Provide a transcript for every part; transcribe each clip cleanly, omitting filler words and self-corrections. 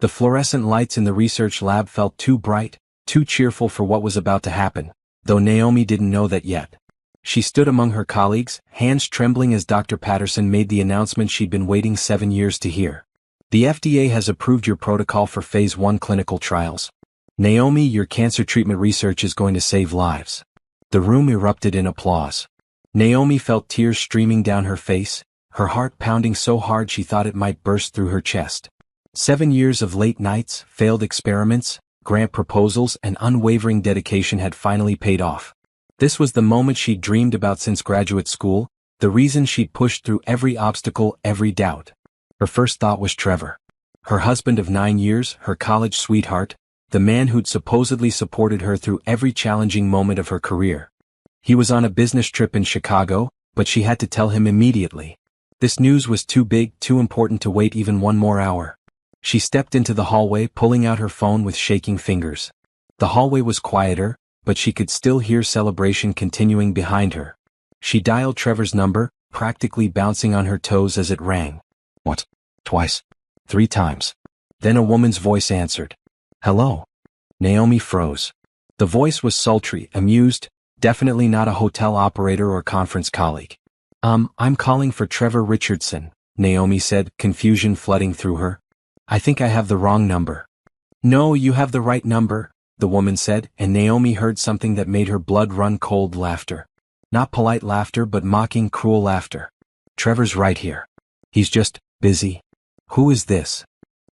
The fluorescent lights in the research lab felt too bright, too cheerful for what was about to happen, though Naomi didn't know that yet. She stood among her colleagues, hands trembling as Dr. Patterson made the announcement she'd been waiting 7 years to hear. The FDA has approved your protocol for Phase 1 clinical trials. Naomi, your cancer treatment research is going to save lives. The room erupted in applause. Naomi felt tears streaming down her face, her heart pounding so hard she thought it might burst through her chest. 7 years of late nights, failed experiments, grant proposals, and unwavering dedication had finally paid off. This was the moment she'd dreamed about since graduate school, the reason she'd pushed through every obstacle, every doubt. Her first thought was Trevor. Her husband of 9 years, her college sweetheart, the man who'd supposedly supported her through every challenging moment of her career. He was on a business trip in Chicago, but she had to tell him immediately. This news was too big, too important to wait even one more hour. She stepped into the hallway, pulling out her phone with shaking fingers. The hallway was quieter, but she could still hear celebration continuing behind her. She dialed Trevor's number, practically bouncing on her toes as it rang. What? Twice? 3 times. Then a woman's voice answered. Hello. Naomi froze. The voice was sultry, amused, definitely not a hotel operator or conference colleague. I'm calling for Trevor Richardson, Naomi said, confusion flooding through her. I think I have the wrong number. No, you have the right number, the woman said, and Naomi heard something that made her blood run cold. Laughter. Not polite laughter, but mocking, cruel laughter. Trevor's right here. He's just busy. Who is this?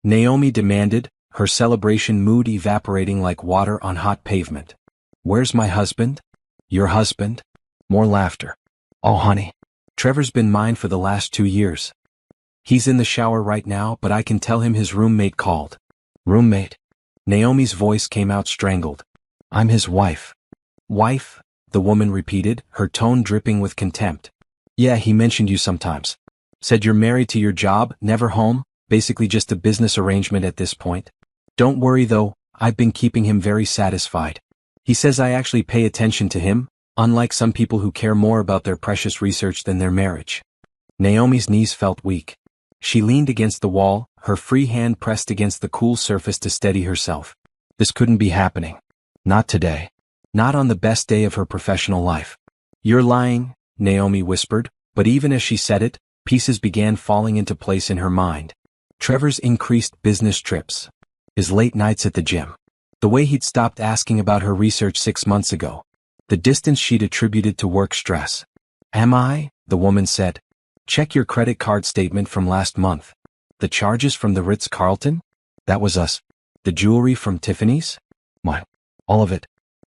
Naomi demanded, her celebration mood evaporating like water on hot pavement. Where's my husband? Your husband? More laughter. Oh, honey. Trevor's been mine for the last 2 years. He's in the shower right now, but I can tell him his roommate called. Roommate? Naomi's voice came out strangled. I'm his wife. Wife? The woman repeated, her tone dripping with contempt. Yeah, he mentioned you sometimes. Said you're married to your job, never home, basically just a business arrangement at this point. Don't worry though, I've been keeping him very satisfied. He says I actually pay attention to him, unlike some people who care more about their precious research than their marriage. Naomi's knees felt weak. She leaned against the wall, her free hand pressed against the cool surface to steady herself. This couldn't be happening. Not today. Not on the best day of her professional life. You're lying, Naomi whispered, but even as she said it, pieces began falling into place in her mind. Trevor's increased business trips. His late nights at the gym. The way he'd stopped asking about her research 6 months ago. The distance she'd attributed to work stress. Am I? The woman said. Check your credit card statement from last month. The charges from the Ritz-Carlton? That was us. The jewelry from Tiffany's? What? All of it.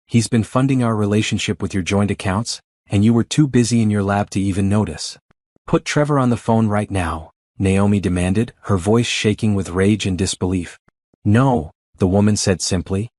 He's been funding our relationship with your joint accounts, and you were too busy in your lab to even notice. Put Trevor on the phone right now, Naomi demanded, her voice shaking with rage and disbelief. No, the woman said simply.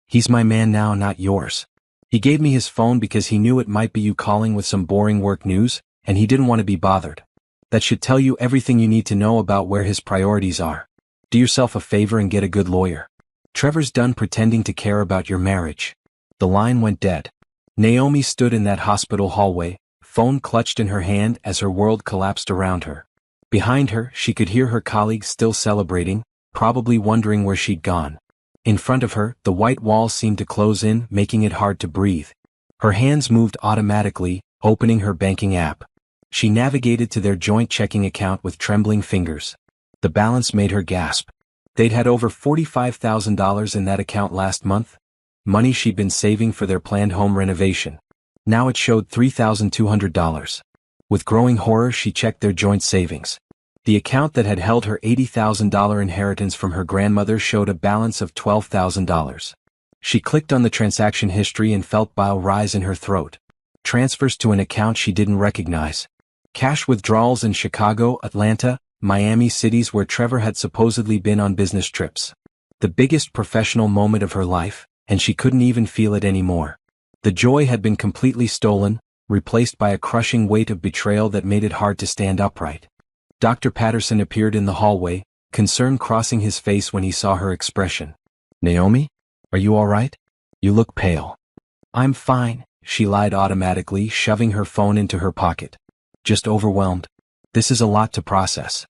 He's my man now, not yours. He gave me his phone because he knew it might be you calling with some boring work news, and he didn't want to be bothered. That should tell you everything you need to know about where his priorities are. Do yourself a favor and get a good lawyer. Trevor's done pretending to care about your marriage. The line went dead. Naomi stood in that hospital hallway, phone clutched in her hand as her world collapsed around her. Behind her, she could hear her colleagues still celebrating, probably wondering where she'd gone. In front of her, the white walls seemed to close in, making it hard to breathe. Her hands moved automatically, opening her banking app. She navigated to their joint checking account with trembling fingers. The balance made her gasp. They'd had over $45,000 in that account last month. Money she'd been saving for their planned home renovation. Now it showed $3,200. With growing horror, she checked their joint savings. The account that had held her $80,000 inheritance from her grandmother showed a balance of $12,000. She clicked on the transaction history and felt bile rise in her throat. Transfers to an account she didn't recognize. Cash withdrawals in Chicago, Atlanta, Miami, cities where Trevor had supposedly been on business trips. The biggest professional moment of her life, and she couldn't even feel it anymore. The joy had been completely stolen, replaced by a crushing weight of betrayal that made it hard to stand upright. Dr. Patterson appeared in the hallway, concern crossing his face when he saw her expression. Naomi? Are you all right? You look pale. I'm fine, she lied automatically, shoving her phone into her pocket. Just overwhelmed. This is a lot to process.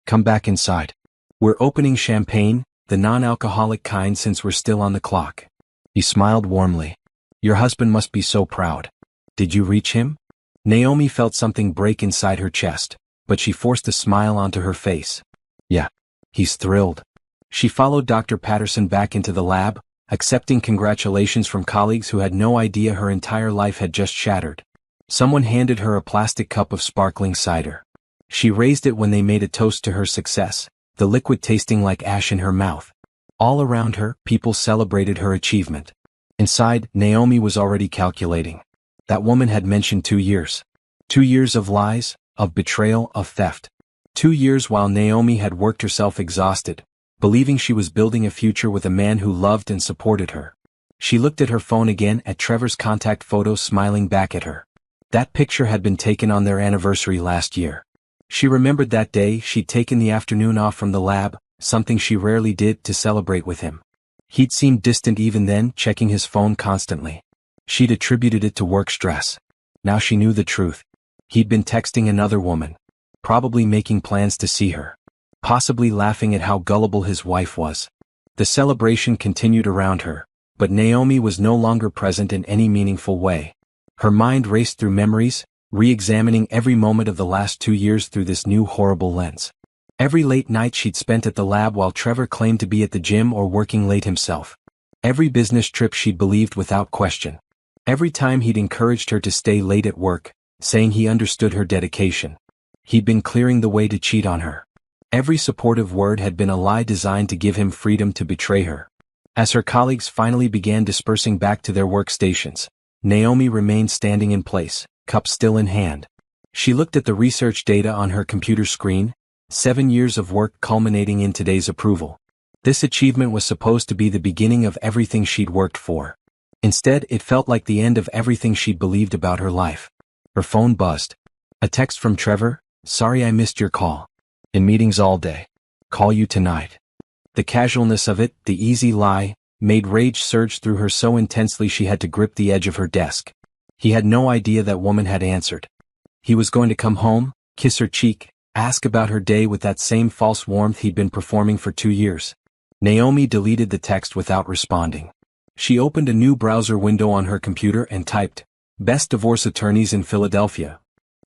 Come back inside. We're opening champagne, the non-alcoholic kind since we're still on the clock. He smiled warmly. Your husband must be so proud. Did you reach him? Naomi felt something break inside her chest, but she forced a smile onto her face. Yeah. He's thrilled. She followed Dr. Patterson back into the lab, accepting congratulations from colleagues who had no idea her entire life had just shattered. Someone handed her a plastic cup of sparkling cider. She raised it when they made a toast to her success, the liquid tasting like ash in her mouth. All around her, people celebrated her achievement. Inside, Naomi was already calculating. That woman had mentioned 2 years. 2 years of lies, of betrayal, of theft. 2 years while Naomi had worked herself exhausted, believing she was building a future with a man who loved and supported her. She looked at her phone again at Trevor's contact photo smiling back at her. That picture had been taken on their anniversary last year. She remembered that day she'd taken the afternoon off from the lab, something she rarely did, to celebrate with him. He'd seemed distant even then, checking his phone constantly. She'd attributed it to work stress. Now she knew the truth. He'd been texting another woman. Probably making plans to see her. Possibly laughing at how gullible his wife was. The celebration continued around her, but Naomi was no longer present in any meaningful way. Her mind raced through memories, re-examining every moment of the last 2 years through this new horrible lens. Every late night she'd spent at the lab while Trevor claimed to be at the gym or working late himself. Every business trip she'd believed without question. Every time he'd encouraged her to stay late at work, saying he understood her dedication. He'd been clearing the way to cheat on her. Every supportive word had been a lie designed to give him freedom to betray her. As her colleagues finally began dispersing back to their workstations, Naomi remained standing in place, cup still in hand. She looked at the research data on her computer screen, 7 years of work culminating in today's approval. This achievement was supposed to be the beginning of everything she'd worked for. Instead, it felt like the end of everything she'd believed about her life. Her phone buzzed. A text from Trevor. Sorry I missed your call. In meetings all day. Call you tonight. The casualness of it, the easy lie, made rage surge through her so intensely she had to grip the edge of her desk. He had no idea that woman had answered. He was going to come home, kiss her cheek, ask about her day with that same false warmth he'd been performing for 2 years. Naomi deleted the text without responding. She opened a new browser window on her computer and typed, "Best divorce attorneys in Philadelphia."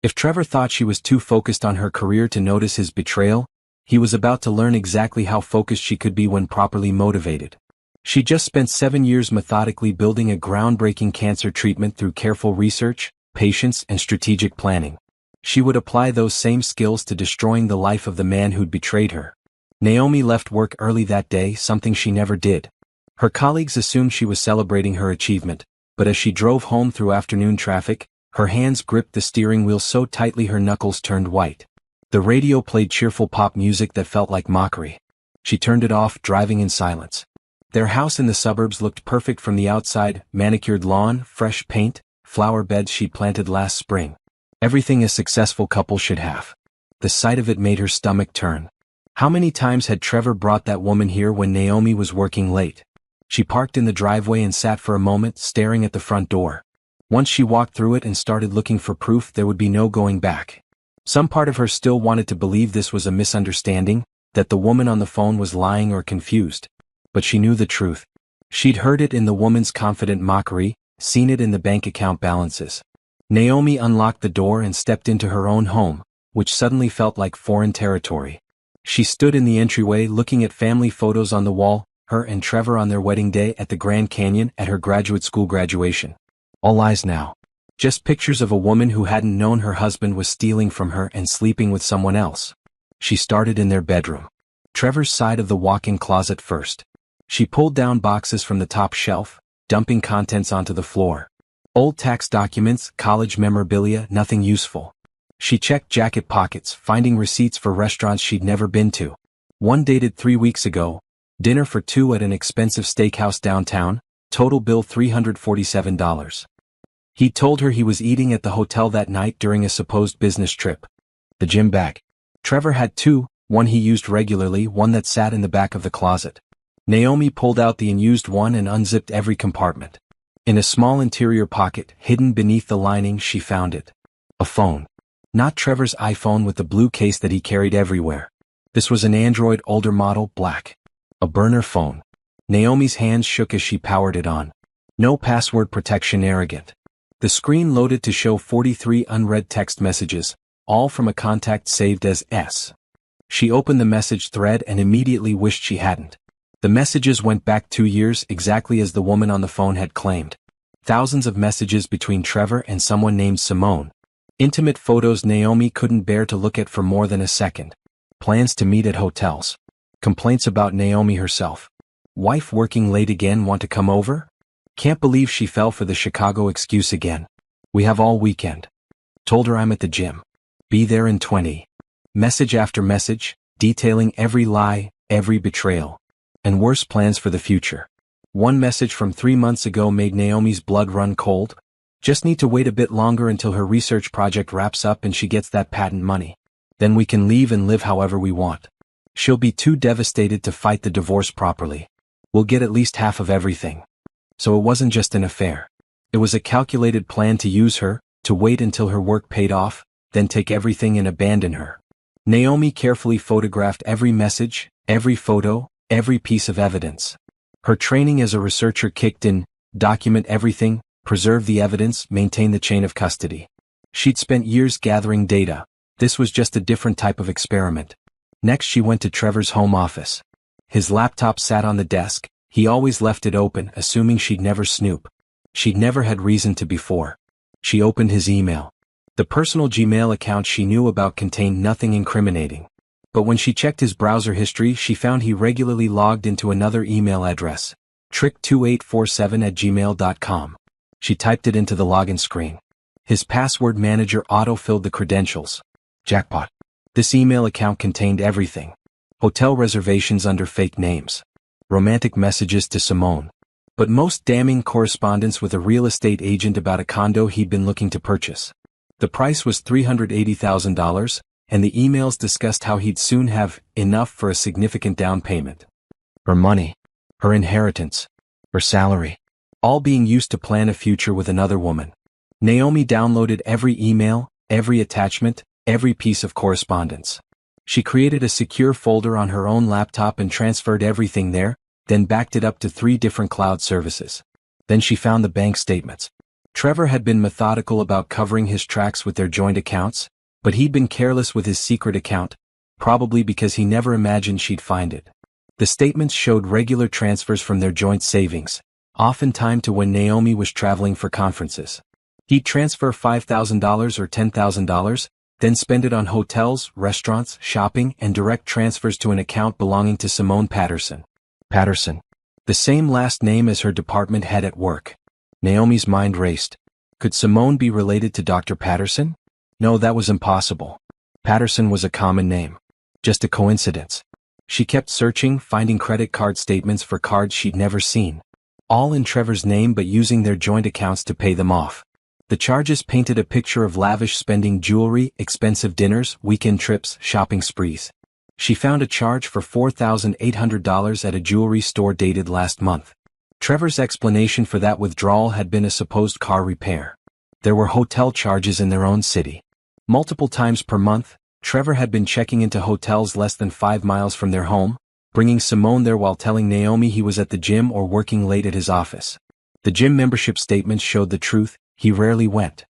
If Trevor thought she was too focused on her career to notice his betrayal, he was about to learn exactly how focused she could be when properly motivated. She just spent 7 years methodically building a groundbreaking cancer treatment through careful research, patience, and strategic planning. She would apply those same skills to destroying the life of the man who'd betrayed her. Naomi left work early that day, something she never did. Her colleagues assumed she was celebrating her achievement, but as she drove home through afternoon traffic, her hands gripped the steering wheel so tightly her knuckles turned white. The radio played cheerful pop music that felt like mockery. She turned it off, driving in silence. Their house in the suburbs looked perfect from the outside, manicured lawn, fresh paint, flower beds she'd planted last spring. Everything a successful couple should have. The sight of it made her stomach turn. How many times had Trevor brought that woman here when Naomi was working late? She parked in the driveway and sat for a moment, staring at the front door. Once she walked through it and started looking for proof, there would be no going back. Some part of her still wanted to believe this was a misunderstanding, that the woman on the phone was lying or confused. But she knew the truth. She'd heard it in the woman's confident mockery, seen it in the bank account balances. Naomi unlocked the door and stepped into her own home, which suddenly felt like foreign territory. She stood in the entryway looking at family photos on the wall, her and Trevor on their wedding day at the Grand Canyon, at her graduate school graduation. All lies now. Just pictures of a woman who hadn't known her husband was stealing from her and sleeping with someone else. She started in their bedroom. Trevor's side of the walk-in closet first. She pulled down boxes from the top shelf, dumping contents onto the floor. Old tax documents, college memorabilia, nothing useful. She checked jacket pockets, finding receipts for restaurants she'd never been to. One dated 3 weeks ago. Dinner for 2 at an expensive steakhouse downtown, total bill $347. He told her he was eating at the hotel that night during a supposed business trip. The gym bag. Trevor had 2, one he used regularly, one that sat in the back of the closet. Naomi pulled out the unused one and unzipped every compartment. In a small interior pocket, hidden beneath the lining, she found it. A phone. Not Trevor's iPhone with the blue case that he carried everywhere. This was an Android older model, black. A burner phone. Naomi's hands shook as she powered it on. No password protection, arrogant. The screen loaded to show 43 unread text messages, all from a contact saved as S. She opened the message thread and immediately wished she hadn't. The messages went back 2 years exactly as the woman on the phone had claimed. Thousands of messages between Trevor and someone named Simone. Intimate photos Naomi couldn't bear to look at for more than a second. Plans to meet at hotels. Complaints about Naomi herself. Wife working late again, want to come over? Can't believe she fell for the Chicago excuse again. We have all weekend. Told her I'm at the gym. Be there in 20. Message after message, detailing every lie, every betrayal. And worse plans for the future. One message from 3 months ago made Naomi's blood run cold. Just need to wait a bit longer until her research project wraps up and she gets that patent money. Then we can leave and live however we want. She'll be too devastated to fight the divorce properly. We'll get at least half of everything. So it wasn't just an affair. It was a calculated plan to use her, to wait until her work paid off, then take everything and abandon her. Naomi carefully photographed every message, every photo, every piece of evidence. Her training as a researcher kicked in: document everything, preserve the evidence, maintain the chain of custody. She'd spent years gathering data. This was just a different type of experiment. Next she went to Trevor's home office. His laptop sat on the desk. He always left it open, assuming she'd never snoop. She'd never had reason to before. She opened his email. The personal Gmail account she knew about contained nothing incriminating. But when she checked his browser history, she found he regularly logged into another email address, trick2847@gmail.com. She typed it into the login screen. His password manager auto-filled the credentials. Jackpot. This email account contained everything. Hotel reservations under fake names. Romantic messages to Simone. But most damning, correspondence with a real estate agent about a condo he'd been looking to purchase. The price was $380,000, and the emails discussed how he'd soon have enough for a significant down payment. Her money. Her inheritance. Her salary. All being used to plan a future with another woman. Naomi downloaded every email, every attachment, every piece of correspondence. She created a secure folder on her own laptop and transferred everything there, then backed it up to 3 different cloud services. Then she found the bank statements. Trevor had been methodical about covering his tracks with their joint accounts, but he'd been careless with his secret account, probably because he never imagined she'd find it. The statements showed regular transfers from their joint savings, often timed to when Naomi was traveling for conferences. He'd transfer $5,000 or $10,000, then spend it on hotels, restaurants, shopping, and direct transfers to an account belonging to Simone Patterson. Patterson. The same last name as her department head at work. Naomi's mind raced. Could Simone be related to Dr. Patterson? No, that was impossible. Patterson was a common name. Just a coincidence. She kept searching, finding credit card statements for cards she'd never seen. All in Trevor's name but using their joint accounts to pay them off. The charges painted a picture of lavish spending: jewelry, expensive dinners, weekend trips, shopping sprees. She found a charge for $4,800 at a jewelry store dated last month. Trevor's explanation for that withdrawal had been a supposed car repair. There were hotel charges in their own city. Multiple times per month, Trevor had been checking into hotels less than 5 miles from their home, bringing Simone there while telling Naomi he was at the gym or working late at his office. The gym membership statements showed the truth. He rarely went.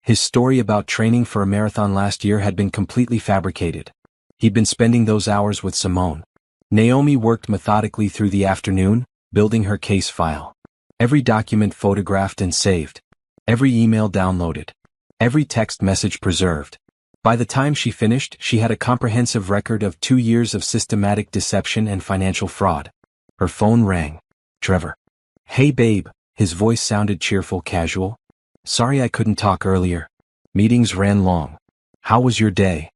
His story about training for a marathon last year had been completely fabricated. He'd been spending those hours with Simone. Naomi worked methodically through the afternoon, building her case file. Every document photographed and saved. Every email downloaded. Every text message preserved. By the time she finished, she had a comprehensive record of 2 years of systematic deception and financial fraud. Her phone rang. Trevor. Hey babe, his voice sounded cheerful, casual. Sorry I couldn't talk earlier. Meetings ran long. How was your day?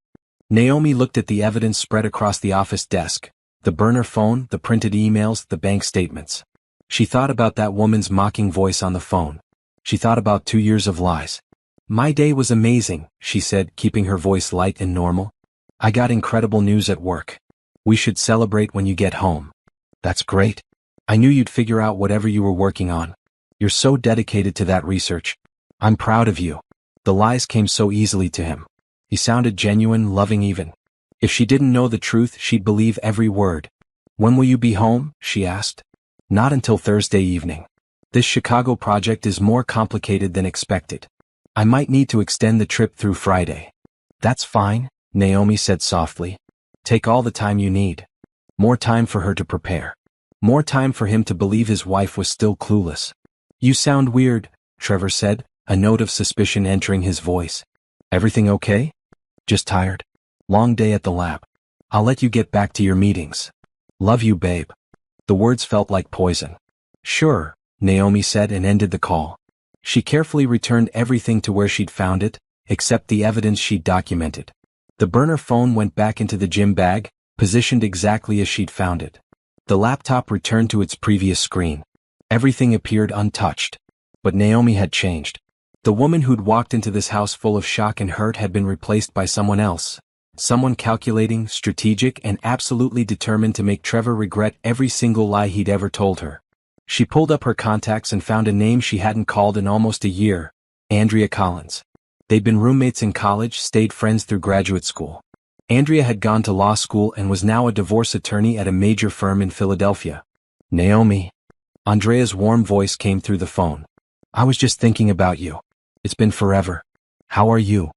Naomi looked at the evidence spread across the office desk. The burner phone, the printed emails, the bank statements. She thought about that woman's mocking voice on the phone. She thought about 2 years of lies. My day was amazing, she said, keeping her voice light and normal. I got incredible news at work. We should celebrate when you get home. That's great. I knew you'd figure out whatever you were working on. You're so dedicated to that research. I'm proud of you. The lies came so easily to him. He sounded genuine, loving even. If she didn't know the truth, she'd believe every word. When will you be home? She asked. Not until Thursday evening. This Chicago project is more complicated than expected. I might need to extend the trip through Friday. That's fine, Naomi said softly. Take all the time you need. More time for her to prepare. More time for him to believe his wife was still clueless. You sound weird, Trevor said, a note of suspicion entering his voice. Everything okay? Just tired. Long day at the lab. I'll let you get back to your meetings. Love you, babe. The words felt like poison. Sure, Naomi said and ended the call. She carefully returned everything to where she'd found it, except the evidence she'd documented. The burner phone went back into the gym bag, positioned exactly as she'd found it. The laptop returned to its previous screen. Everything appeared untouched. But Naomi had changed. The woman who'd walked into this house full of shock and hurt had been replaced by someone else. Someone calculating, strategic, and absolutely determined to make Trevor regret every single lie he'd ever told her. She pulled up her contacts and found a name she hadn't called in almost a year: Andrea Collins. They'd been roommates in college, stayed friends through graduate school. Andrea had gone to law school and was now a divorce attorney at a major firm in Philadelphia. Naomi. Andrea's warm voice came through the phone. I was just thinking about you. It's been forever. How are you?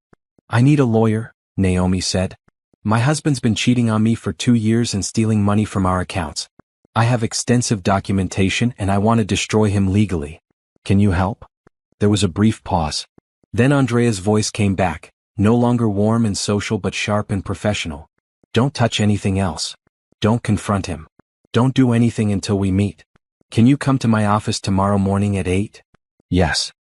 I need a lawyer, Naomi said. My husband's been cheating on me for 2 years and stealing money from our accounts. I have extensive documentation and I want to destroy him legally. Can you help? There was a brief pause. Then Andrea's voice came back, no longer warm and social but sharp and professional. Don't touch anything else. Don't confront him. Don't do anything until we meet. Can you come to my office tomorrow morning at 8? Yes.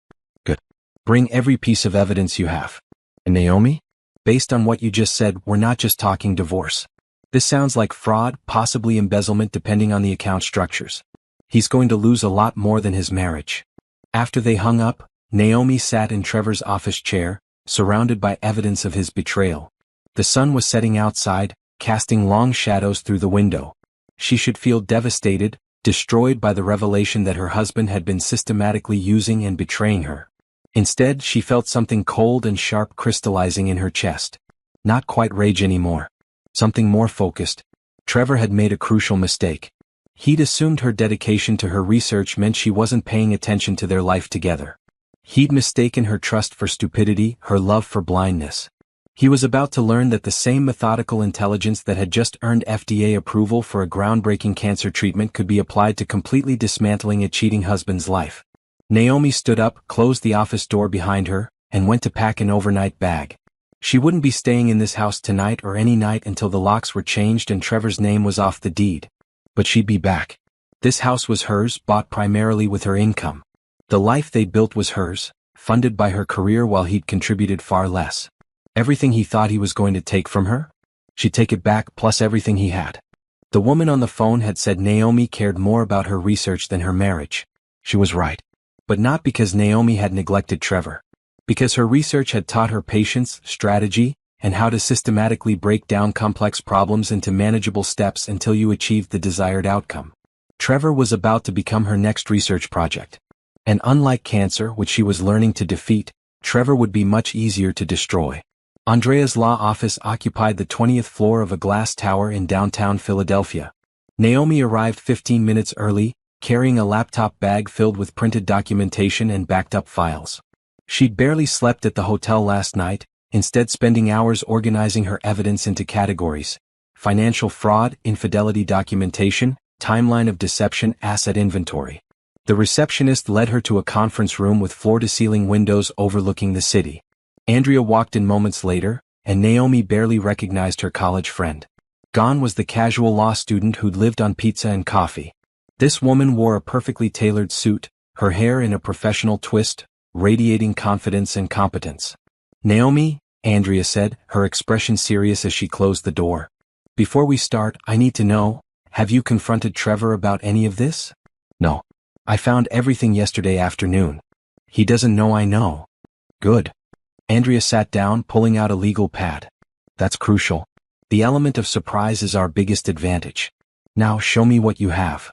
Good. Bring every piece of evidence you have. And Naomi? Based on what you just said, we're not just talking divorce. This sounds like fraud, possibly embezzlement depending on the account structures. He's going to lose a lot more than his marriage. After they hung up, Naomi sat in Trevor's office chair, surrounded by evidence of his betrayal. The sun was setting outside, casting long shadows through the window. She should feel devastated, destroyed by the revelation that her husband had been systematically using and betraying her. Instead, she felt something cold and sharp crystallizing in her chest. Not quite rage anymore. Something more focused. Trevor had made a crucial mistake. He'd assumed her dedication to her research meant she wasn't paying attention to their life together. He'd mistaken her trust for stupidity, her love for blindness. He was about to learn that the same methodical intelligence that had just earned FDA approval for a groundbreaking cancer treatment could be applied to completely dismantling a cheating husband's life. Naomi stood up, closed the office door behind her, and went to pack an overnight bag. She wouldn't be staying in this house tonight or any night until the locks were changed and Trevor's name was off the deed. But she'd be back. This house was hers, bought primarily with her income. The life they'd built was hers, funded by her career while he'd contributed far less. Everything he thought he was going to take from her? She'd take it back plus everything he had. The woman on the phone had said Naomi cared more about her research than her marriage. She was right. But not because Naomi had neglected Trevor. Because her research had taught her patience, strategy, and how to systematically break down complex problems into manageable steps until you achieved the desired outcome. Trevor was about to become her next research project. And unlike cancer, which she was learning to defeat, Trevor would be much easier to destroy. Andrea's law office occupied the 20th floor of a glass tower in downtown Philadelphia. Naomi arrived 15 minutes early, carrying a laptop bag filled with printed documentation and backed-up files. She'd barely slept at the hotel last night, instead spending hours organizing her evidence into categories: financial fraud, infidelity documentation, timeline of deception, asset inventory. The receptionist led her to a conference room with floor-to-ceiling windows overlooking the city. Andrea walked in moments later, and Naomi barely recognized her college friend. Gone was the casual law student who'd lived on pizza and coffee. This woman wore a perfectly tailored suit, her hair in a professional twist, radiating confidence and competence. Naomi, Andrea said, her expression serious as she closed the door. Before we start, I need to know, have you confronted Trevor about any of this? No. I found everything yesterday afternoon. He doesn't know I know. Good. Andrea sat down, pulling out a legal pad. That's crucial. The element of surprise is our biggest advantage. Now show me what you have.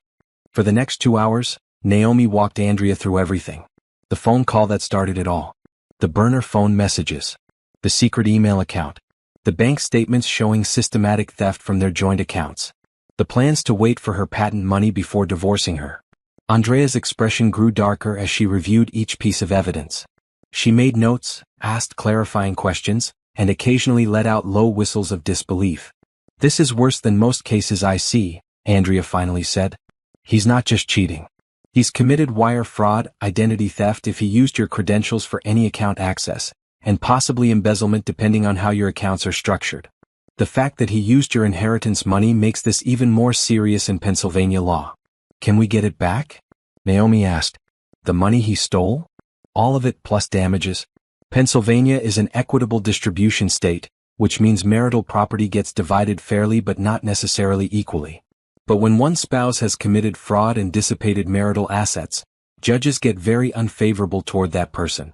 For the next 2 hours, Naomi walked Andrea through everything. The phone call that started it all. The burner phone messages. The secret email account. The bank statements showing systematic theft from their joint accounts. The plans to wait for her patent money before divorcing her. Andrea's expression grew darker as she reviewed each piece of evidence. She made notes, asked clarifying questions, and occasionally let out low whistles of disbelief. "This is worse than most cases I see," Andrea finally said. "He's not just cheating. He's committed wire fraud, identity theft if he used your credentials for any account access, and possibly embezzlement depending on how your accounts are structured. The fact that he used your inheritance money makes this even more serious in Pennsylvania law." "Can we get it back?" Naomi asked. "The money he stole? All of it plus damages?" Pennsylvania is an equitable distribution state, which means marital property gets divided fairly but not necessarily equally. But when one spouse has committed fraud and dissipated marital assets, judges get very unfavorable toward that person.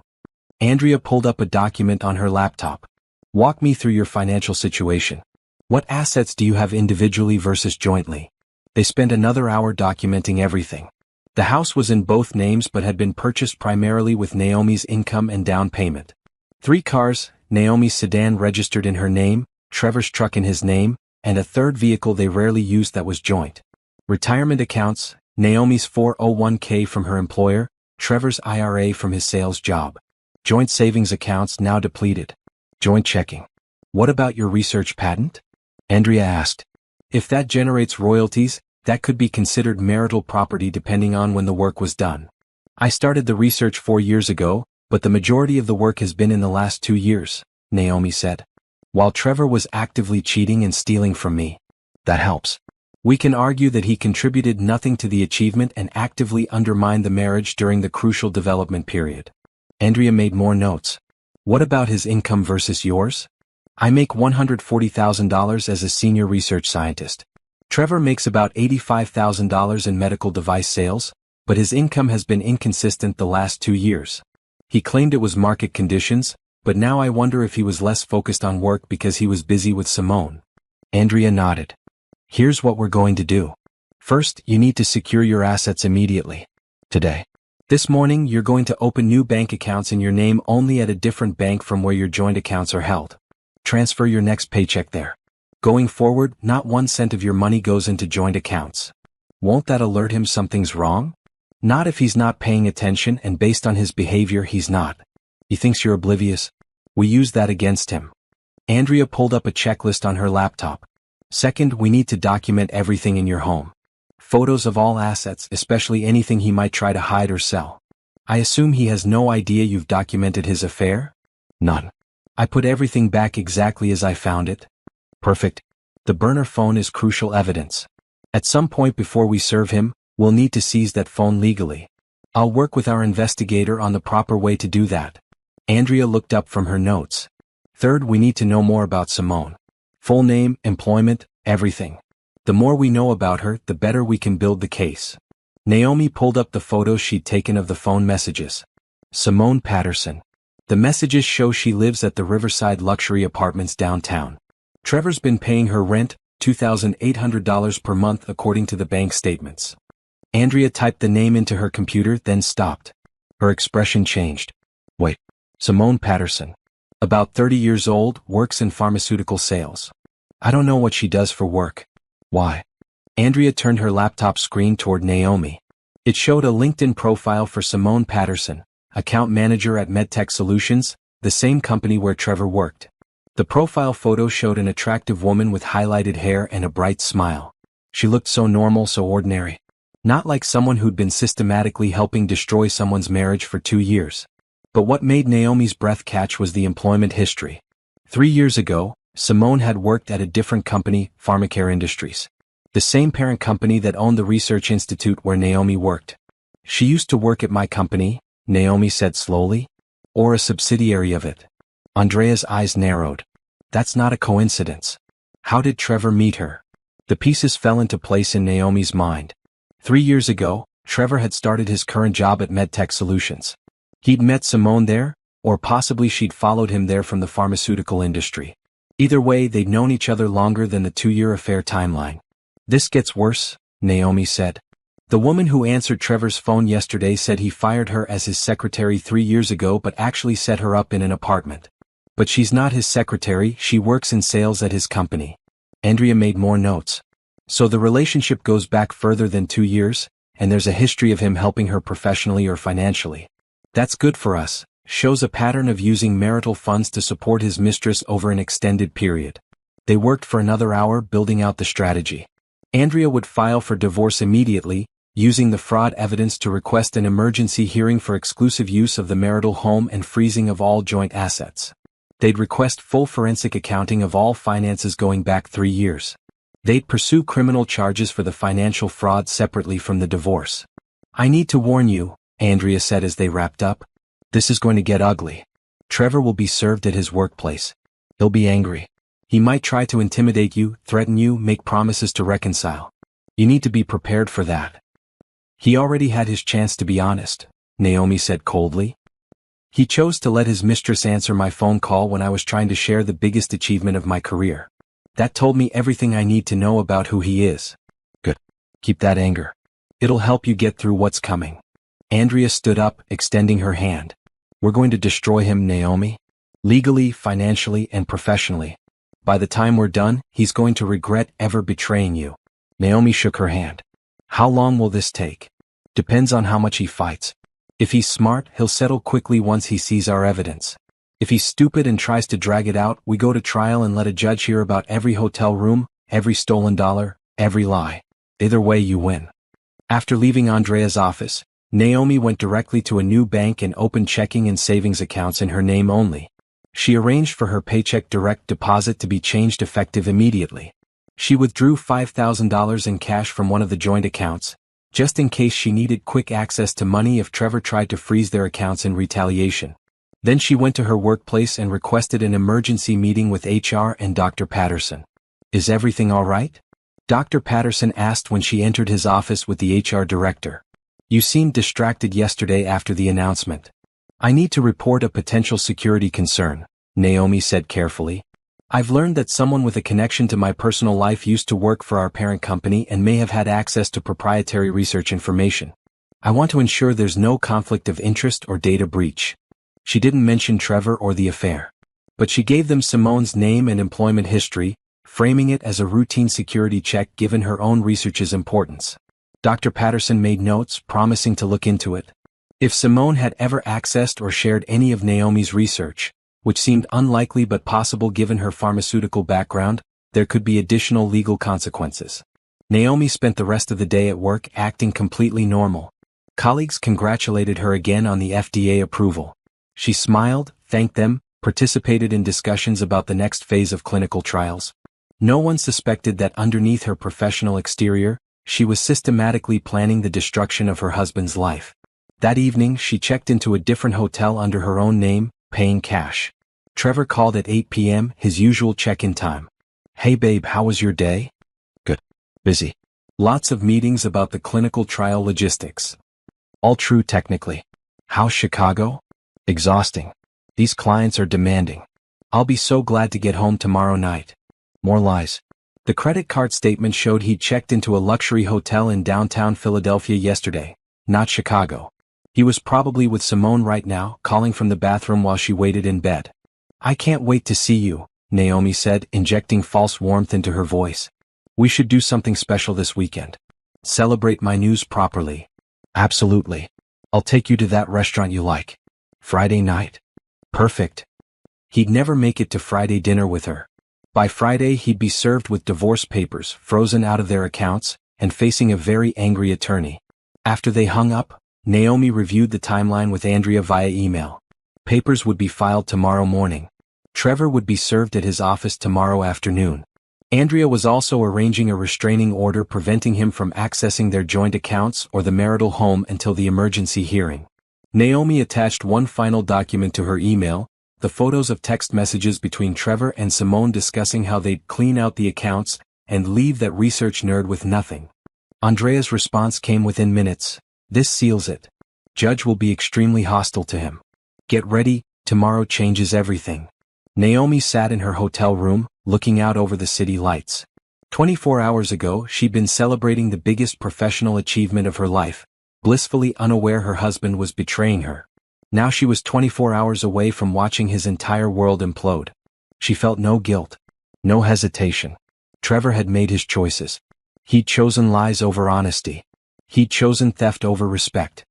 Andrea pulled up a document on her laptop. "Walk me through your financial situation. What assets do you have individually versus jointly?" They spent another hour documenting everything. The house was in both names but had been purchased primarily with Naomi's income and down payment. 3 cars, Naomi's sedan registered in her name, Trevor's truck in his name, and a third vehicle they rarely used that was joint. Retirement accounts, Naomi's 401k from her employer, Trevor's IRA from his sales job. Joint savings accounts now depleted. Joint checking. "What about your research patent?" Andrea asked. "If that generates royalties, that could be considered marital property depending on when the work was done. I started the research 4 years ago, but the majority of the work has been in the last 2 years," Naomi said. "While Trevor was actively cheating and stealing from me. That helps. We can argue that he contributed nothing to the achievement and actively undermined the marriage during the crucial development period." Andrea made more notes. "What about his income versus yours? I make $140,000 as a senior research scientist. Trevor makes about $85,000 in medical device sales, but his income has been inconsistent the last 2 years. He claimed it was market conditions, but now I wonder if he was less focused on work because he was busy with Simone." Andrea nodded. "Here's what we're going to do. First, you need to secure your assets immediately. Today. This morning you're going to open new bank accounts in your name only at a different bank from where your joint accounts are held. Transfer your next paycheck there. Going forward, not 1 cent of your money goes into joint accounts. Won't that alert him something's wrong? Not if he's not paying attention, and based on his behavior he's not. He thinks you're oblivious. We use that against him." Andrea pulled up a checklist on her laptop. "Second, we need to document everything in your home. Photos of all assets, especially anything he might try to hide or sell. I assume he has no idea you've documented his affair?" "None. I put everything back exactly as I found it." "Perfect. The burner phone is crucial evidence. At some point before we serve him, we'll need to seize that phone legally. I'll work with our investigator on the proper way to do that." Andrea looked up from her notes. "Third, we need to know more about Simone. Full name, employment, everything. The more we know about her, the better we can build the case." Naomi pulled up the photos she'd taken of the phone messages. Simone Patterson. The messages show she lives at the Riverside Luxury Apartments downtown. Trevor's been paying her rent, $2,800 per month according to the bank statements. Andrea typed the name into her computer, then stopped. Her expression changed. "Wait. Simone Patterson. About 30 years old, works in pharmaceutical sales. I don't know what she does for work. Why?" Andrea turned her laptop screen toward Naomi. It showed a LinkedIn profile for Simone Patterson, account manager at MedTech Solutions, the same company where Trevor worked. The profile photo showed an attractive woman with highlighted hair and a bright smile. She looked so normal, so ordinary. Not like someone who'd been systematically helping destroy someone's marriage for 2 years. But what made Naomi's breath catch was the employment history. 3 years ago, Simone had worked at a different company, Pharmacare Industries. The same parent company that owned the research institute where Naomi worked. "She used to work at my company," Naomi said slowly. "Or a subsidiary of it." Andrea's eyes narrowed. "That's not a coincidence. How did Trevor meet her?" The pieces fell into place in Naomi's mind. 3 years ago, Trevor had started his current job at MedTech Solutions. He'd met Simone there, or possibly she'd followed him there from the pharmaceutical industry. Either way, they'd known each other longer than the 2-year affair timeline. "This gets worse," Naomi said. "The woman who answered Trevor's phone yesterday said he fired her as his secretary 3 years ago but actually set her up in an apartment. But she's not his secretary, she works in sales at his company." Andrea made more notes. So the relationship goes back further than 2 years, and there's a history of him helping her professionally or financially. That's good for us, shows a pattern of using marital funds to support his mistress over an extended period. They worked for another hour building out the strategy. Andrea would file for divorce immediately, using the fraud evidence to request an emergency hearing for exclusive use of the marital home and freezing of all joint assets. They'd request full forensic accounting of all finances going back 3 years. They'd pursue criminal charges for the financial fraud separately from the divorce. I need to warn you, Andrea said as they wrapped up. This is going to get ugly. Trevor will be served at his workplace. He'll be angry. He might try to intimidate you, threaten you, make promises to reconcile. You need to be prepared for that. He already had his chance to be honest, Naomi said coldly. He chose to let his mistress answer my phone call when I was trying to share the biggest achievement of my career. That told me everything I need to know about who he is. Good. Keep that anger. It'll help you get through what's coming. Andrea stood up, extending her hand. We're going to destroy him, Naomi. Legally, financially, and professionally. By the time we're done, he's going to regret ever betraying you. Naomi shook her hand. How long will this take? Depends on how much he fights. If he's smart, he'll settle quickly once he sees our evidence. If he's stupid and tries to drag it out, we go to trial and let a judge hear about every hotel room, every stolen dollar, every lie. Either way, you win. After leaving Andrea's office, Naomi went directly to a new bank and opened checking and savings accounts in her name only. She arranged for her paycheck direct deposit to be changed effective immediately. She withdrew $5,000 in cash from one of the joint accounts, just in case she needed quick access to money if Trevor tried to freeze their accounts in retaliation. Then she went to her workplace and requested an emergency meeting with HR and Dr. Patterson. Is everything all right? Dr. Patterson asked when she entered his office with the HR director. You seemed distracted yesterday after the announcement. I need to report a potential security concern, Naomi said carefully. I've learned that someone with a connection to my personal life used to work for our parent company and may have had access to proprietary research information. I want to ensure there's no conflict of interest or data breach. She didn't mention Trevor or the affair. But she gave them Simone's name and employment history, framing it as a routine security check given her own research's importance. Dr. Patterson made notes, promising to look into it. If Simone had ever accessed or shared any of Naomi's research, which seemed unlikely but possible given her pharmaceutical background, there could be additional legal consequences. Naomi spent the rest of the day at work acting completely normal. Colleagues congratulated her again on the FDA approval. She smiled, thanked them, participated in discussions about the next phase of clinical trials. No one suspected that underneath her professional exterior, she was systematically planning the destruction of her husband's life. That evening, she checked into a different hotel under her own name, paying cash. Trevor called at 8 p.m., his usual check-in time. Hey babe, how was your day? Good. Busy. Lots of meetings about the clinical trial logistics. All true technically. How's Chicago? Exhausting. These clients are demanding. I'll be so glad to get home tomorrow night. More lies. The credit card statement showed he checked into a luxury hotel in downtown Philadelphia yesterday, not Chicago. He was probably with Simone right now, calling from the bathroom while she waited in bed. I can't wait to see you, Naomi said, injecting false warmth into her voice. We should do something special this weekend. Celebrate my news properly. Absolutely. I'll take you to that restaurant you like. Friday night? Perfect. He'd never make it to Friday dinner with her. By Friday he'd be served with divorce papers frozen out of their accounts and facing a very angry attorney. After they hung up, Naomi reviewed the timeline with Andrea via email. Papers would be filed tomorrow morning. Trevor would be served at his office tomorrow afternoon. Andrea was also arranging a restraining order preventing him from accessing their joint accounts or the marital home until the emergency hearing. Naomi attached one final document to her email, the photos of text messages between Trevor and Simone discussing how they'd clean out the accounts and leave that research nerd with nothing. Andrea's response came within minutes. This seals it. Judge will be extremely hostile to him. Get ready, tomorrow changes everything. Naomi sat in her hotel room, looking out over the city lights. 24 hours ago, she'd been celebrating the biggest professional achievement of her life, blissfully unaware her husband was betraying her. Now she was 24 hours away from watching his entire world implode. She felt no guilt, no hesitation. Trevor had made his choices. He'd chosen lies over honesty. He'd chosen theft over respect.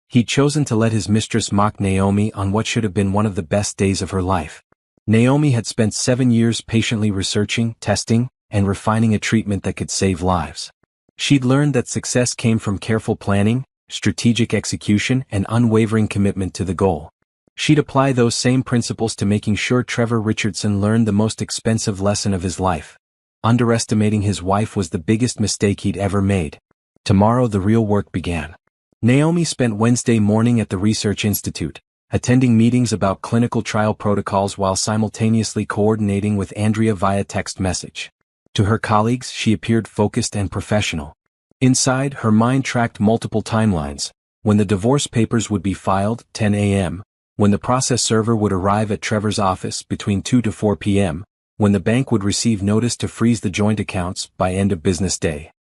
He'd chosen to let his mistress mock Naomi on what should have been one of the best days of her life. Naomi had spent 7 years patiently researching, testing, and refining a treatment that could save lives. She'd learned that success came from careful planning, strategic execution, and unwavering commitment to the goal. She'd apply those same principles to making sure Trevor Richardson learned the most expensive lesson of his life. Underestimating his wife was the biggest mistake he'd ever made. Tomorrow the real work began. Naomi spent Wednesday morning at the Research Institute, attending meetings about clinical trial protocols while simultaneously coordinating with Andrea via text message. To her colleagues, she appeared focused and professional. Inside, her mind tracked multiple timelines: when the divorce papers would be filed, 10 a.m., when the process server would arrive at Trevor's office between 2 to 4 p.m., when the bank would receive notice to freeze the joint accounts by end of business day.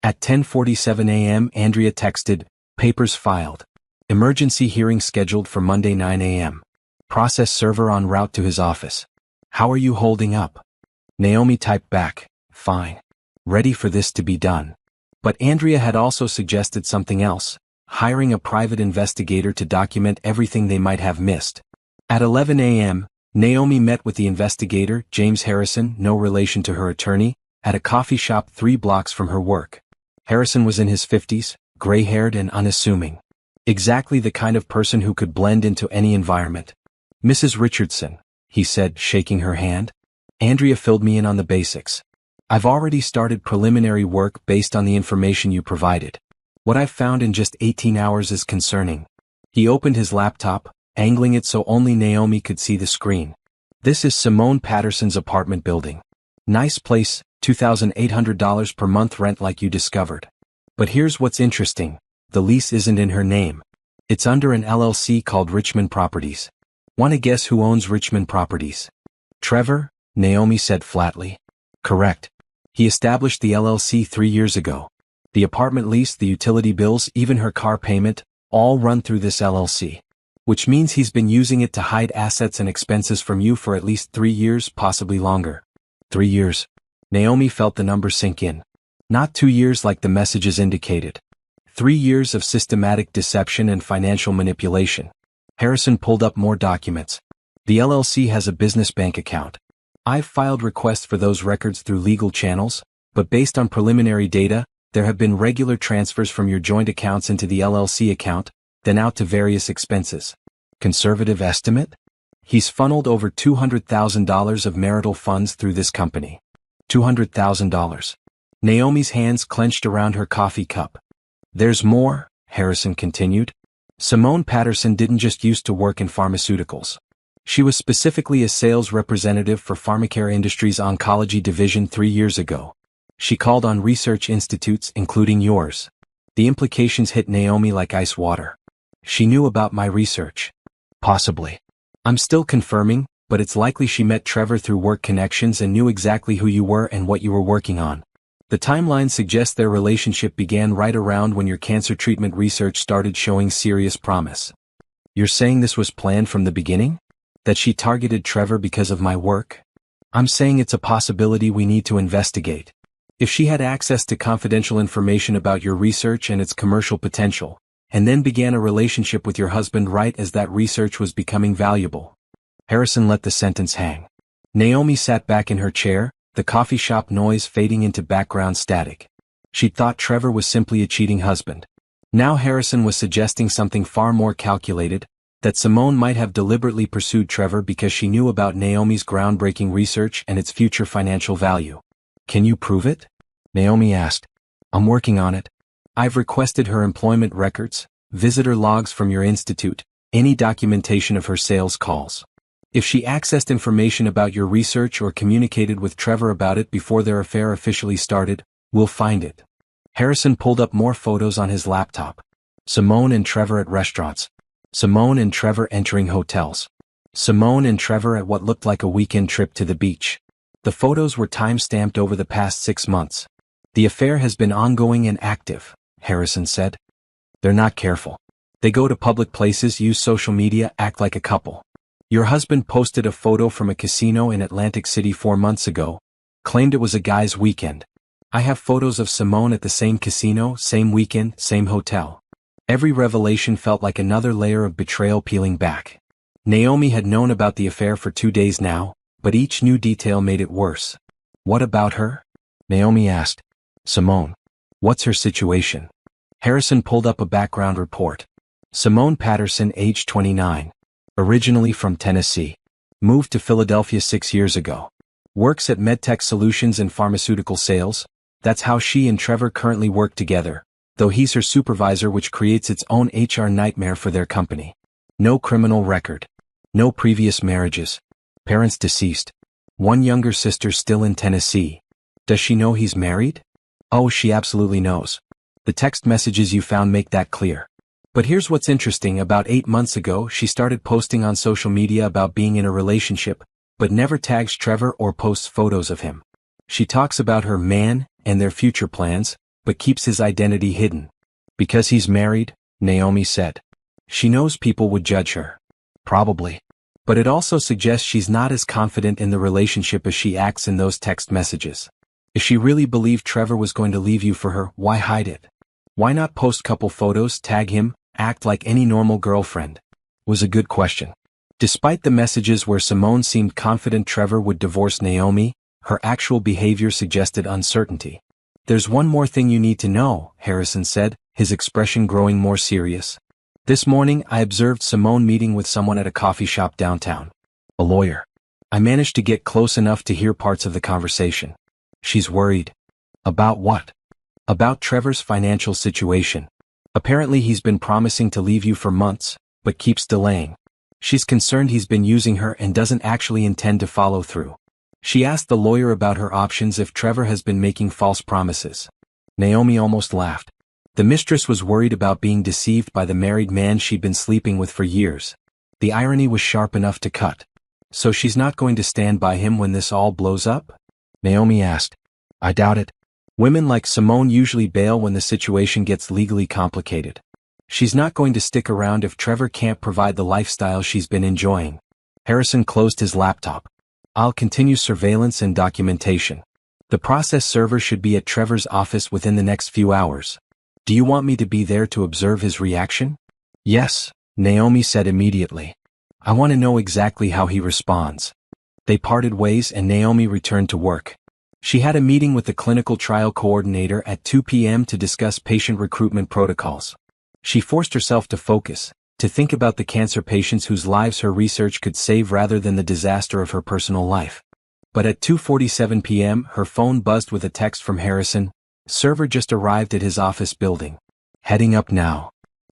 At 10:47 a.m., Andrea texted, "Papers filed. Emergency hearing scheduled for Monday 9 a.m. Process server en route to his office. How are you holding up?" Naomi typed back, "Fine. Ready for this to be done." But Andrea had also suggested something else: hiring a private investigator to document everything they might have missed. At 11 a.m., Naomi met with the investigator, James Harrison, no relation to her attorney, at a coffee shop 3 blocks from her work. Harrison was in his 50s, gray-haired and unassuming. Exactly the kind of person who could blend into any environment. "Mrs. Richardson," he said, shaking her hand. "Andrea filled me in on the basics. I've already started preliminary work based on the information you provided. What I've found in just 18 hours is concerning." He opened his laptop, angling it so only Naomi could see the screen. "This is Simone Patterson's apartment building. Nice place, $2,800 per month rent like you discovered. But here's what's interesting: the lease isn't in her name. It's under an LLC called Richmond Properties. Wanna guess who owns Richmond Properties?" "Trevor," Naomi said flatly. "Correct. He established the LLC 3 years ago. The apartment lease, the utility bills, even her car payment, all run through this LLC. Which means he's been using it to hide assets and expenses from you for at least 3 years, possibly longer." 3 years. Naomi felt the number sink in. Not 2 years like the messages indicated. 3 years of systematic deception and financial manipulation. Harrison pulled up more documents. "The LLC has a business bank account. I've filed requests for those records through legal channels, but based on preliminary data, there have been regular transfers from your joint accounts into the LLC account, then out to various expenses. Conservative estimate? He's funneled over $200,000 of marital funds through this company." $200,000. Naomi's hands clenched around her coffee cup. "There's more," Harrison continued. "Simone Patterson didn't just used to work in pharmaceuticals. She was specifically a sales representative for Pharmacare Industries' oncology division 3 years ago. She called on research institutes, including yours." The implications hit Naomi like ice water. "She knew about my research." "Possibly. I'm still confirming, but it's likely she met Trevor through work connections and knew exactly who you were and what you were working on. The timeline suggests their relationship began right around when your cancer treatment research started showing serious promise." "You're saying this was planned from the beginning? That she targeted Trevor because of my work?" "I'm saying it's a possibility we need to investigate. If she had access to confidential information about your research and its commercial potential, and then began a relationship with your husband right as that research was becoming valuable." Harrison let the sentence hang. Naomi sat back in her chair, the coffee shop noise fading into background static. She'd thought Trevor was simply a cheating husband. Now Harrison was suggesting something far more calculated: that Simone might have deliberately pursued Trevor because she knew about Naomi's groundbreaking research and its future financial value. "Can you prove it?" Naomi asked. "I'm working on it. I've requested her employment records, visitor logs from your institute, any documentation of her sales calls. If she accessed information about your research or communicated with Trevor about it before their affair officially started, we'll find it." Harrison pulled up more photos on his laptop. Simone and Trevor at restaurants. Simone and Trevor entering hotels. Simone and Trevor at what looked like a weekend trip to the beach. The photos were time-stamped over the past 6 months. "The affair has been ongoing and active," Harrison said. "They're not careful. They go to public places, use social media, act like a couple. Your husband posted a photo from a casino in Atlantic City 4 months ago, claimed it was a guy's weekend. I have photos of Simone at the same casino, same weekend, same hotel. Every revelation felt like another layer of betrayal peeling back. Naomi had known about the affair for 2 days now, but each new detail made it worse. What about her? Naomi asked. Simone. What's her situation? Harrison pulled up a background report. Simone Patterson, age 29. Originally from Tennessee. Moved to Philadelphia 6 years ago. Works at MedTech Solutions and Pharmaceutical Sales. That's how she and Trevor currently work together, though he's her supervisor, which creates its own HR nightmare for their company. No criminal record. No previous marriages. Parents deceased. One younger sister still in Tennessee. Does she know he's married? Oh, she absolutely knows. The text messages you found make that clear. But here's what's interesting. About 8 months ago, she started posting on social media about being in a relationship, but never tags Trevor or posts photos of him. She talks about her man and their future plans, but keeps his identity hidden. Because he's married, Naomi said. She knows people would judge her. Probably. But it also suggests she's not as confident in the relationship as she acts in those text messages. If she really believed Trevor was going to leave you for her, why hide it? Why not post couple photos, tag him, act like any normal girlfriend? Was a good question. Despite the messages where Simone seemed confident Trevor would divorce Naomi, her actual behavior suggested uncertainty. There's one more thing you need to know, Harrison said, his expression growing more serious. This morning I observed Simone meeting with someone at a coffee shop downtown. A lawyer. I managed to get close enough to hear parts of the conversation. She's worried. About what? About Trevor's financial situation. Apparently he's been promising to leave you for months, but keeps delaying. She's concerned he's been using her and doesn't actually intend to follow through. She asked the lawyer about her options if Trevor has been making false promises. Naomi almost laughed. The mistress was worried about being deceived by the married man she'd been sleeping with for years. The irony was sharp enough to cut. So she's not going to stand by him when this all blows up? Naomi asked. I doubt it. Women like Simone usually bail when the situation gets legally complicated. She's not going to stick around if Trevor can't provide the lifestyle she's been enjoying. Harrison closed his laptop. I'll continue surveillance and documentation. The process server should be at Trevor's office within the next few hours. Do you want me to be there to observe his reaction? Yes, Naomi said immediately. I want to know exactly how he responds. They parted ways and Naomi returned to work. She had a meeting with the clinical trial coordinator at 2 p.m. to discuss patient recruitment protocols. She forced herself to focus, to think about the cancer patients whose lives her research could save rather than the disaster of her personal life. But at 2:47 p.m. her phone buzzed with a text from Harrison. Server just arrived at his office building. Heading up now.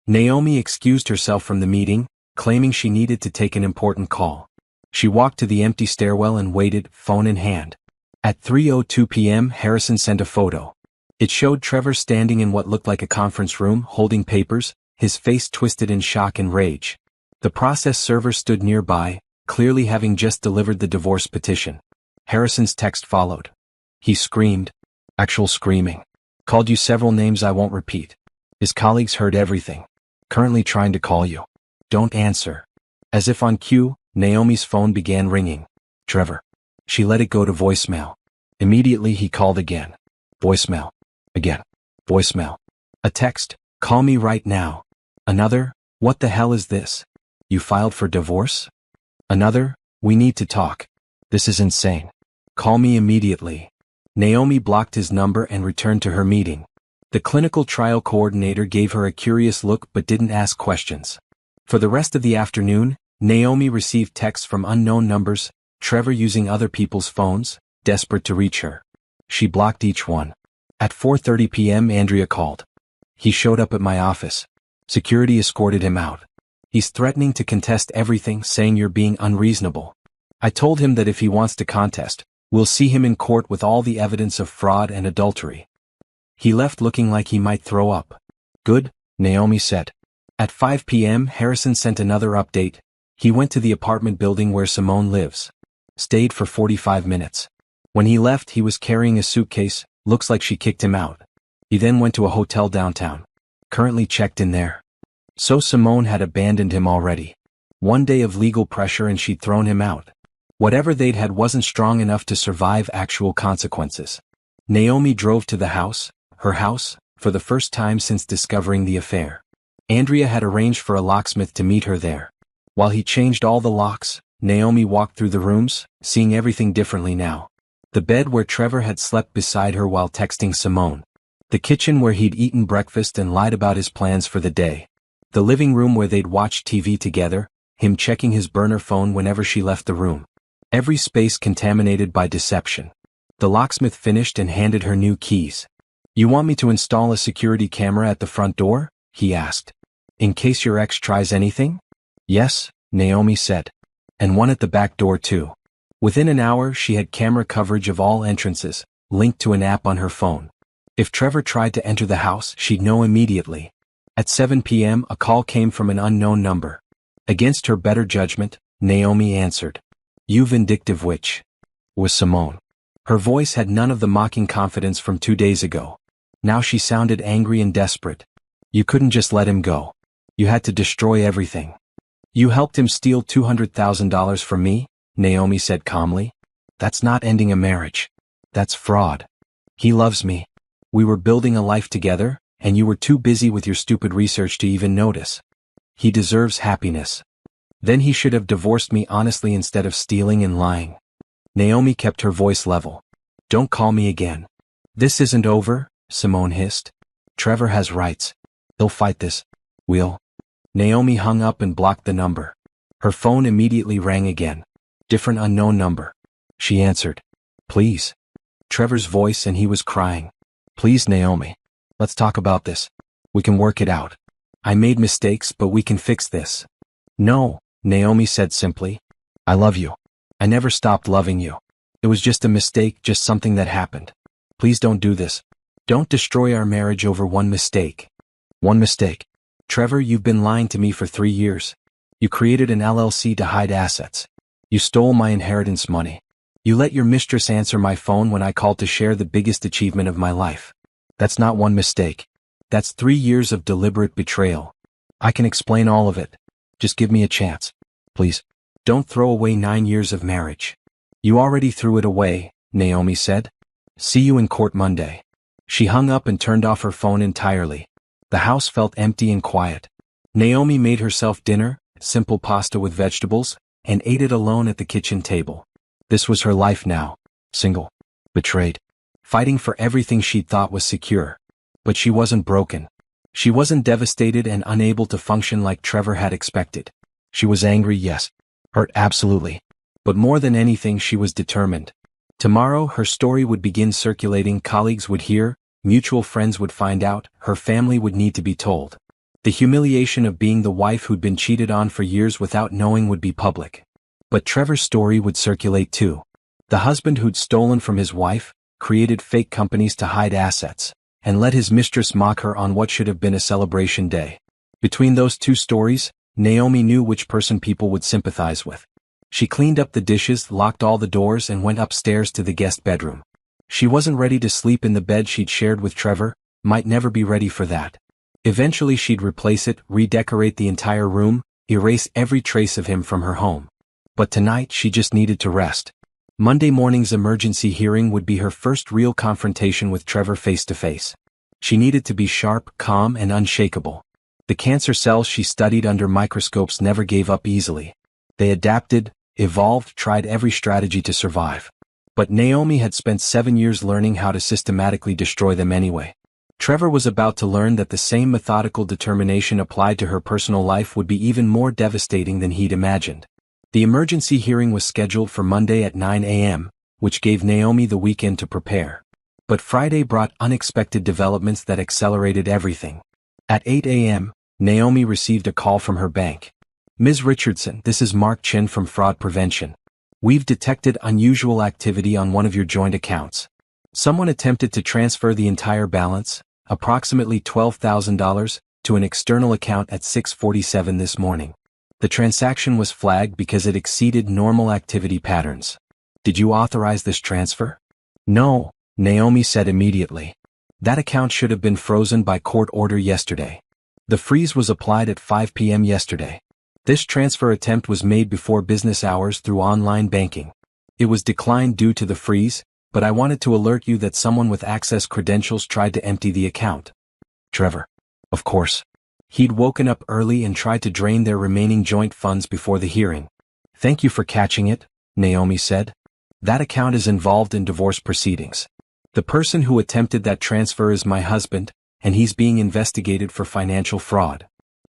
Naomi excused herself from the meeting, claiming she needed to take an important call. She walked to the empty stairwell and waited, phone in hand. At 3:02 p.m. Harrison sent a photo. It showed Trevor standing in what looked like a conference room, holding papers, his face twisted in shock and rage. The process server stood nearby, clearly having just delivered the divorce petition. Harrison's text followed. He screamed. Actual screaming. Called you several names I won't repeat. His colleagues heard everything. Currently trying to call you. Don't answer. As if on cue, Naomi's phone began ringing. Trevor. She let it go to voicemail. Immediately he called again. Voicemail. Again. Voicemail. A text. Call me right now. Another. What the hell is this? You filed for divorce? Another. We need to talk. This is insane. Call me immediately. Naomi blocked his number and returned to her meeting. The clinical trial coordinator gave her a curious look but didn't ask questions. For the rest of the afternoon, Naomi received texts from unknown numbers, Trevor using other people's phones, desperate to reach her. She blocked each one. At 4:30 p.m. Andrea called. He showed up at my office. Security escorted him out. He's threatening to contest everything, saying you're being unreasonable. I told him that if he wants to contest, we'll see him in court with all the evidence of fraud and adultery. He left looking like he might throw up. Good, Naomi said. At 5 p.m. Harrison sent another update. He went to the apartment building where Simone lives. Stayed for 45 minutes. When he left he was carrying a suitcase, looks like she kicked him out. He then went to a hotel downtown. Currently checked in there. So Simone had abandoned him already. One day of legal pressure and she'd thrown him out. Whatever they'd had wasn't strong enough to survive actual consequences. Naomi drove to the house, her house, for the first time since discovering the affair. Andrea had arranged for a locksmith to meet her there. While he changed all the locks, Naomi walked through the rooms, seeing everything differently now. The bed where Trevor had slept beside her while texting Simone. The kitchen where he'd eaten breakfast and lied about his plans for the day. The living room where they'd watched TV together, him checking his burner phone whenever she left the room. Every space contaminated by deception. The locksmith finished and handed her new keys. "You want me to install a security camera at the front door?" he asked. "In case your ex tries anything?" "Yes," Naomi said. "And one at the back door too." Within an hour she had camera coverage of all entrances, linked to an app on her phone. If Trevor tried to enter the house, she'd know immediately. At 7 p.m. a call came from an unknown number. Against her better judgment, Naomi answered. "You vindictive witch," was Simone. Her voice had none of the mocking confidence from 2 days ago. Now she sounded angry and desperate. "You couldn't just let him go. You had to destroy everything." "You helped him steal $200,000 from me," Naomi said calmly. "That's not ending a marriage. That's fraud. He loves me. We were building a life together, and you were too busy with your stupid research to even notice. He deserves happiness. Then he should have divorced me honestly instead of stealing and lying." Naomi kept her voice level. "Don't call me again." "This isn't over," Simone hissed. "Trevor has rights. He'll fight this. We'll." Naomi hung up and blocked the number. Her phone immediately rang again. Different unknown number. She answered. "Please." Trevor's voice, and he was crying. "Please, Naomi. Let's talk about this. We can work it out. I made mistakes, but we can fix this." "No," Naomi said simply. "I love you. I never stopped loving you. It was just a mistake, just something that happened. Please don't do this. Don't destroy our marriage over one mistake." "One mistake?" "Trevor, you've been lying to me for 3 years. You created an LLC to hide assets. You stole my inheritance money. You let your mistress answer my phone when I called to share the biggest achievement of my life. That's not one mistake. That's 3 years of deliberate betrayal. I can explain all of it. Just give me a chance. Please. Don't throw away 9 years of marriage." "You already threw it away," Naomi said. "See you in court Monday." She hung up and turned off her phone entirely. The house felt empty and quiet. Naomi made herself dinner, simple pasta with vegetables, and ate it alone at the kitchen table. This was her life now. Single. Betrayed. Fighting for everything she'd thought was secure. But she wasn't broken. She wasn't devastated and unable to function like Trevor had expected. She was angry, yes. Hurt, absolutely. But more than anything, she was determined. Tomorrow, her story would begin circulating, colleagues would hear, mutual friends would find out, her family would need to be told. The humiliation of being the wife who'd been cheated on for years without knowing would be public. But Trevor's story would circulate too. The husband who'd stolen from his wife, created fake companies to hide assets, and let his mistress mock her on what should have been a celebration day. Between those two stories, Naomi knew which person people would sympathize with. She cleaned up the dishes, locked all the doors, and went upstairs to the guest bedroom. She wasn't ready to sleep in the bed she'd shared with Trevor, might never be ready for that. Eventually she'd replace it, redecorate the entire room, erase every trace of him from her home. But tonight she just needed to rest. Monday morning's emergency hearing would be her first real confrontation with Trevor face to face. She needed to be sharp, calm, and unshakable. The cancer cells she studied under microscopes never gave up easily. They adapted, evolved, tried every strategy to survive. But Naomi had spent 7 years learning how to systematically destroy them anyway. Trevor was about to learn that the same methodical determination applied to her personal life would be even more devastating than he'd imagined. The emergency hearing was scheduled for Monday at 9 a.m., which gave Naomi the weekend to prepare. But Friday brought unexpected developments that accelerated everything. At 8 a.m., Naomi received a call from her bank. "Ms. Richardson, this is Mark Chin from Fraud Prevention. We've detected unusual activity on one of your joint accounts. Someone attempted to transfer the entire balance, approximately $12,000, to an external account at 6:47 this morning. The transaction was flagged because it exceeded normal activity patterns. Did you authorize this transfer?" "No," Naomi said immediately. "That account should have been frozen by court order yesterday. The freeze was applied at 5 p.m. yesterday. This transfer attempt was made before business hours through online banking. It was declined due to the freeze, but I wanted to alert you that someone with access credentials tried to empty the account. Trevor. Of course. He'd woken up early and tried to drain their remaining joint funds before the hearing. Thank you for catching it, Naomi said. That account is involved in divorce proceedings. The person who attempted that transfer is my husband, and he's being investigated for financial fraud.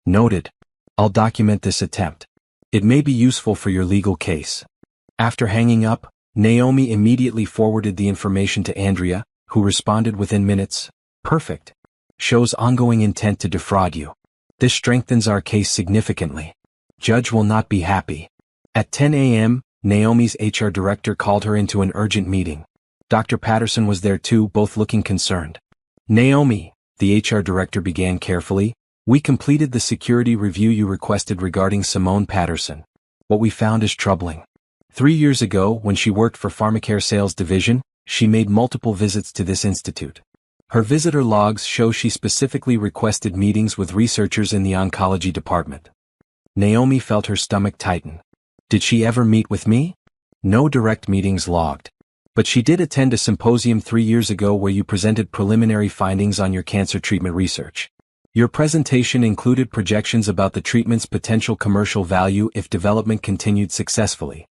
Noted. I'll document this attempt. It may be useful for your legal case. After hanging up, Naomi immediately forwarded the information to Andrea, who responded within minutes. Perfect. Shows ongoing intent to defraud you. This strengthens our case significantly. Judge will not be happy. At 10 a.m., Naomi's HR director called her into an urgent meeting. Dr. Patterson was there too, both looking concerned. Naomi, the HR director began carefully, we completed the security review you requested regarding Simone Patterson. What we found is troubling. 3 years ago, when she worked for Pharmacare Sales Division, she made multiple visits to this institute. Her visitor logs show she specifically requested meetings with researchers in the oncology department. Naomi felt her stomach tighten. Did she ever meet with me? No direct meetings logged. But she did attend a symposium 3 years ago where you presented preliminary findings on your cancer treatment research. Your presentation included projections about the treatment's potential commercial value if development continued successfully.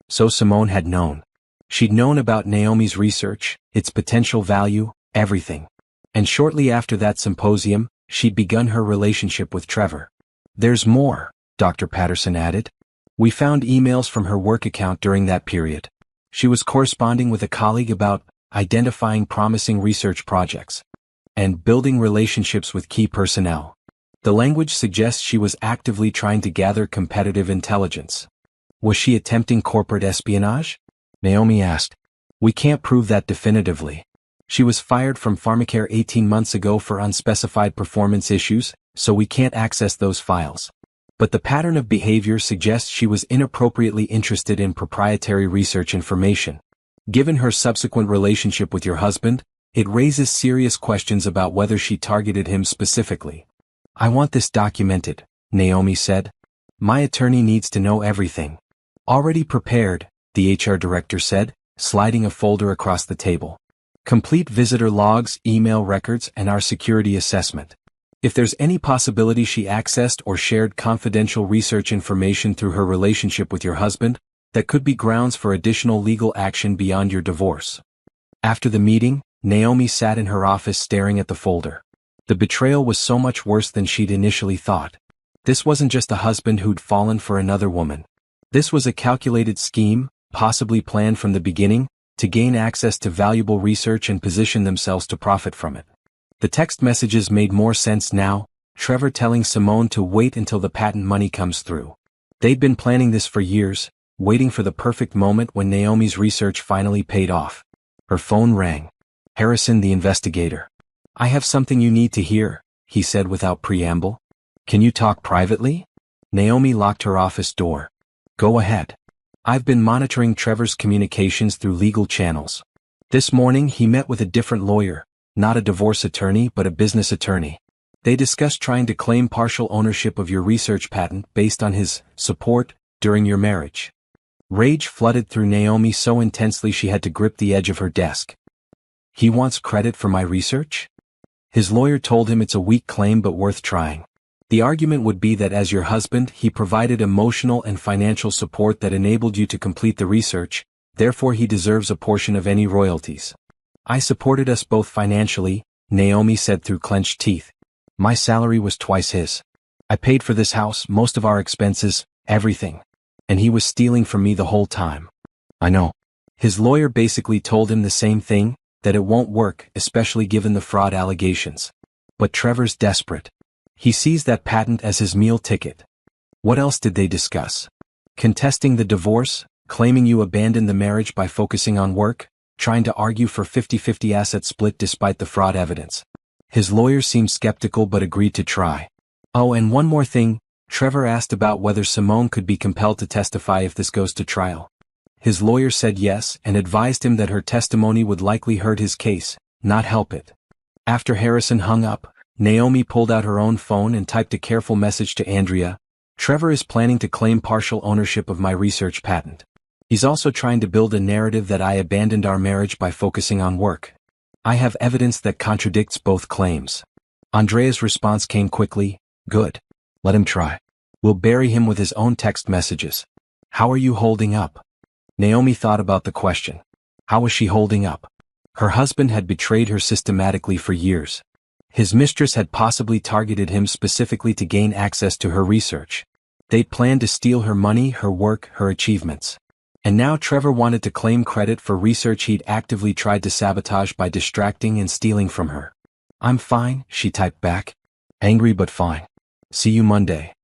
So Simone had known. She'd known about Naomi's research, its potential value, everything. And shortly after that symposium, she'd begun her relationship with Trevor. There's more, Dr. Patterson added. We found emails from her work account during that period. She was corresponding with a colleague about identifying promising research projects and building relationships with key personnel. The language suggests she was actively trying to gather competitive intelligence. Was she attempting corporate espionage? Naomi asked. We can't prove that definitively. She was fired from Pharmacare 18 months ago for unspecified performance issues, so we can't access those files. But the pattern of behavior suggests she was inappropriately interested in proprietary research information. Given her subsequent relationship with your husband, it raises serious questions about whether she targeted him specifically. I want this documented, Naomi said. My attorney needs to know everything. Already prepared, the HR director said, sliding a folder across the table. Complete visitor logs, email records, and our security assessment. If there's any possibility she accessed or shared confidential research information through her relationship with your husband, that could be grounds for additional legal action beyond your divorce. After the meeting, Naomi sat in her office staring at the folder. The betrayal was so much worse than she'd initially thought. This wasn't just a husband who'd fallen for another woman. This was a calculated scheme, possibly planned from the beginning, to gain access to valuable research and position themselves to profit from it. The text messages made more sense now, Trevor telling Simone to wait until the patent money comes through. They'd been planning this for years, waiting for the perfect moment when Naomi's research finally paid off. Her phone rang. Harrison, the investigator. I have something you need to hear, he said without preamble. Can you talk privately? Naomi locked her office door. Go ahead. I've been monitoring Trevor's communications through legal channels. This morning he met with a different lawyer. Not a divorce attorney but a business attorney. They discussed trying to claim partial ownership of your research patent based on his support during your marriage. Rage flooded through Naomi so intensely she had to grip the edge of her desk. He wants credit for my research? His lawyer told him it's a weak claim but worth trying. The argument would be that as your husband he provided emotional and financial support that enabled you to complete the research, therefore he deserves a portion of any royalties. I supported us both financially, Naomi said through clenched teeth. My salary was twice his. I paid for this house, most of our expenses, everything. And he was stealing from me the whole time. I know. His lawyer basically told him the same thing, that it won't work, especially given the fraud allegations. But Trevor's desperate. He sees that patent as his meal ticket. What else did they discuss? Contesting the divorce, claiming you abandoned the marriage by focusing on work, trying to argue for 50-50 asset split despite the fraud evidence. His lawyer seemed skeptical but agreed to try. Oh, and one more thing, Trevor asked about whether Simone could be compelled to testify if this goes to trial. His lawyer said yes and advised him that her testimony would likely hurt his case, not help it. After Harrison hung up, Naomi pulled out her own phone and typed a careful message to Andrea. Trevor is planning to claim partial ownership of my research patent. He's also trying to build a narrative that I abandoned our marriage by focusing on work. I have evidence that contradicts both claims. Andrea's response came quickly. Good. Let him try. We'll bury him with his own text messages. How are you holding up? Naomi thought about the question. How was she holding up? Her husband had betrayed her systematically for years. His mistress had possibly targeted him specifically to gain access to her research. They planned to steal her money, her work, her achievements. And now Trevor wanted to claim credit for research he'd actively tried to sabotage by distracting and stealing from her. I'm fine, she typed back. Angry but fine. See you Monday.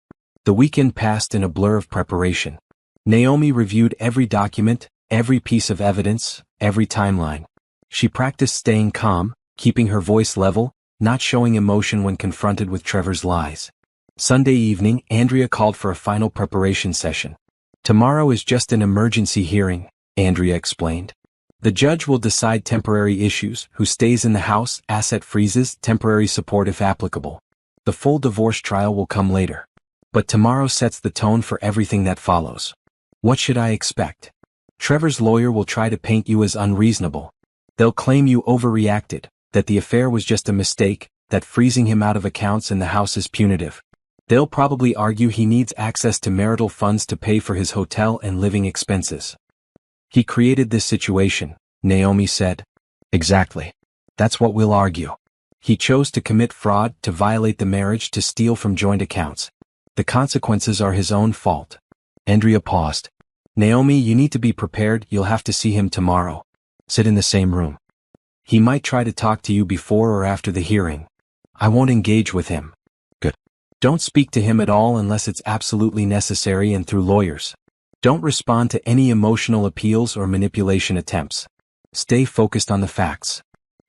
The weekend passed in a blur of preparation. Naomi reviewed every document, every piece of evidence, every timeline. She practiced staying calm, keeping her voice level, not showing emotion when confronted with Trevor's lies. Sunday evening, Andrea called for a final preparation session. Tomorrow is just an emergency hearing, Andrea explained. The judge will decide temporary issues, who stays in the house, asset freezes, temporary support if applicable. The full divorce trial will come later. But tomorrow sets the tone for everything that follows. What should I expect? Trevor's lawyer will try to paint you as unreasonable. They'll claim you overreacted, that the affair was just a mistake, that freezing him out of accounts in the house is punitive. They'll probably argue he needs access to marital funds to pay for his hotel and living expenses. He created this situation, Naomi said. Exactly. That's what we'll argue. He chose to commit fraud, to violate the marriage, to steal from joint accounts. The consequences are his own fault. Andrea paused. Naomi, you need to be prepared, you'll have to see him tomorrow. Sit in the same room. He might try to talk to you before or after the hearing. I won't engage with him. Good. Don't speak to him at all unless it's absolutely necessary and through lawyers. Don't respond to any emotional appeals or manipulation attempts. Stay focused on the facts.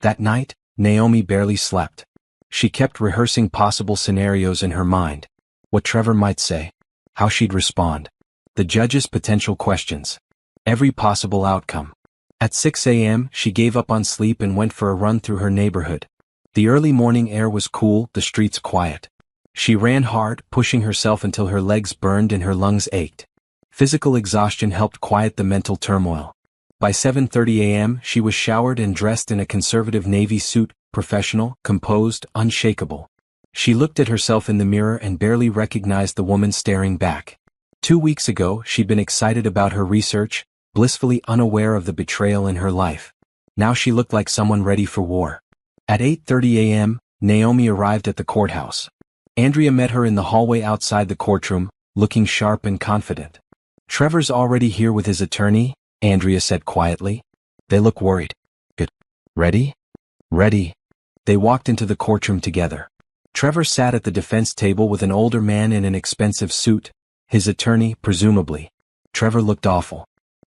That night, Naomi barely slept. She kept rehearsing possible scenarios in her mind. What Trevor might say. How she'd respond. The judge's potential questions. Every possible outcome. At 6 a.m., she gave up on sleep and went for a run through her neighborhood. The early morning air was cool, the streets quiet. She ran hard, pushing herself until her legs burned and her lungs ached. Physical exhaustion helped quiet the mental turmoil. By 7:30 a.m., she was showered and dressed in a conservative navy suit, professional, composed, unshakable. She looked at herself in the mirror and barely recognized the woman staring back. 2 weeks ago, she'd been excited about her research, blissfully unaware of the betrayal in her life. Now she looked like someone ready for war. At 8:30 a.m., Naomi arrived at the courthouse. Andrea met her in the hallway outside the courtroom, looking sharp and confident. Trevor's already here with his attorney, Andrea said quietly. They look worried. Good. Ready? Ready. They walked into the courtroom together. Trevor sat at the defense table with an older man in an expensive suit, his attorney, presumably. Trevor looked awful.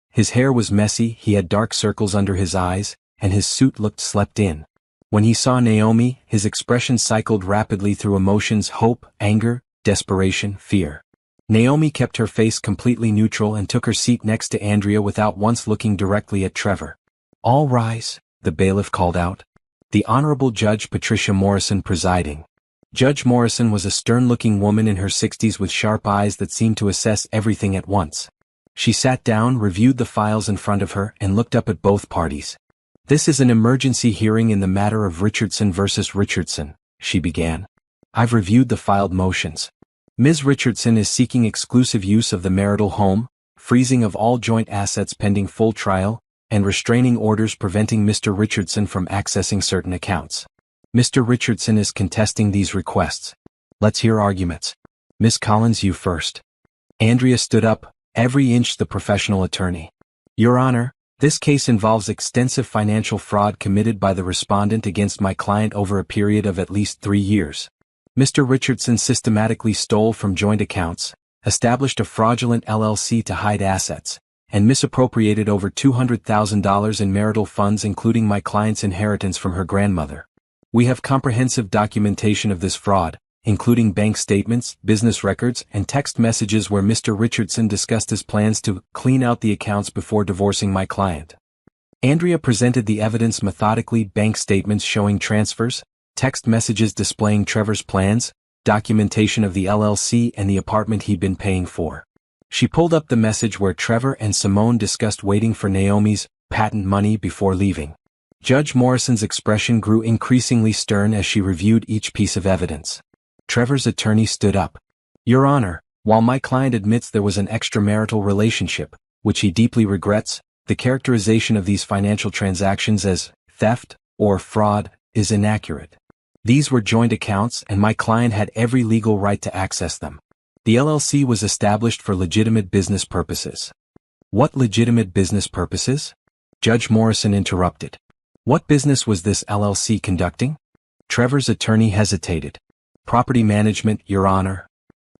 His hair was messy, he had dark circles under his eyes, and his suit looked slept in. When he saw Naomi, his expression cycled rapidly through emotions: hope, anger, desperation, fear. Naomi kept her face completely neutral and took her seat next to Andrea without once looking directly at Trevor. All rise, the bailiff called out. The Honorable Judge Patricia Morrison presiding. Judge Morrison was a stern-looking woman in her 60s with sharp eyes that seemed to assess everything at once. She sat down, reviewed the files in front of her, and looked up at both parties. This is an emergency hearing in the matter of Richardson versus Richardson, she began. I've reviewed the filed motions. Ms. Richardson is seeking exclusive use of the marital home, freezing of all joint assets pending full trial, and restraining orders preventing Mr. Richardson from accessing certain accounts. Mr. Richardson is contesting these requests. Let's hear arguments. Ms. Collins, you first. Andrea stood up, every inch the professional attorney. Your Honor, this case involves extensive financial fraud committed by the respondent against my client over a period of at least 3 years. Mr. Richardson systematically stole from joint accounts, established a fraudulent LLC to hide assets, and misappropriated over $200,000 in marital funds, including my client's inheritance from her grandmother. We have comprehensive documentation of this fraud, including bank statements, business records, and text messages where Mr. Richardson discussed his plans to clean out the accounts before divorcing my client. Andrea presented the evidence methodically: bank statements showing transfers, text messages displaying Trevor's plans, documentation of the LLC and the apartment he'd been paying for. She pulled up the message where Trevor and Simone discussed waiting for Naomi's patent money before leaving. Judge Morrison's expression grew increasingly stern as she reviewed each piece of evidence. Trevor's attorney stood up. Your Honor, while my client admits there was an extramarital relationship, which he deeply regrets, the characterization of these financial transactions as theft or fraud is inaccurate. These were joint accounts and my client had every legal right to access them. The LLC was established for legitimate business purposes. What legitimate business purposes? Judge Morrison interrupted. What business was this LLC conducting? Trevor's attorney hesitated. Property management, Your Honor.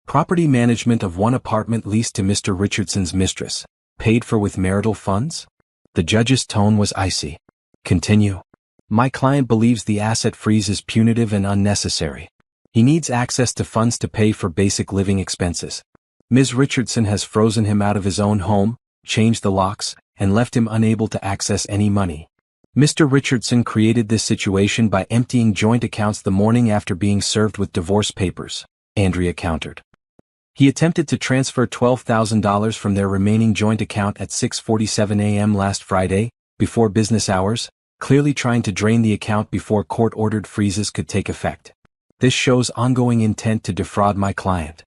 Property management of one apartment leased to Mr. Richardson's mistress, paid for with marital funds? The judge's tone was icy. Continue. My client believes the asset freeze is punitive and unnecessary. He needs access to funds to pay for basic living expenses. Ms. Richardson has frozen him out of his own home, changed the locks, and left him unable to access any money. Mr. Richardson created this situation by emptying joint accounts the morning after being served with divorce papers, Andrea countered. He attempted to transfer $12,000 from their remaining joint account at 6:47 a.m. last Friday, before business hours, clearly trying to drain the account before court-ordered freezes could take effect. This shows ongoing intent to defraud my client.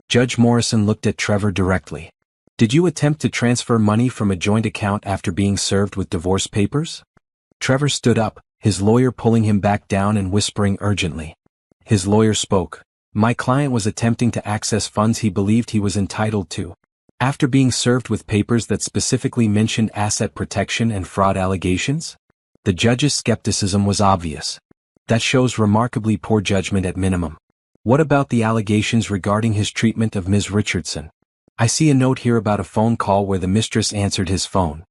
Judge Morrison looked at Trevor directly. Did you attempt to transfer money from a joint account after being served with divorce papers? Trevor stood up, his lawyer pulling him back down and whispering urgently. His lawyer spoke. My client was attempting to access funds he believed he was entitled to. After being served with papers that specifically mentioned asset protection and fraud allegations? The judge's skepticism was obvious. That shows remarkably poor judgment at minimum. What about the allegations regarding his treatment of Ms. Richardson? I see a note here about a phone call where the mistress answered his phone.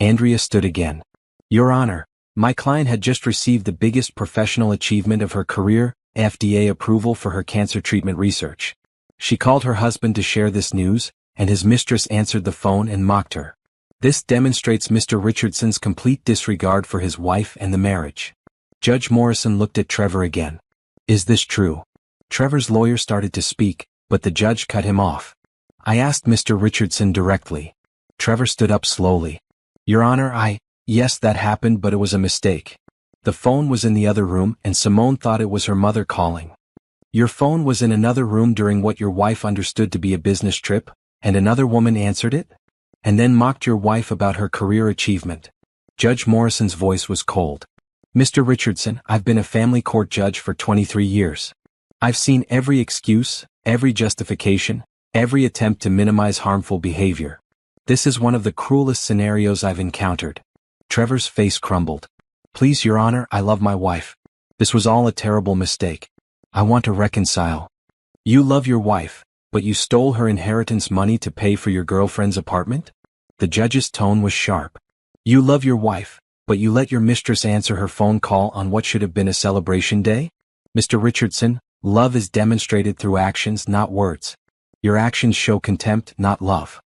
Andrea stood again. Your Honor, my client had just received the biggest professional achievement of her career, FDA approval for her cancer treatment research. She called her husband to share this news, and his mistress answered the phone and mocked her. This demonstrates Mr. Richardson's complete disregard for his wife and the marriage. Judge Morrison looked at Trevor again. Is this true? Trevor's lawyer started to speak, but the judge cut him off. I asked Mr. Richardson directly. Trevor stood up slowly. Your Honor, yes, that happened, but it was a mistake. The phone was in the other room and Simone thought it was her mother calling. Your phone was in another room during what your wife understood to be a business trip, and another woman answered it? And then mocked your wife about her career achievement. Judge Morrison's voice was cold. Mr. Richardson, I've been a family court judge for 23 years. I've seen every excuse, every justification, every attempt to minimize harmful behavior. This is one of the cruelest scenarios I've encountered. Trevor's face crumbled. Please, Your Honor, I love my wife. This was all a terrible mistake. I want to reconcile. You love your wife, but you stole her inheritance money to pay for your girlfriend's apartment? The judge's tone was sharp. You love your wife, but you let your mistress answer her phone call on what should have been a celebration day? Mr. Richardson, love is demonstrated through actions, not words. Your actions show contempt, not love.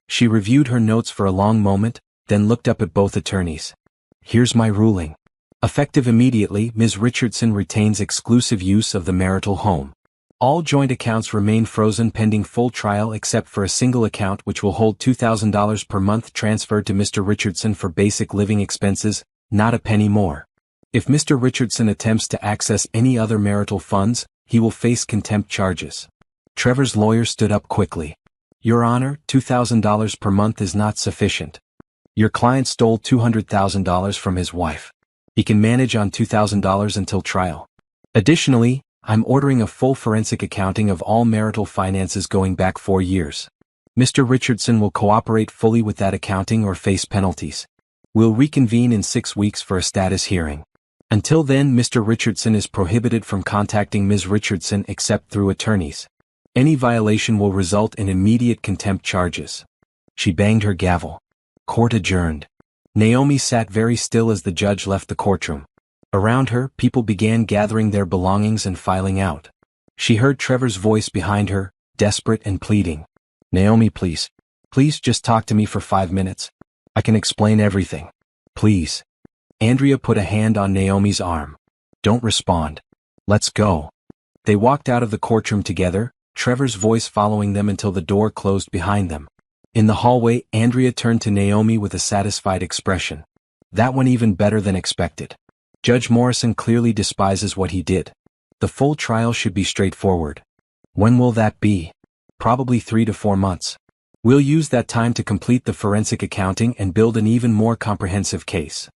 She reviewed her notes for a long moment, then looked up at both attorneys. Here's my ruling. Effective immediately, Ms. Richardson retains exclusive use of the marital home. All joint accounts remain frozen pending full trial except for a single account which will hold $2,000 per month transferred to Mr. Richardson for basic living expenses, not a penny more. If Mr. Richardson attempts to access any other marital funds, he will face contempt charges. Trevor's lawyer stood up quickly. Your Honor, $2,000 per month is not sufficient. Your client stole $200,000 from his wife. He can manage on $2,000 until trial. Additionally, I'm ordering a full forensic accounting of all marital finances going back 4 years. Mr. Richardson will cooperate fully with that accounting or face penalties. We'll reconvene in 6 weeks for a status hearing. Until then, Mr. Richardson is prohibited from contacting Ms. Richardson except through attorneys. Any violation will result in immediate contempt charges. She banged her gavel. Court adjourned. Naomi sat very still as the judge left the courtroom. Around her, people began gathering their belongings and filing out. She heard Trevor's voice behind her, desperate and pleading. Naomi, please. Please just talk to me for 5 minutes. I can explain everything. Please. Andrea put a hand on Naomi's arm. Don't respond. Let's go. They walked out of the courtroom together, Trevor's voice following them until the door closed behind them. In the hallway, Andrea turned to Naomi with a satisfied expression. That went even better than expected. Judge Morrison clearly despises what he did. The full trial should be straightforward. When will that be? Probably 3 to 4 months. We'll use that time to complete the forensic accounting and build an even more comprehensive case.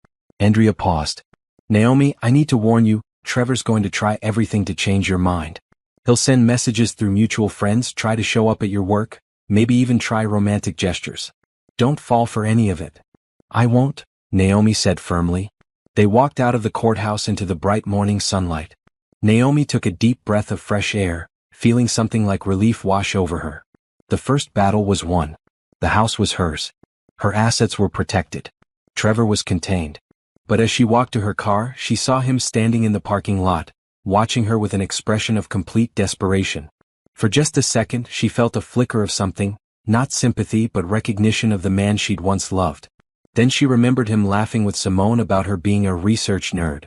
Andrea paused. Naomi, I need to warn you, Trevor's going to try everything to change your mind. He'll send messages through mutual friends, try to show up at your work, maybe even try romantic gestures. Don't fall for any of it. I won't, Naomi said firmly. They walked out of the courthouse into the bright morning sunlight. Naomi took a deep breath of fresh air, feeling something like relief wash over her. The first battle was won. The house was hers. Her assets were protected. Trevor was contained. But as she walked to her car, she saw him standing in the parking lot, watching her with an expression of complete desperation. For just a second, she felt a flicker of something, not sympathy but recognition of the man she'd once loved. Then she remembered him laughing with Simone about her being a research nerd.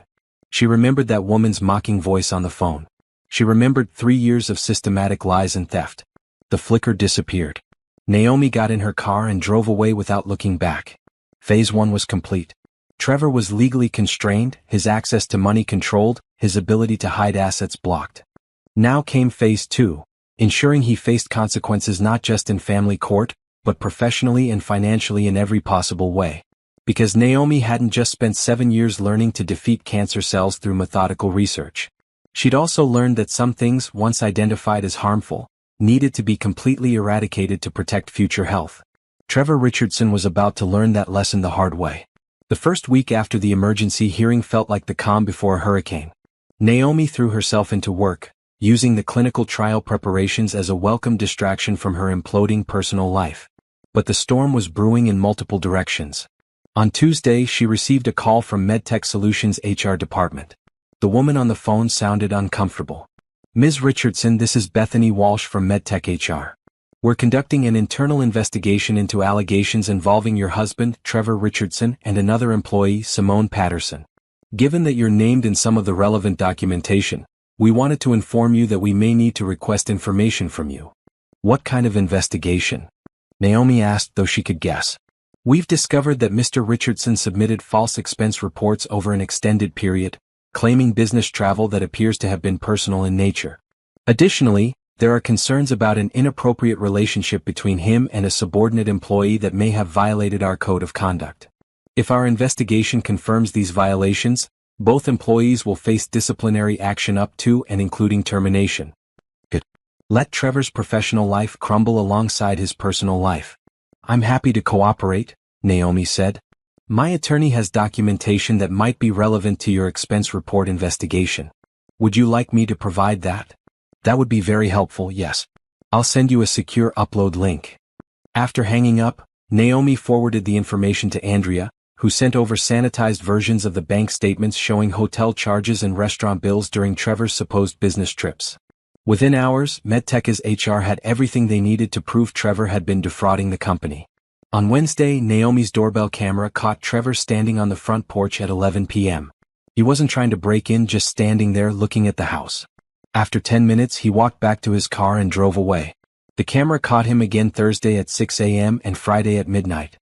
She remembered that woman's mocking voice on the phone. She remembered 3 years of systematic lies and theft. The flicker disappeared. Naomi got in her car and drove away without looking back. Phase 1 was complete. Trevor was legally constrained, his access to money controlled, his ability to hide assets blocked. Now came Phase 2, ensuring he faced consequences not just in family court, but professionally and financially in every possible way. Because Naomi hadn't just spent 7 years learning to defeat cancer cells through methodical research. She'd also learned that some things, once identified as harmful, needed to be completely eradicated to protect future health. Trevor Richardson was about to learn that lesson the hard way. The first week after the emergency hearing felt like the calm before a hurricane. Naomi threw herself into work, using the clinical trial preparations as a welcome distraction from her imploding personal life. But the storm was brewing in multiple directions. On Tuesday, she received a call from MedTech Solutions' HR department. The woman on the phone sounded uncomfortable. Ms. Richardson, this is Bethany Walsh from MedTech HR. We're conducting an internal investigation into allegations involving your husband, Trevor Richardson, and another employee, Simone Patterson. Given that you're named in some of the relevant documentation, we wanted to inform you that we may need to request information from you. What kind of investigation? Naomi asked, though she could guess. We've discovered that Mr. Richardson submitted false expense reports over an extended period, claiming business travel that appears to have been personal in nature. Additionally, there are concerns about an inappropriate relationship between him and a subordinate employee that may have violated our code of conduct. If our investigation confirms these violations, both employees will face disciplinary action up to and including termination. Good. Let Trevor's professional life crumble alongside his personal life. I'm happy to cooperate, Naomi said. My attorney has documentation that might be relevant to your expense report investigation. Would you like me to provide that? That would be very helpful, yes. I'll send you a secure upload link. After hanging up, Naomi forwarded the information to Andrea, who sent over sanitized versions of the bank statements showing hotel charges and restaurant bills during Trevor's supposed business trips. Within hours, MedTech's HR had everything they needed to prove Trevor had been defrauding the company. On Wednesday, Naomi's doorbell camera caught Trevor standing on the front porch at 11 p.m. He wasn't trying to break in, just standing there looking at the house. After 10 minutes, he walked back to his car and drove away. The camera caught him again Thursday at 6 a.m. and Friday at midnight.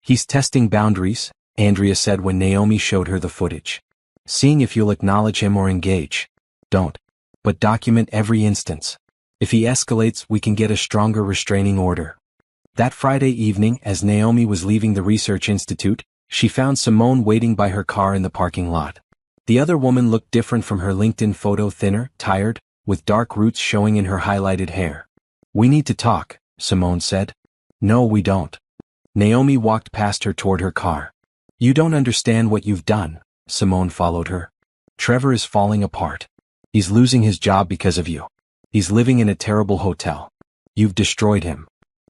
He's testing boundaries, Andrea said when Naomi showed her the footage. Seeing if you'll acknowledge him or engage. Don't. But document every instance. If he escalates, we can get a stronger restraining order. That Friday evening, as Naomi was leaving the research institute, she found Simone waiting by her car in the parking lot. The other woman looked different from her LinkedIn photo, thinner, tired, with dark roots showing in her highlighted hair. We need to talk, Simone said. No, we don't. Naomi walked past her toward her car. You don't understand what you've done, Simone followed her. Trevor is falling apart. He's losing his job because of you. He's living in a terrible hotel. You've destroyed him.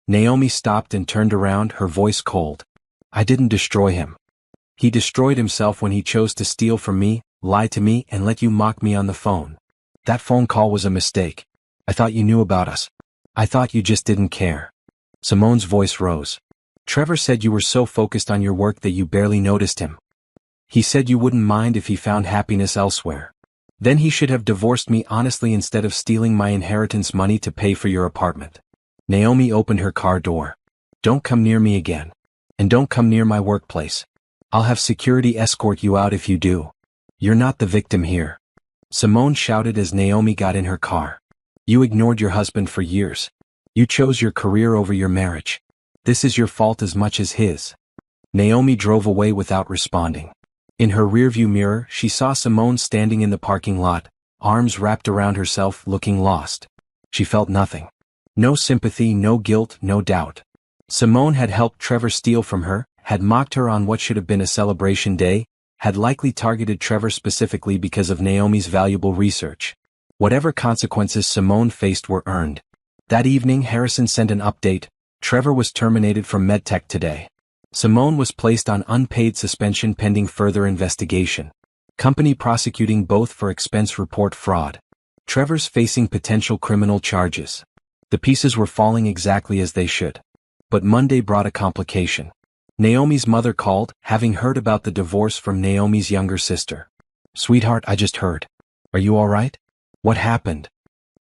Naomi stopped and turned around, her voice cold. I didn't destroy him. He destroyed himself when he chose to steal from me, lie to me, and let you mock me on the phone. That phone call was a mistake. I thought you knew about us. I thought you just didn't care. Simone's voice rose. Trevor said you were so focused on your work that you barely noticed him. He said you wouldn't mind if he found happiness elsewhere. Then he should have divorced me honestly instead of stealing my inheritance money to pay for your apartment. Naomi opened her car door. Don't come near me again. And don't come near my workplace. I'll have security escort you out if you do. You're not the victim here. Simone shouted as Naomi got in her car. You ignored your husband for years. You chose your career over your marriage. This is your fault as much as his. Naomi drove away without responding. In her rearview mirror, she saw Simone standing in the parking lot, arms wrapped around herself, looking lost. She felt nothing. No sympathy, no guilt, no doubt. Simone had helped Trevor steal from her, had mocked her on what should have been a celebration day, had likely targeted Trevor specifically because of Naomi's valuable research. Whatever consequences Simone faced were earned. That evening, Harrison sent an update. Trevor was terminated from MedTech today. Simone was placed on unpaid suspension pending further investigation. Company prosecuting both for expense report fraud. Trevor's facing potential criminal charges. The pieces were falling exactly as they should. But Monday brought a complication. Naomi's mother called, having heard about the divorce from Naomi's younger sister. Sweetheart, I just heard. Are you all right? What happened?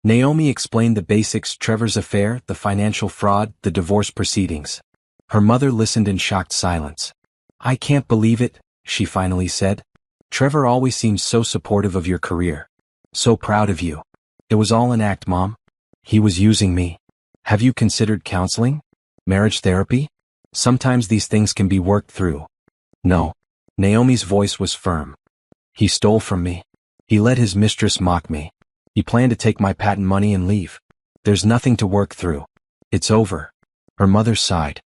Naomi explained the basics: Trevor's affair, the financial fraud, the divorce proceedings. Her mother listened in shocked silence. I can't believe it, she finally said. Trevor always seems so supportive of your career. So proud of you. It was all an act, Mom. He was using me. Have you considered counseling? Marriage therapy? Sometimes these things can be worked through. No. Naomi's voice was firm. He stole from me. He let his mistress mock me. He planned to take my patent money and leave. There's nothing to work through. It's over. Her mother sighed.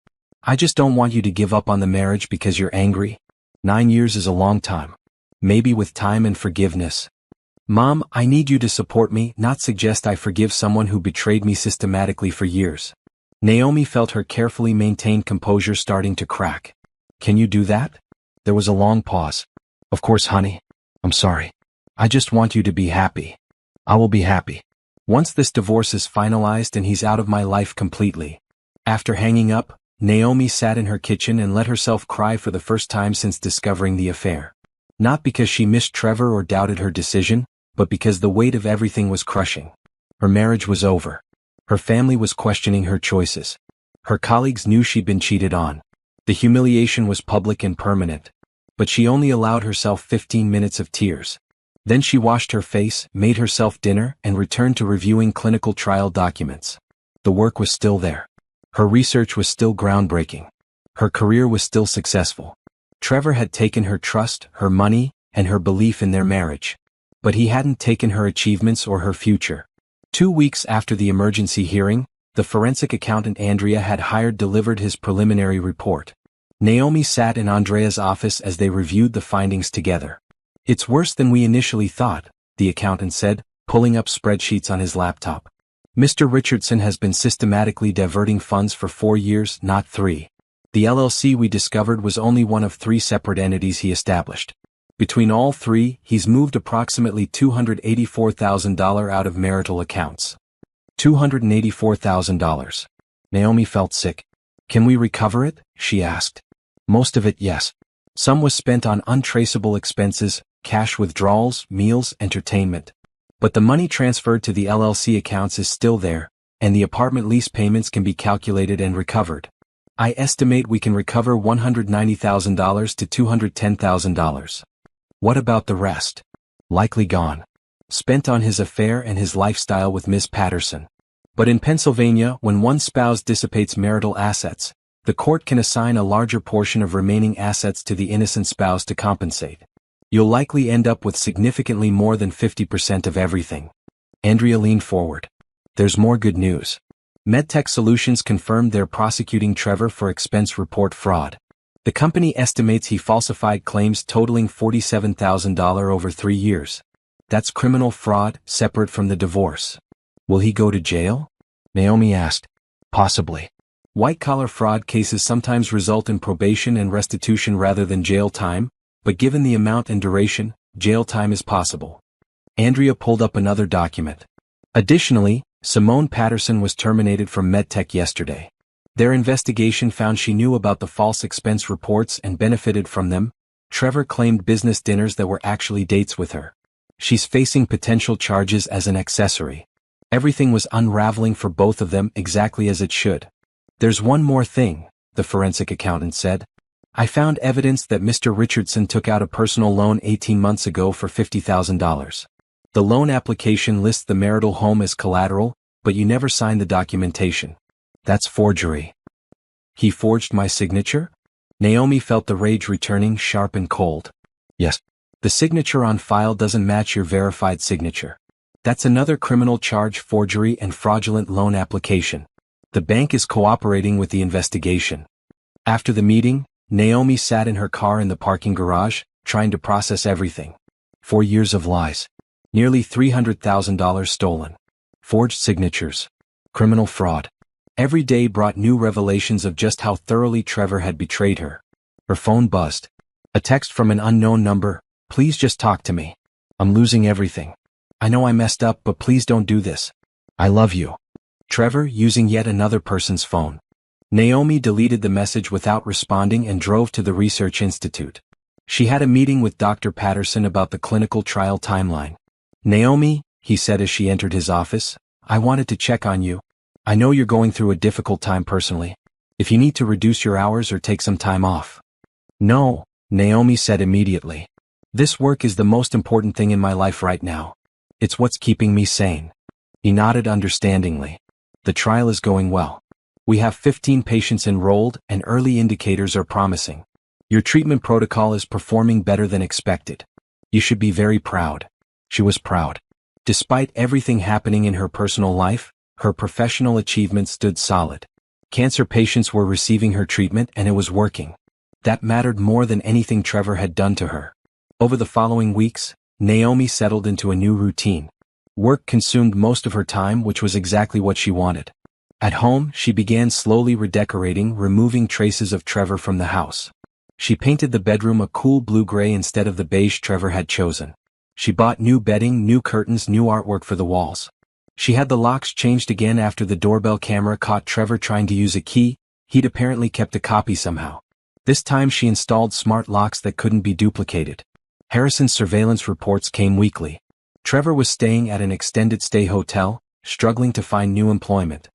I just don't want you to give up on the marriage because you're angry. 9 years is a long time. Maybe with time and forgiveness. Mom, I need you to support me, not suggest I forgive someone who betrayed me systematically for years. Naomi felt her carefully maintained composure starting to crack. Can you do that? There was a long pause. Of course, honey. I'm sorry. I just want you to be happy. I will be happy. Once this divorce is finalized and he's out of my life completely. After hanging up, Naomi sat in her kitchen and let herself cry for the first time since discovering the affair. Not because she missed Trevor or doubted her decision, but because the weight of everything was crushing. Her marriage was over. Her family was questioning her choices. Her colleagues knew she'd been cheated on. The humiliation was public and permanent. But she only allowed herself 15 minutes of tears. Then she washed her face, made herself dinner, and returned to reviewing clinical trial documents. The work was still there. Her research was still groundbreaking. Her career was still successful. Trevor had taken her trust, her money, and her belief in their marriage. But he hadn't taken her achievements or her future. 2 weeks after the emergency hearing, the forensic accountant Andrea had hired delivered his preliminary report. Naomi sat in Andrea's office as they reviewed the findings together. It's worse than we initially thought, the accountant said, pulling up spreadsheets on his laptop. Mr. Richardson has been systematically diverting funds for 4 years, not 3. The LLC we discovered was only one of 3 separate entities he established. Between all 3, he's moved approximately $284,000 out of marital accounts. $284,000. Naomi felt sick. Can we recover it? She asked. Most of it, yes. Some was spent on untraceable expenses, cash withdrawals, meals, entertainment. But the money transferred to the LLC accounts is still there, and the apartment lease payments can be calculated and recovered. I estimate we can recover $190,000 to $210,000. What about the rest? Likely gone. Spent on his affair and his lifestyle with Miss Patterson. But in Pennsylvania, when one spouse dissipates marital assets, the court can assign a larger portion of remaining assets to the innocent spouse to compensate. You'll likely end up with significantly more than 50% of everything. Andrea leaned forward. There's more good news. MedTech Solutions confirmed they're prosecuting Trevor for expense report fraud. The company estimates he falsified claims totaling $47,000 over 3 years. That's criminal fraud, separate from the divorce. Will he go to jail? Naomi asked. Possibly. White-collar fraud cases sometimes result in probation and restitution rather than jail time, but given the amount and duration, jail time is possible. Andrea pulled up another document. Additionally, Simone Patterson was terminated from MedTech yesterday. Their investigation found she knew about the false expense reports and benefited from them. Trevor claimed business dinners that were actually dates with her. She's facing potential charges as an accessory. Everything was unraveling for both of them exactly as it should. There's one more thing, the forensic accountant said. I found evidence that Mr. Richardson took out a personal loan 18 months ago for $50,000. The loan application lists the marital home as collateral, but you never signed the documentation. That's forgery. He forged my signature? Naomi felt the rage returning, sharp and cold. Yes. The signature on file doesn't match your verified signature. That's another criminal charge: forgery and fraudulent loan application. The bank is cooperating with the investigation. After the meeting, Naomi sat in her car in the parking garage, trying to process everything. 4 years of lies. Nearly $300,000 stolen. Forged signatures. Criminal fraud. Every day brought new revelations of just how thoroughly Trevor had betrayed her. Her phone buzzed. A text from an unknown number. Please just talk to me. I'm losing everything. I know I messed up, but please don't do this. I love you. Trevor, using yet another person's phone. Naomi deleted the message without responding and drove to the research institute. She had a meeting with Dr. Patterson about the clinical trial timeline. Naomi, he said as she entered his office, I wanted to check on you. I know you're going through a difficult time personally. If you need to reduce your hours or take some time off. No, Naomi said immediately. This work is the most important thing in my life right now. It's what's keeping me sane. He nodded understandingly. The trial is going well. We have 15 patients enrolled and early indicators are promising. Your treatment protocol is performing better than expected. You should be very proud. She was proud. Despite everything happening in her personal life, her professional achievements stood solid. Cancer patients were receiving her treatment and it was working. That mattered more than anything Trevor had done to her. Over the following weeks, Naomi settled into a new routine. Work consumed most of her time, which was exactly what she wanted. At home, she began slowly redecorating, removing traces of Trevor from the house. She painted the bedroom a cool blue-gray instead of the beige Trevor had chosen. She bought new bedding, new curtains, new artwork for the walls. She had the locks changed again after the doorbell camera caught Trevor trying to use a key. He'd apparently kept a copy somehow. This time she installed smart locks that couldn't be duplicated. Harrison's surveillance reports came weekly. Trevor was staying at an extended stay hotel, struggling to find new employment.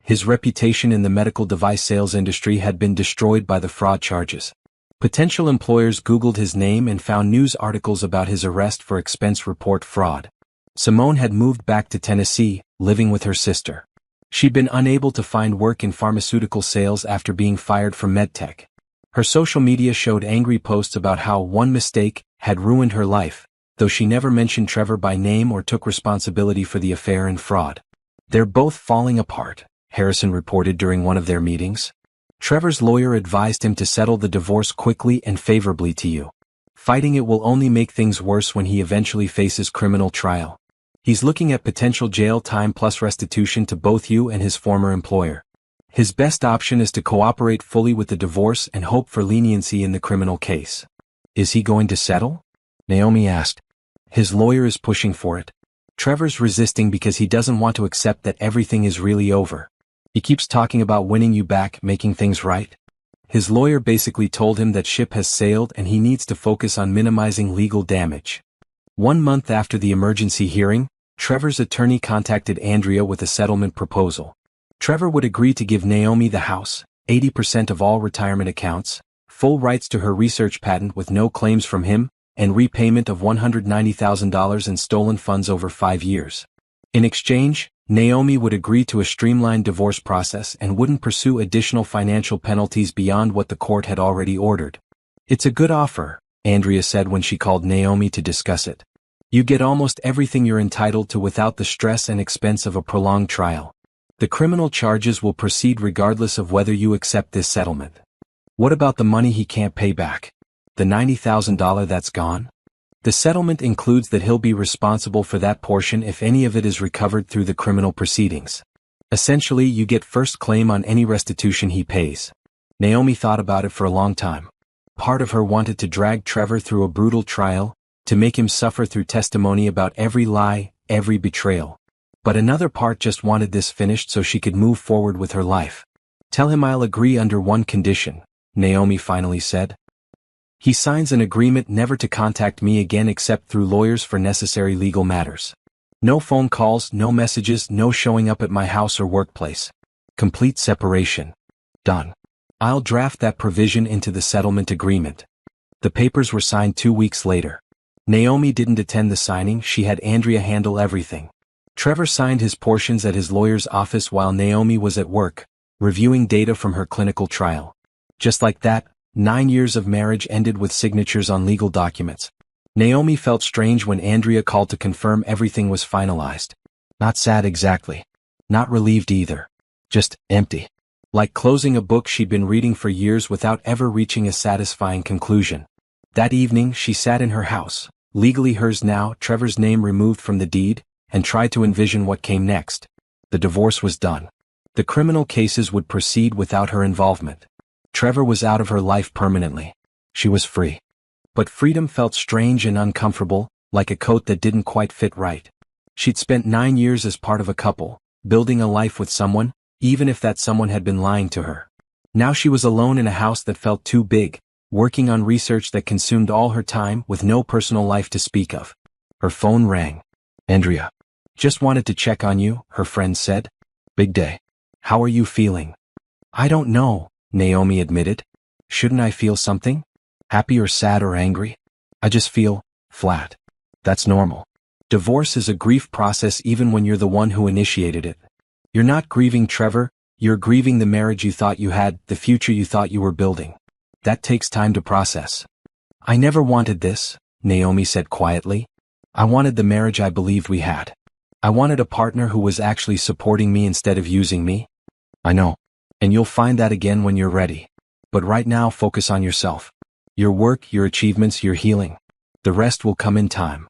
His reputation in the medical device sales industry had been destroyed by the fraud charges. Potential employers Googled his name and found news articles about his arrest for expense report fraud. Simone had moved back to Tennessee, living with her sister. She'd been unable to find work in pharmaceutical sales after being fired from MedTech. Her social media showed angry posts about how one mistake had ruined her life, though she never mentioned Trevor by name or took responsibility for the affair and fraud. They're both falling apart, Harrison reported during one of their meetings. Trevor's lawyer advised him to settle the divorce quickly and favorably to you. Fighting it will only make things worse when he eventually faces criminal trial. He's looking at potential jail time plus restitution to both you and his former employer. His best option is to cooperate fully with the divorce and hope for leniency in the criminal case. Is he going to settle? Naomi asked. His lawyer is pushing for it. Trevor's resisting because he doesn't want to accept that everything is really over. He keeps talking about winning you back, making things right. His lawyer basically told him that ship has sailed and he needs to focus on minimizing legal damage. 1 month after the emergency hearing, Trevor's attorney contacted Andrea with a settlement proposal. Trevor would agree to give Naomi the house, 80% of all retirement accounts, full rights to her research patent with no claims from him, and repayment of $190,000 in stolen funds over 5 years. In exchange, Naomi would agree to a streamlined divorce process and wouldn't pursue additional financial penalties beyond what the court had already ordered. It's a good offer, Andrea said when she called Naomi to discuss it. You get almost everything you're entitled to without the stress and expense of a prolonged trial. The criminal charges will proceed regardless of whether you accept this settlement. What about the money he can't pay back? The $90,000 that's gone? The settlement includes that he'll be responsible for that portion if any of it is recovered through the criminal proceedings. Essentially, you get first claim on any restitution he pays. Naomi thought about it for a long time. Part of her wanted to drag Trevor through a brutal trial, to make him suffer through testimony about every lie, every betrayal. But another part just wanted this finished so she could move forward with her life. Tell him I'll agree under one condition, Naomi finally said. He signs an agreement never to contact me again except through lawyers for necessary legal matters. No phone calls, no messages, no showing up at my house or workplace. Complete separation. Done. I'll draft that provision into the settlement agreement. The papers were signed 2 weeks later. Naomi didn't attend the signing, she had Andrea handle everything. Trevor signed his portions at his lawyer's office while Naomi was at work, reviewing data from her clinical trial. Just like that, 9 years of marriage ended with signatures on legal documents. Naomi felt strange when Andrea called to confirm everything was finalized. Not sad exactly. Not relieved either. Just empty. Like closing a book she'd been reading for years without ever reaching a satisfying conclusion. That evening she sat in her house, legally hers now, Trevor's name removed from the deed, and tried to envision what came next. The divorce was done. The criminal cases would proceed without her involvement. Trevor was out of her life permanently. She was free. But freedom felt strange and uncomfortable, like a coat that didn't quite fit right. She'd spent 9 years as part of a couple, building a life with someone, even if that someone had been lying to her. Now she was alone in a house that felt too big, working on research that consumed all her time with no personal life to speak of. Her phone rang. Andrea. Just wanted to check on you, her friend said. Big day. How are you feeling? I don't know, Naomi admitted. Shouldn't I feel something? Happy or sad or angry? I just feel flat. That's normal. Divorce is a grief process even when you're the one who initiated it. You're not grieving Trevor, you're grieving the marriage you thought you had, the future you thought you were building. That takes time to process. I never wanted this, Naomi said quietly. I wanted the marriage I believed we had. I wanted a partner who was actually supporting me instead of using me. I know. And you'll find that again when you're ready. But right now focus on yourself. Your work, your achievements, your healing. The rest will come in time.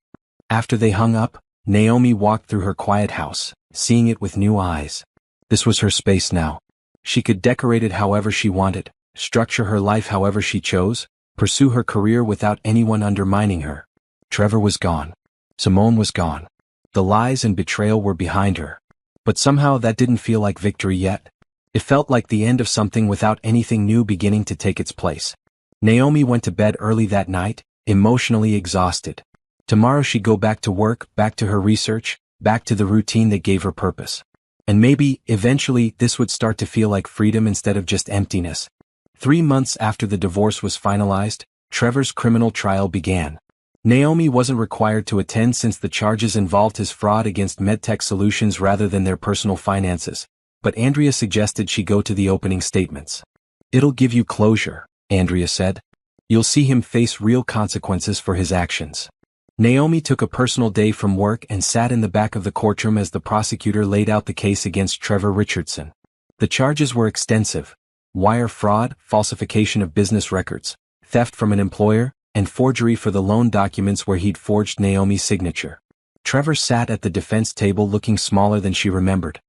After they hung up, Naomi walked through her quiet house, seeing it with new eyes. This was her space now. She could decorate it however she wanted, structure her life however she chose, pursue her career without anyone undermining her. Trevor was gone. Simone was gone. The lies and betrayal were behind her. But somehow that didn't feel like victory yet. It felt like the end of something without anything new beginning to take its place. Naomi went to bed early that night, emotionally exhausted. Tomorrow she'd go back to work, back to her research, back to the routine that gave her purpose. And maybe, eventually, this would start to feel like freedom instead of just emptiness. 3 months after the divorce was finalized, Trevor's criminal trial began. Naomi wasn't required to attend since the charges involved his fraud against MedTech Solutions rather than their personal finances, but Andrea suggested she go to the opening statements. It'll give you closure, Andrea said. You'll see him face real consequences for his actions. Naomi took a personal day from work and sat in the back of the courtroom as the prosecutor laid out the case against Trevor Richardson. The charges were extensive: wire fraud, falsification of business records, theft from an employer, and forgery for the loan documents where he'd forged Naomi's signature. Trevor sat at the defense table looking smaller than she remembered.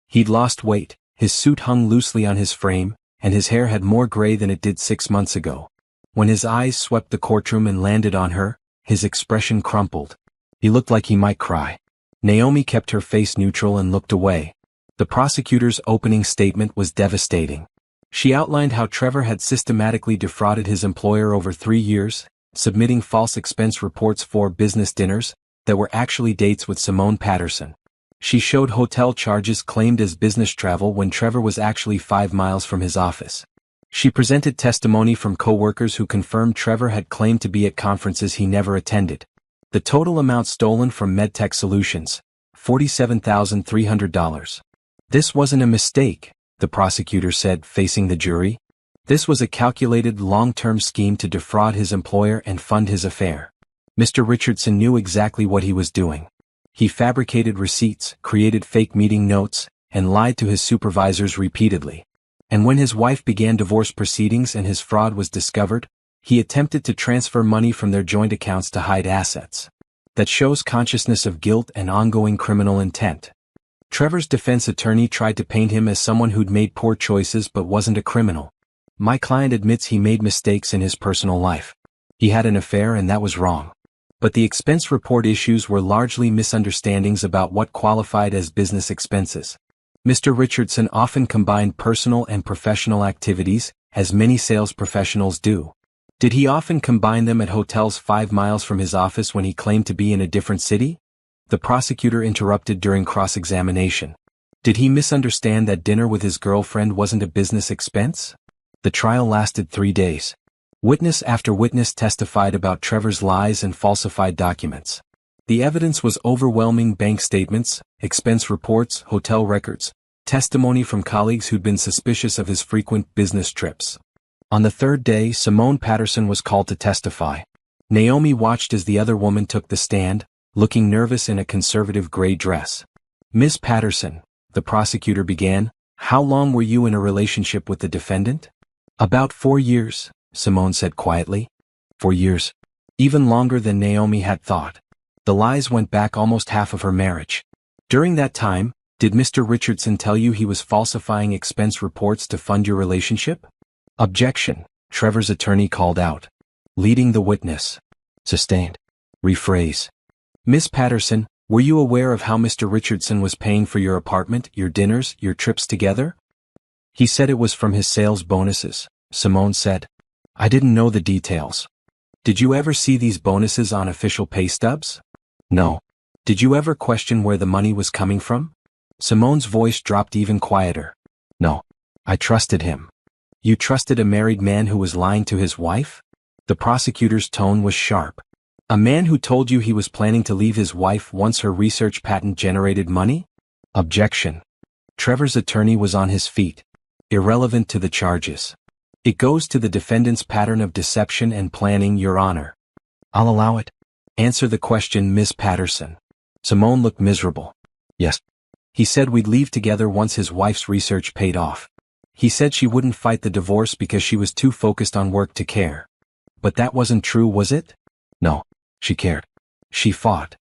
He'd lost weight, his suit hung loosely on his frame, and his hair had more gray than it did 6 months ago. When his eyes swept the courtroom and landed on her, his expression crumpled. He looked like he might cry. Naomi kept her face neutral and looked away. The prosecutor's opening statement was devastating. She outlined how Trevor had systematically defrauded his employer over 3 years, submitting false expense reports for business dinners that were actually dates with Simone Patterson. She showed hotel charges claimed as business travel when Trevor was actually 5 miles from his office. She presented testimony from co-workers who confirmed Trevor had claimed to be at conferences he never attended. The total amount stolen from MedTech Solutions, $47,300. This wasn't a mistake, the prosecutor said, facing the jury. This was a calculated long-term scheme to defraud his employer and fund his affair. Mr. Richardson knew exactly what he was doing. He fabricated receipts, created fake meeting notes, and lied to his supervisors repeatedly. And when his wife began divorce proceedings and his fraud was discovered, he attempted to transfer money from their joint accounts to hide assets. That shows consciousness of guilt and ongoing criminal intent. Trevor's defense attorney tried to paint him as someone who'd made poor choices but wasn't a criminal. My client admits he made mistakes in his personal life. He had an affair and that was wrong. But the expense report issues were largely misunderstandings about what qualified as business expenses. Mr. Richardson often combined personal and professional activities, as many sales professionals do. Did he often combine them at hotels 5 miles from his office when he claimed to be in a different city? The prosecutor interrupted during cross-examination. Did he misunderstand that dinner with his girlfriend wasn't a business expense? The trial lasted 3 days. Witness after witness testified about Trevor's lies and falsified documents. The evidence was overwhelming: bank statements, expense reports, hotel records, testimony from colleagues who'd been suspicious of his frequent business trips. On the third day, Simone Patterson was called to testify. Naomi watched as the other woman took the stand, looking nervous in a conservative gray dress. "Miss Patterson," the prosecutor began, "how long were you in a relationship with the defendant?" "About 4 years, Simone said quietly. 4 years. Even longer than Naomi had thought. The lies went back almost half of her marriage. During that time, did Mr. Richardson tell you he was falsifying expense reports to fund your relationship? Objection, Trevor's attorney called out. Leading the witness. Sustained. Rephrase. Miss Patterson, were you aware of how Mr. Richardson was paying for your apartment, your dinners, your trips together? He said it was from his sales bonuses, Simone said. I didn't know the details. Did you ever see these bonuses on official pay stubs? No. Did you ever question where the money was coming from? Simone's voice dropped even quieter. No. I trusted him. You trusted a married man who was lying to his wife? The prosecutor's tone was sharp. A man who told you he was planning to leave his wife once her research patent generated money? Objection. Trevor's attorney was on his feet. Irrelevant to the charges. It goes to the defendant's pattern of deception and planning, Your Honor. I'll allow it. Answer the question, Miss Patterson. Simone looked miserable. Yes. He said we'd leave together once his wife's research paid off. He said she wouldn't fight the divorce because she was too focused on work to care. But that wasn't true, was it? No. She cared. She fought.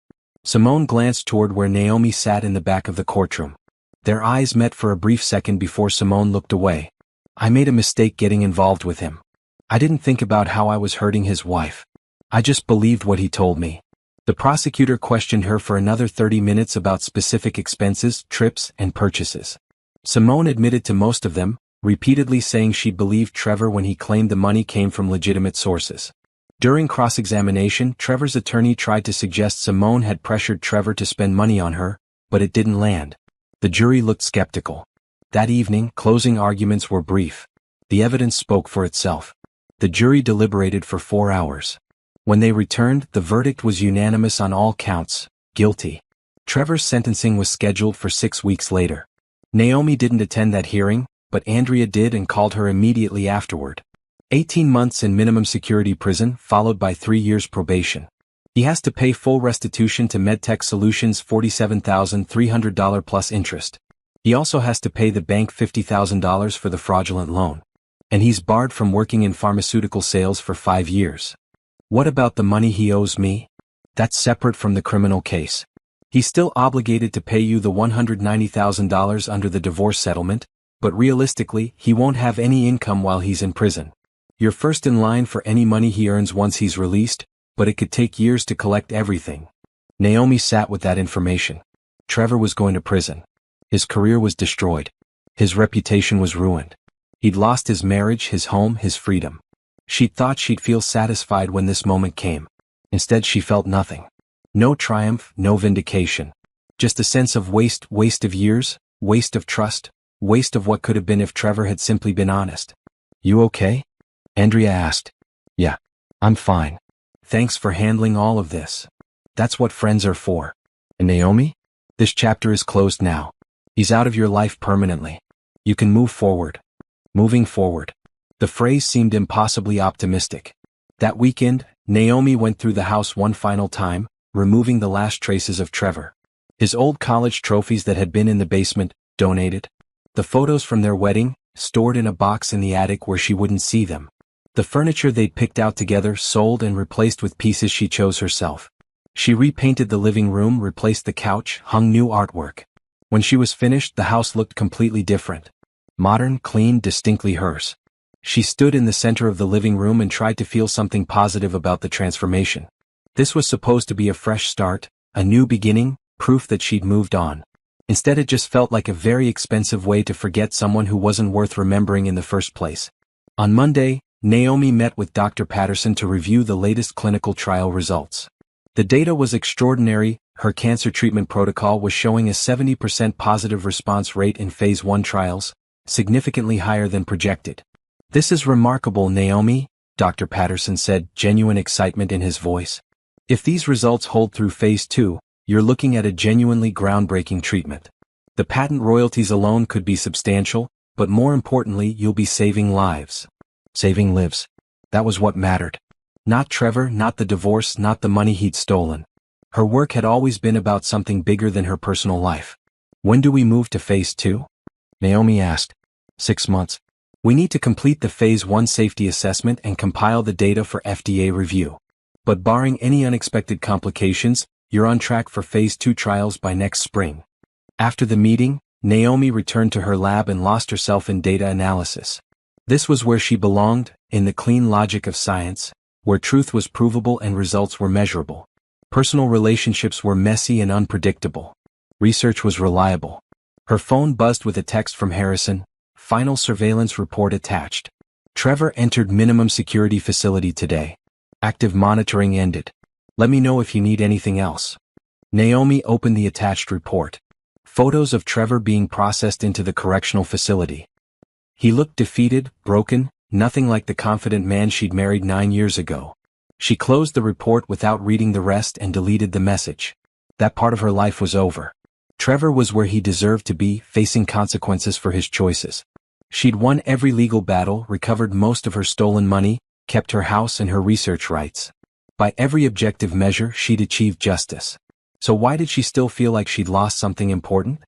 Simone glanced toward where Naomi sat in the back of the courtroom. Their eyes met for a brief second before Simone looked away. I made a mistake getting involved with him. I didn't think about how I was hurting his wife. I just believed what he told me. The prosecutor questioned her for another 30 minutes about specific expenses, trips, and purchases. Simone admitted to most of them, repeatedly saying she believed Trevor when he claimed the money came from legitimate sources. During cross-examination, Trevor's attorney tried to suggest Simone had pressured Trevor to spend money on her, but it didn't land. The jury looked skeptical. That evening, closing arguments were brief. The evidence spoke for itself. The jury deliberated for 4 hours. When they returned, the verdict was unanimous on all counts, guilty. Trevor's sentencing was scheduled for 6 weeks later. Naomi didn't attend that hearing, but Andrea did and called her immediately afterward. 18 months in minimum security prison, followed by 3 years probation. He has to pay full restitution to MedTech Solutions, $47,300 plus interest. He also has to pay the bank $50,000 for the fraudulent loan. And he's barred from working in pharmaceutical sales for 5 years. What about the money he owes me? That's separate from the criminal case. He's still obligated to pay you the $190,000 under the divorce settlement, but realistically, he won't have any income while he's in prison. You're first in line for any money he earns once he's released, but it could take years to collect everything. Naomi sat with that information. Trevor was going to prison. His career was destroyed. His reputation was ruined. He'd lost his marriage, his home, his freedom. She thought she'd feel satisfied when this moment came. Instead, she felt nothing. No triumph, no vindication. Just a sense of waste of years, waste of trust, waste of what could have been if Trevor had simply been honest. You okay? Andrea asked. Yeah, I'm fine. Thanks for handling all of this. That's what friends are for. And Naomi? This chapter is closed now. He's out of your life permanently. You can move forward. Moving forward. The phrase seemed impossibly optimistic. That weekend, Naomi went through the house one final time, removing the last traces of Trevor. His old college trophies that had been in the basement, donated. The photos from their wedding, stored in a box in the attic where she wouldn't see them. The furniture they'd picked out together, sold and replaced with pieces she chose herself. She repainted the living room, replaced the couch, hung new artwork. When she was finished, the house looked completely different. Modern, clean, distinctly hers. She stood in the center of the living room and tried to feel something positive about the transformation. This was supposed to be a fresh start, a new beginning, proof that she'd moved on. Instead, it just felt like a very expensive way to forget someone who wasn't worth remembering in the first place. On Monday, Naomi met with Dr. Patterson to review the latest clinical trial results. The data was extraordinary. Her cancer treatment protocol was showing a 70% positive response rate in phase 1 trials, significantly higher than projected. "This is remarkable, Naomi," Dr. Patterson said, genuine excitement in his voice. "If these results hold through phase 2, you're looking at a genuinely groundbreaking treatment. The patent royalties alone could be substantial, but more importantly, you'll be saving lives." Saving lives. That was what mattered. Not Trevor, not the divorce, not the money he'd stolen. Her work had always been about something bigger than her personal life. "When do we move to phase 2? Naomi asked. 6 months. We need to complete the phase 1 safety assessment and compile the data for FDA review. But barring any unexpected complications, you're on track for phase 2 trials by next spring." After the meeting, Naomi returned to her lab and lost herself in data analysis. This was where she belonged, in the clean logic of science, where truth was provable and results were measurable. Personal relationships were messy and unpredictable. Research was reliable. Her phone buzzed with a text from Harrison, "Final surveillance report attached. Trevor entered minimum security facility today. Active monitoring ended. Let me know if you need anything else." Naomi opened the attached report. Photos of Trevor being processed into the correctional facility. He looked defeated, broken, nothing like the confident man she'd married 9 years ago. She closed the report without reading the rest and deleted the message. That part of her life was over. Trevor was where he deserved to be, facing consequences for his choices. She'd won every legal battle, recovered most of her stolen money, kept her house and her research rights. By every objective measure, she'd achieved justice. So why did she still feel like she'd lost something important?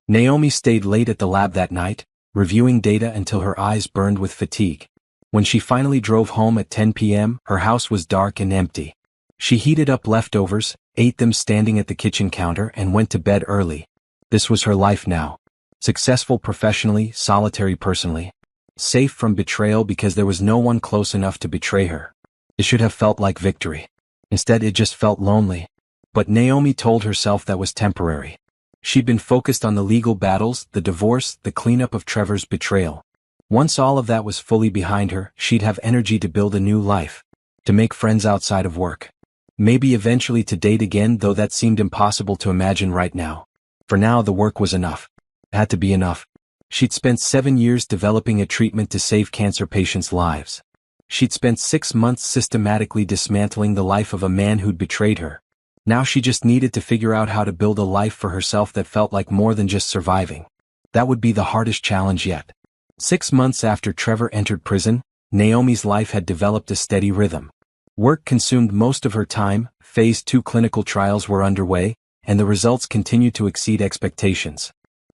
Naomi stayed late at the lab that night, reviewing data until her eyes burned with fatigue. When she finally drove home at 10 p.m., her house was dark and empty. She heated up leftovers, ate them standing at the kitchen counter, and went to bed early. This was her life now. Successful professionally, solitary personally. Safe from betrayal because there was no one close enough to betray her. It should have felt like victory. Instead, it just felt lonely. But Naomi told herself that was temporary. She'd been focused on the legal battles, the divorce, the cleanup of Trevor's betrayal. Once all of that was fully behind her, she'd have energy to build a new life. To make friends outside of work. Maybe eventually to date again, though that seemed impossible to imagine right now. For now, the work was enough. It had to be enough. She'd spent 7 years developing a treatment to save cancer patients' lives. She'd spent 6 months systematically dismantling the life of a man who'd betrayed her. Now she just needed to figure out how to build a life for herself that felt like more than just surviving. That would be the hardest challenge yet. 6 months after Trevor entered prison, Naomi's life had developed a steady rhythm. Work consumed most of her time, phase 2 clinical trials were underway, and the results continued to exceed expectations.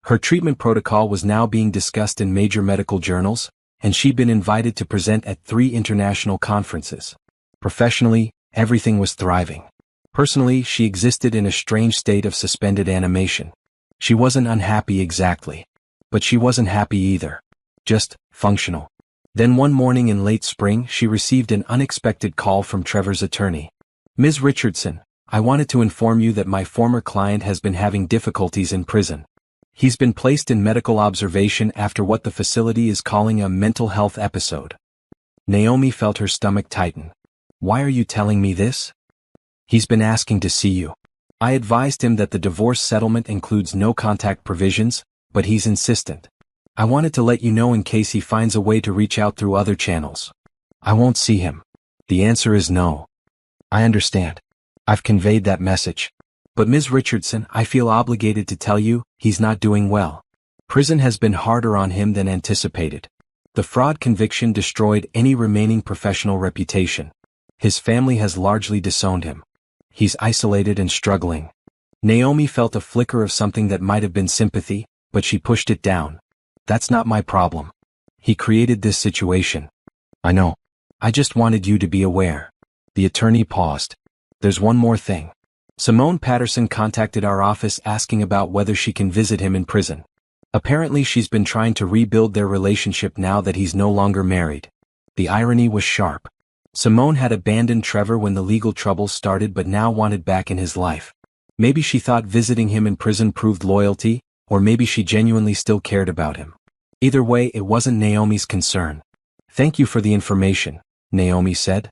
Her treatment protocol was now being discussed in major medical journals, and she'd been invited to present at 3 international conferences. Professionally, everything was thriving. Personally, she existed in a strange state of suspended animation. She wasn't unhappy exactly. But she wasn't happy either. Just functional. Then one morning in late spring, she received an unexpected call from Trevor's attorney. "Ms. Richardson, I wanted to inform you that my former client has been having difficulties in prison. He's been placed in medical observation after what the facility is calling a mental health episode." Naomi felt her stomach tighten. "Why are you telling me this?" "He's been asking to see you. I advised him that the divorce settlement includes no contact provisions, but he's insistent. I wanted to let you know in case he finds a way to reach out through other channels." "I won't see him." The answer is no. "I understand. I've conveyed that message. But Ms. Richardson, I feel obligated to tell you, he's not doing well. Prison has been harder on him than anticipated. The fraud conviction destroyed any remaining professional reputation. His family has largely disowned him. He's isolated and struggling." Naomi felt a flicker of something that might have been sympathy, but she pushed it down. "That's not my problem. He created this situation." "I know. I just wanted you to be aware." The attorney paused. "There's one more thing. Simone Patterson contacted our office asking about whether she can visit him in prison. Apparently she's been trying to rebuild their relationship now that he's no longer married." The irony was sharp. Simone had abandoned Trevor when the legal troubles started but now wanted back in his life. Maybe she thought visiting him in prison proved loyalty, or maybe she genuinely still cared about him. Either way, it wasn't Naomi's concern. Thank you for the information, Naomi said.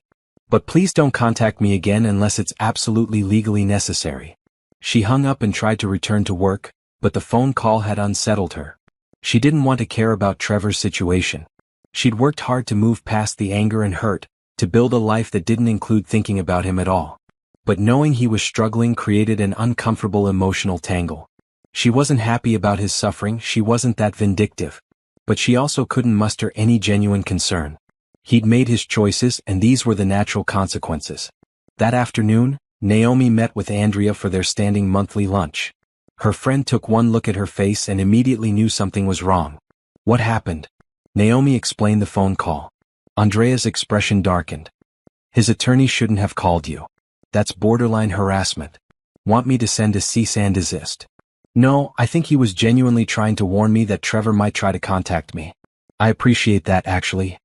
But please don't contact me again unless it's absolutely legally necessary. She hung up and tried to return to work, but the phone call had unsettled her. She didn't want to care about Trevor's situation. She'd worked hard to move past the anger and hurt, to build a life that didn't include thinking about him at all. But knowing he was struggling created an uncomfortable emotional tangle. She wasn't happy about his suffering, she wasn't that vindictive. But she also couldn't muster any genuine concern. He'd made his choices and these were the natural consequences. That afternoon, Naomi met with Andrea for their standing monthly lunch. Her friend took one look at her face and immediately knew something was wrong. What happened? Naomi explained the phone call. Andrea's expression darkened. His attorney shouldn't have called you. That's borderline harassment. Want me to send a cease and desist? No, I think he was genuinely trying to warn me that Trevor might try to contact me. I appreciate that actually.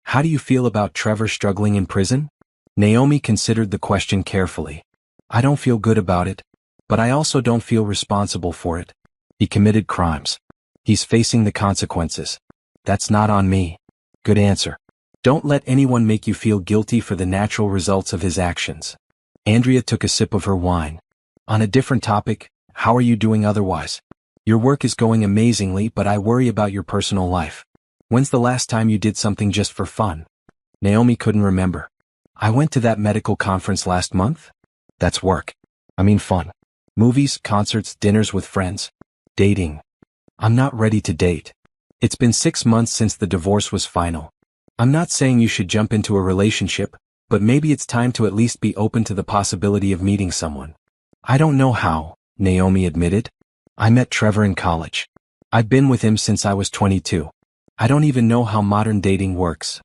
How do you feel about Trevor struggling in prison? Naomi considered the question carefully. I don't feel good about it, but I also don't feel responsible for it. He committed crimes. He's facing the consequences. That's not on me. Good answer. Don't let anyone make you feel guilty for the natural results of his actions. Andrea took a sip of her wine. On a different topic, how are you doing otherwise? Your work is going amazingly, but I worry about your personal life. When's the last time you did something just for fun? Naomi couldn't remember. I went to that medical conference last month. That's work. I mean fun. Movies, concerts, dinners with friends. Dating. I'm not ready to date. It's been 6 months since the divorce was final. I'm not saying you should jump into a relationship, but maybe it's time to at least be open to the possibility of meeting someone. I don't know how, Naomi admitted. I met Trevor in college. I've been with him since I was 22. I don't even know how modern dating works.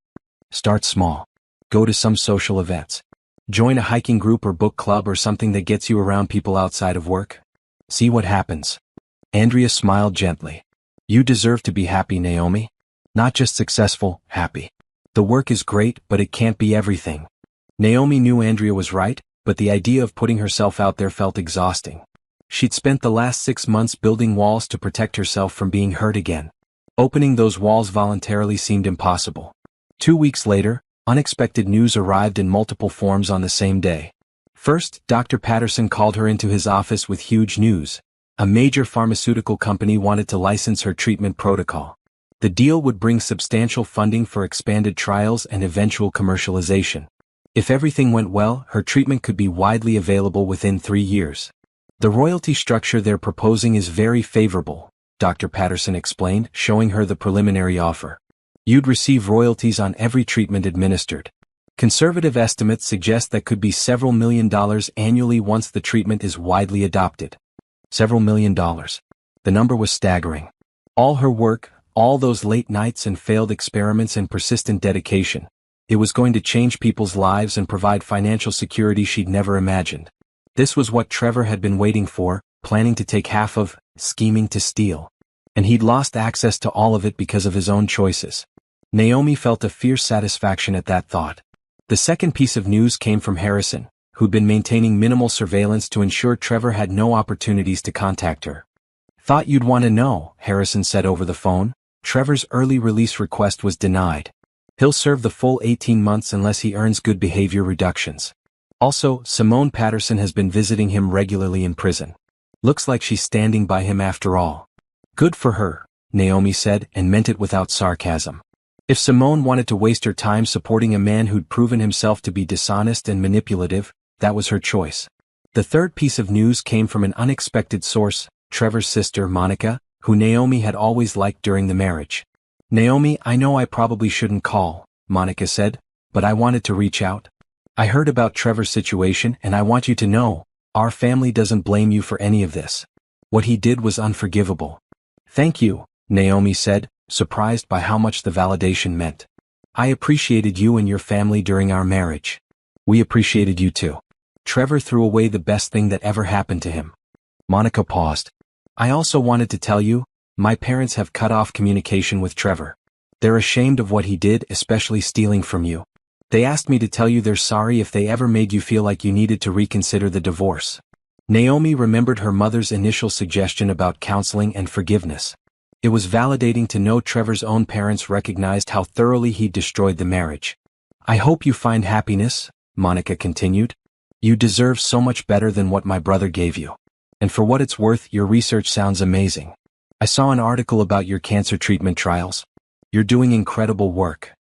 Start small. Go to some social events. Join a hiking group or book club or something that gets you around people outside of work. See what happens. Andrea smiled gently. You deserve to be happy, Naomi. Not just successful, happy. The work is great, but it can't be everything. Naomi knew Andrea was right, but the idea of putting herself out there felt exhausting. She'd spent the last 6 months building walls to protect herself from being hurt again. Opening those walls voluntarily seemed impossible. 2 weeks later, unexpected news arrived in multiple forms on the same day. First, Dr. Patterson called her into his office with huge news. A major pharmaceutical company wanted to license her treatment protocol. The deal would bring substantial funding for expanded trials and eventual commercialization. If everything went well, her treatment could be widely available within 3 years. The royalty structure they're proposing is very favorable, Dr. Patterson explained, showing her the preliminary offer. You'd receive royalties on every treatment administered. Conservative estimates suggest that could be several $1,000,000 annually once the treatment is widely adopted. Several $1,000,000. The number was staggering. All her work, all those late nights and failed experiments and persistent dedication. It was going to change people's lives and provide financial security she'd never imagined. This was what Trevor had been waiting for, planning to take half of, scheming to steal. And he'd lost access to all of it because of his own choices. Naomi felt a fierce satisfaction at that thought. The second piece of news came from Harrison, who'd been maintaining minimal surveillance to ensure Trevor had no opportunities to contact her. Thought you'd want to know, Harrison said over the phone. Trevor's early release request was denied. He'll serve the full 18 months unless he earns good behavior reductions. Also, Simone Patterson has been visiting him regularly in prison. Looks like she's standing by him after all. Good for her, Naomi said, and meant it without sarcasm. If Simone wanted to waste her time supporting a man who'd proven himself to be dishonest and manipulative, that was her choice. The third piece of news came from an unexpected source, Trevor's sister, Monica, who Naomi had always liked during the marriage. Naomi, I know I probably shouldn't call, Monica said, but I wanted to reach out. I heard about Trevor's situation and I want you to know, our family doesn't blame you for any of this. What he did was unforgivable. Thank you, Naomi said, surprised by how much the validation meant. I appreciated you and your family during our marriage. We appreciated you too. Trevor threw away the best thing that ever happened to him. Monica paused. I also wanted to tell you, my parents have cut off communication with Trevor. They're ashamed of what he did, especially stealing from you. They asked me to tell you they're sorry if they ever made you feel like you needed to reconsider the divorce. Naomi remembered her mother's initial suggestion about counseling and forgiveness. It was validating to know Trevor's own parents recognized how thoroughly he'd destroyed the marriage. "I hope you find happiness," Monica continued. "You deserve so much better than what my brother gave you. And for what it's worth, your research sounds amazing. I saw an article about your cancer treatment trials. You're doing incredible work."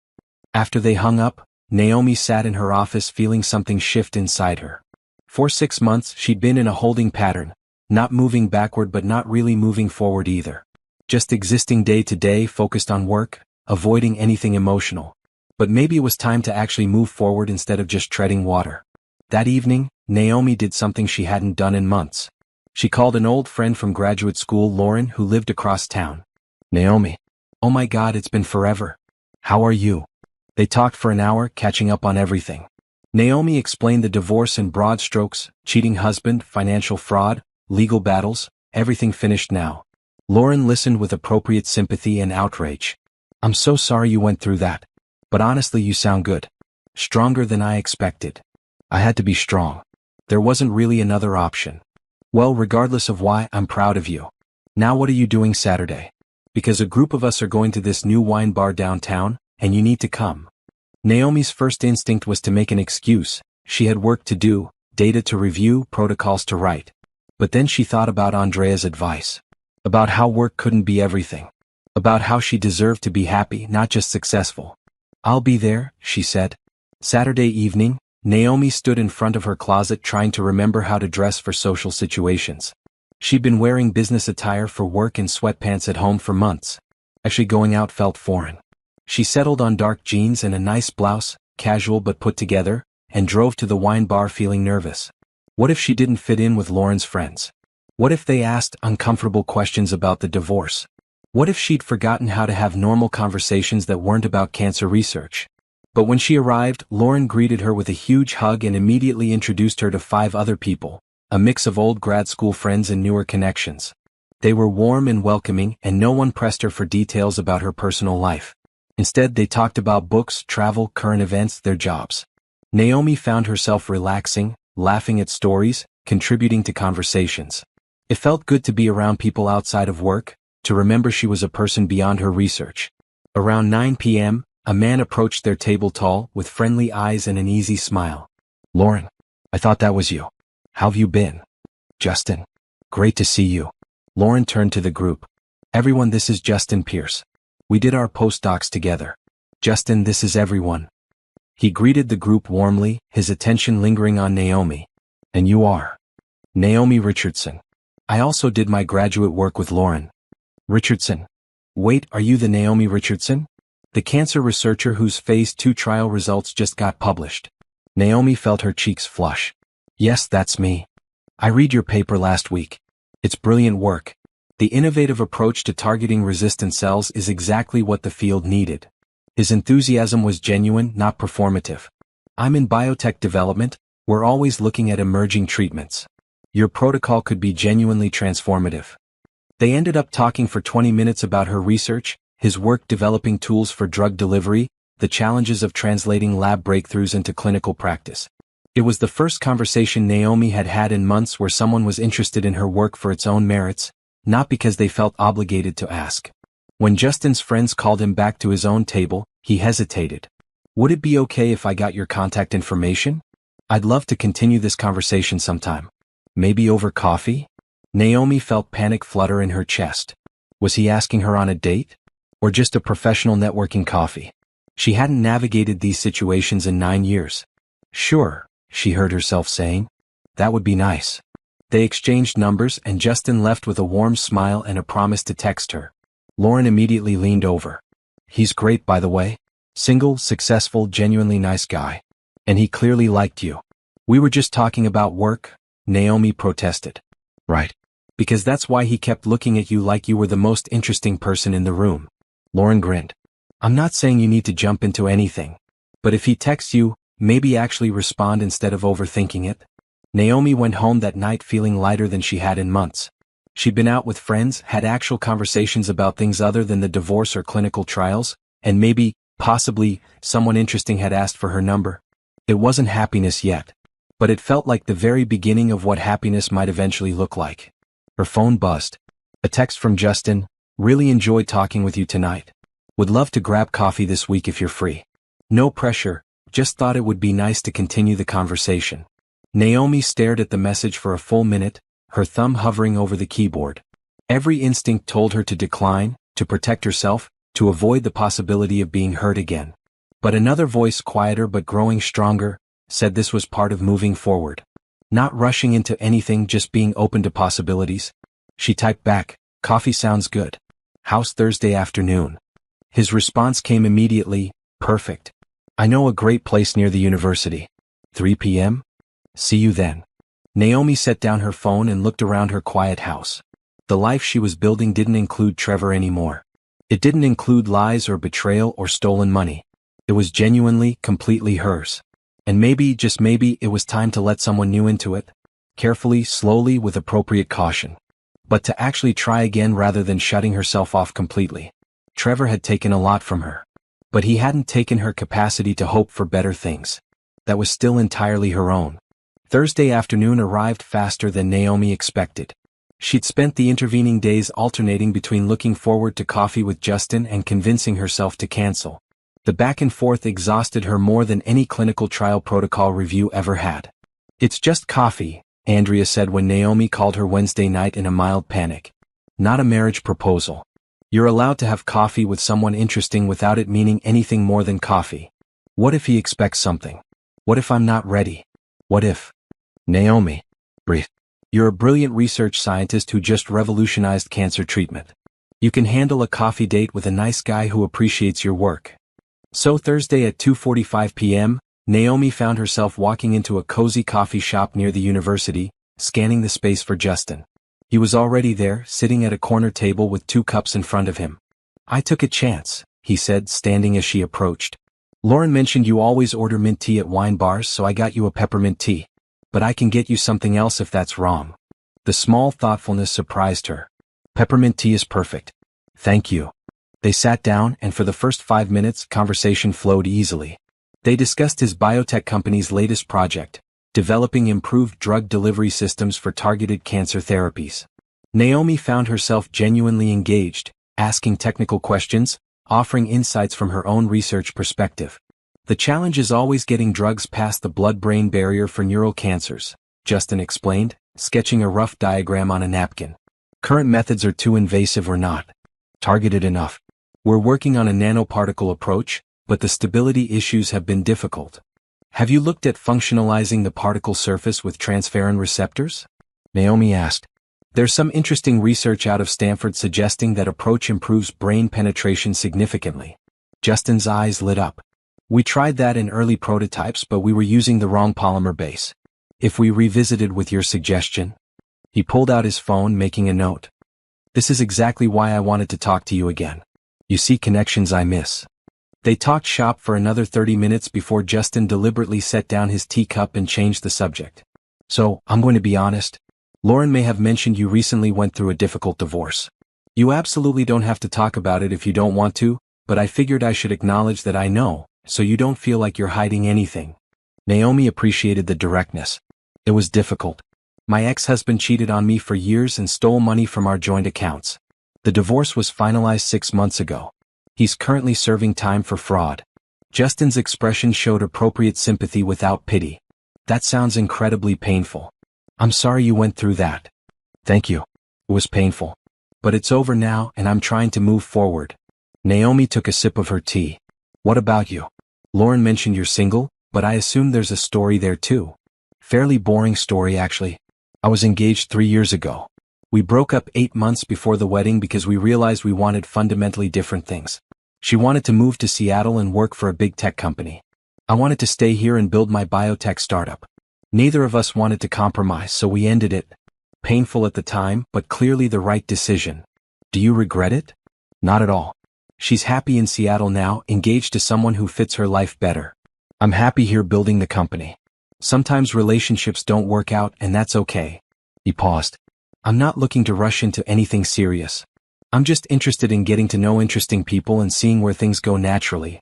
After they hung up, Naomi sat in her office feeling something shift inside her. For 6 months she'd been in a holding pattern, not moving backward but not really moving forward either. Just existing day to day, focused on work, avoiding anything emotional. But maybe it was time to actually move forward instead of just treading water. That evening, Naomi did something she hadn't done in months. She called an old friend from graduate school, Lauren, who lived across town. "Naomi. Oh my God, it's been forever. How are you?" They talked for an hour, catching up on everything. Naomi explained the divorce in broad strokes: cheating husband, financial fraud, legal battles, everything finished now. Lauren listened with appropriate sympathy and outrage. "I'm so sorry you went through that. But honestly, you sound good. Stronger than I expected." "I had to be strong. There wasn't really another option." "Well, regardless of why, I'm proud of you. Now what are you doing Saturday?" "Because a group of us are going to this new wine bar downtown, and you need to come." Naomi's first instinct was to make an excuse. She had work to do, data to review, protocols to write. But then she thought about Andrea's advice. About how work couldn't be everything. About how she deserved to be happy, not just successful. "I'll be there," she said. Saturday evening, Naomi stood in front of her closet trying to remember how to dress for social situations. She'd been wearing business attire for work and sweatpants at home for months. Actually going out felt foreign. She settled on dark jeans and a nice blouse, casual but put together, and drove to the wine bar feeling nervous. What if she didn't fit in with Lauren's friends? What if they asked uncomfortable questions about the divorce? What if she'd forgotten how to have normal conversations that weren't about cancer research? But when she arrived, Lauren greeted her with a huge hug and immediately introduced her to 5 other people, a mix of old grad school friends and newer connections. They were warm and welcoming, and no one pressed her for details about her personal life. Instead, they talked about books, travel, current events, their jobs. Naomi found herself relaxing, laughing at stories, contributing to conversations. It felt good to be around people outside of work, to remember she was a person beyond her research. Around 9 p.m., a man approached their table tall, with friendly eyes and an easy smile. "Lauren, I thought that was you. How've you been?" "Justin. Great to see you." Lauren turned to the group. "Everyone, this is Justin Pierce. We did our postdocs together." "Justin, this is everyone." He greeted the group warmly, his attention lingering on Naomi. "And you are?" "Naomi Richardson. I also did my graduate work with Lauren." "Richardson. Wait, are you the Naomi Richardson? The cancer researcher whose phase 2 trial results just got published?" Naomi felt her cheeks flush. "Yes, that's me. I read your paper last week. It's brilliant work. The innovative approach to targeting resistant cells is exactly what the field needed." His enthusiasm was genuine, not performative. "I'm in biotech development. We're always looking at emerging treatments. Your protocol could be genuinely transformative." They ended up talking for 20 minutes about her research, his work developing tools for drug delivery, the challenges of translating lab breakthroughs into clinical practice. It was the first conversation Naomi had had in months where someone was interested in her work for its own merits, not because they felt obligated to ask. When Justin's friends called him back to his own table, he hesitated. "Would it be okay if I got your contact information? I'd love to continue this conversation sometime. Maybe over coffee?" Naomi felt panic flutter in her chest. Was he asking her on a date? Or just a professional networking coffee? She hadn't navigated these situations in 9 years. "Sure," she heard herself saying. "That would be nice." They exchanged numbers, and Justin left with a warm smile and a promise to text her. Lauren immediately leaned over. "He's great, by the way. Single, successful, genuinely nice guy. And he clearly liked you." "We were just talking about work," Naomi protested. "Right. Because that's why he kept looking at you like you were the most interesting person in the room." Lauren grinned. "I'm not saying you need to jump into anything. But if he texts you, maybe actually respond instead of overthinking it." Naomi went home that night feeling lighter than she had in months. She'd been out with friends, had actual conversations about things other than the divorce or clinical trials, and maybe, possibly, someone interesting had asked for her number. It wasn't happiness yet. But it felt like the very beginning of what happiness might eventually look like. Her phone buzzed. A text from Justin. Really enjoyed talking with you tonight. Would love to grab coffee this week if you're free. No pressure, just thought it would be nice to continue the conversation. Naomi stared at the message for a full minute, her thumb hovering over the keyboard. Every instinct told her to decline, to protect herself, to avoid the possibility of being hurt again. But another voice, quieter but growing stronger, said this was part of moving forward. Not rushing into anything, just being open to possibilities. She typed back, "Coffee sounds good. How's Thursday afternoon?" His response came immediately, "Perfect. I know a great place near the university. 3 p.m.? See you then." Naomi set down her phone and looked around her quiet house. The life she was building didn't include Trevor anymore. It didn't include lies or betrayal or stolen money. It was genuinely, completely hers. And maybe, just maybe, it was time to let someone new into it. Carefully, slowly, with appropriate caution. But to actually try again rather than shutting herself off completely. Trevor had taken a lot from her. But he hadn't taken her capacity to hope for better things. That was still entirely her own. Thursday afternoon arrived faster than Naomi expected. She'd spent the intervening days alternating between looking forward to coffee with Justin and convincing herself to cancel. The back and forth exhausted her more than any clinical trial protocol review ever had. "It's just coffee," Andrea said when Naomi called her Wednesday night in a mild panic. "Not a marriage proposal. You're allowed to have coffee with someone interesting without it meaning anything more than coffee. What if he expects something? What if I'm not ready? What if—" "Naomi. Breathe. You're a brilliant research scientist who just revolutionized cancer treatment. You can handle a coffee date with a nice guy who appreciates your work." So Thursday at 2:45 p.m., Naomi found herself walking into a cozy coffee shop near the university, scanning the space for Justin. He was already there, sitting at a corner table with 2 cups in front of him. "I took a chance," he said, standing as she approached. "Lauren mentioned you always order mint tea at wine bars, so I got you a peppermint tea. But I can get you something else if that's wrong." The small thoughtfulness surprised her. "Peppermint tea is perfect. Thank you." They sat down, and for the first 5 minutes, conversation flowed easily. They discussed his biotech company's latest project, developing improved drug delivery systems for targeted cancer therapies. Naomi found herself genuinely engaged, asking technical questions, offering insights from her own research perspective. "The challenge is always getting drugs past the blood-brain barrier for neural cancers," Justin explained, sketching a rough diagram on a napkin. "Current methods are too invasive or not targeted enough. We're working on a nanoparticle approach, but the stability issues have been difficult. Have you looked at functionalizing the particle surface with transferrin receptors?" Naomi asked. "There's some interesting research out of Stanford suggesting that approach improves brain penetration significantly." Justin's eyes lit up. "We tried that in early prototypes, but we were using the wrong polymer base. If we revisited with your suggestion?" He pulled out his phone, making a note. "This is exactly why I wanted to talk to you again. You see connections I miss." They talked shop for another 30 minutes before Justin deliberately set down his teacup and changed the subject. "So, I'm going to be honest. Lauren may have mentioned you recently went through a difficult divorce. You absolutely don't have to talk about it if you don't want to, but I figured I should acknowledge that I know, so you don't feel like you're hiding anything." Naomi appreciated the directness. "It was difficult. My ex-husband cheated on me for years and stole money from our joint accounts. The divorce was finalized 6 months ago. He's currently serving time for fraud." Justin's expression showed appropriate sympathy without pity. "That sounds incredibly painful. I'm sorry you went through that." "Thank you. It was painful. But it's over now and I'm trying to move forward." Naomi took a sip of her tea. "What about you? Lauren mentioned you're single, but I assume there's a story there too." "Fairly boring story actually. I was engaged 3 years ago. We broke up 8 months before the wedding because we realized we wanted fundamentally different things. She wanted to move to Seattle and work for a big tech company. I wanted to stay here and build my biotech startup. Neither of us wanted to compromise, so we ended it. Painful at the time, but clearly the right decision." "Do you regret it?" "Not at all. She's happy in Seattle now, engaged to someone who fits her life better. I'm happy here building the company. Sometimes relationships don't work out and that's okay." He paused. "I'm not looking to rush into anything serious. I'm just interested in getting to know interesting people and seeing where things go naturally."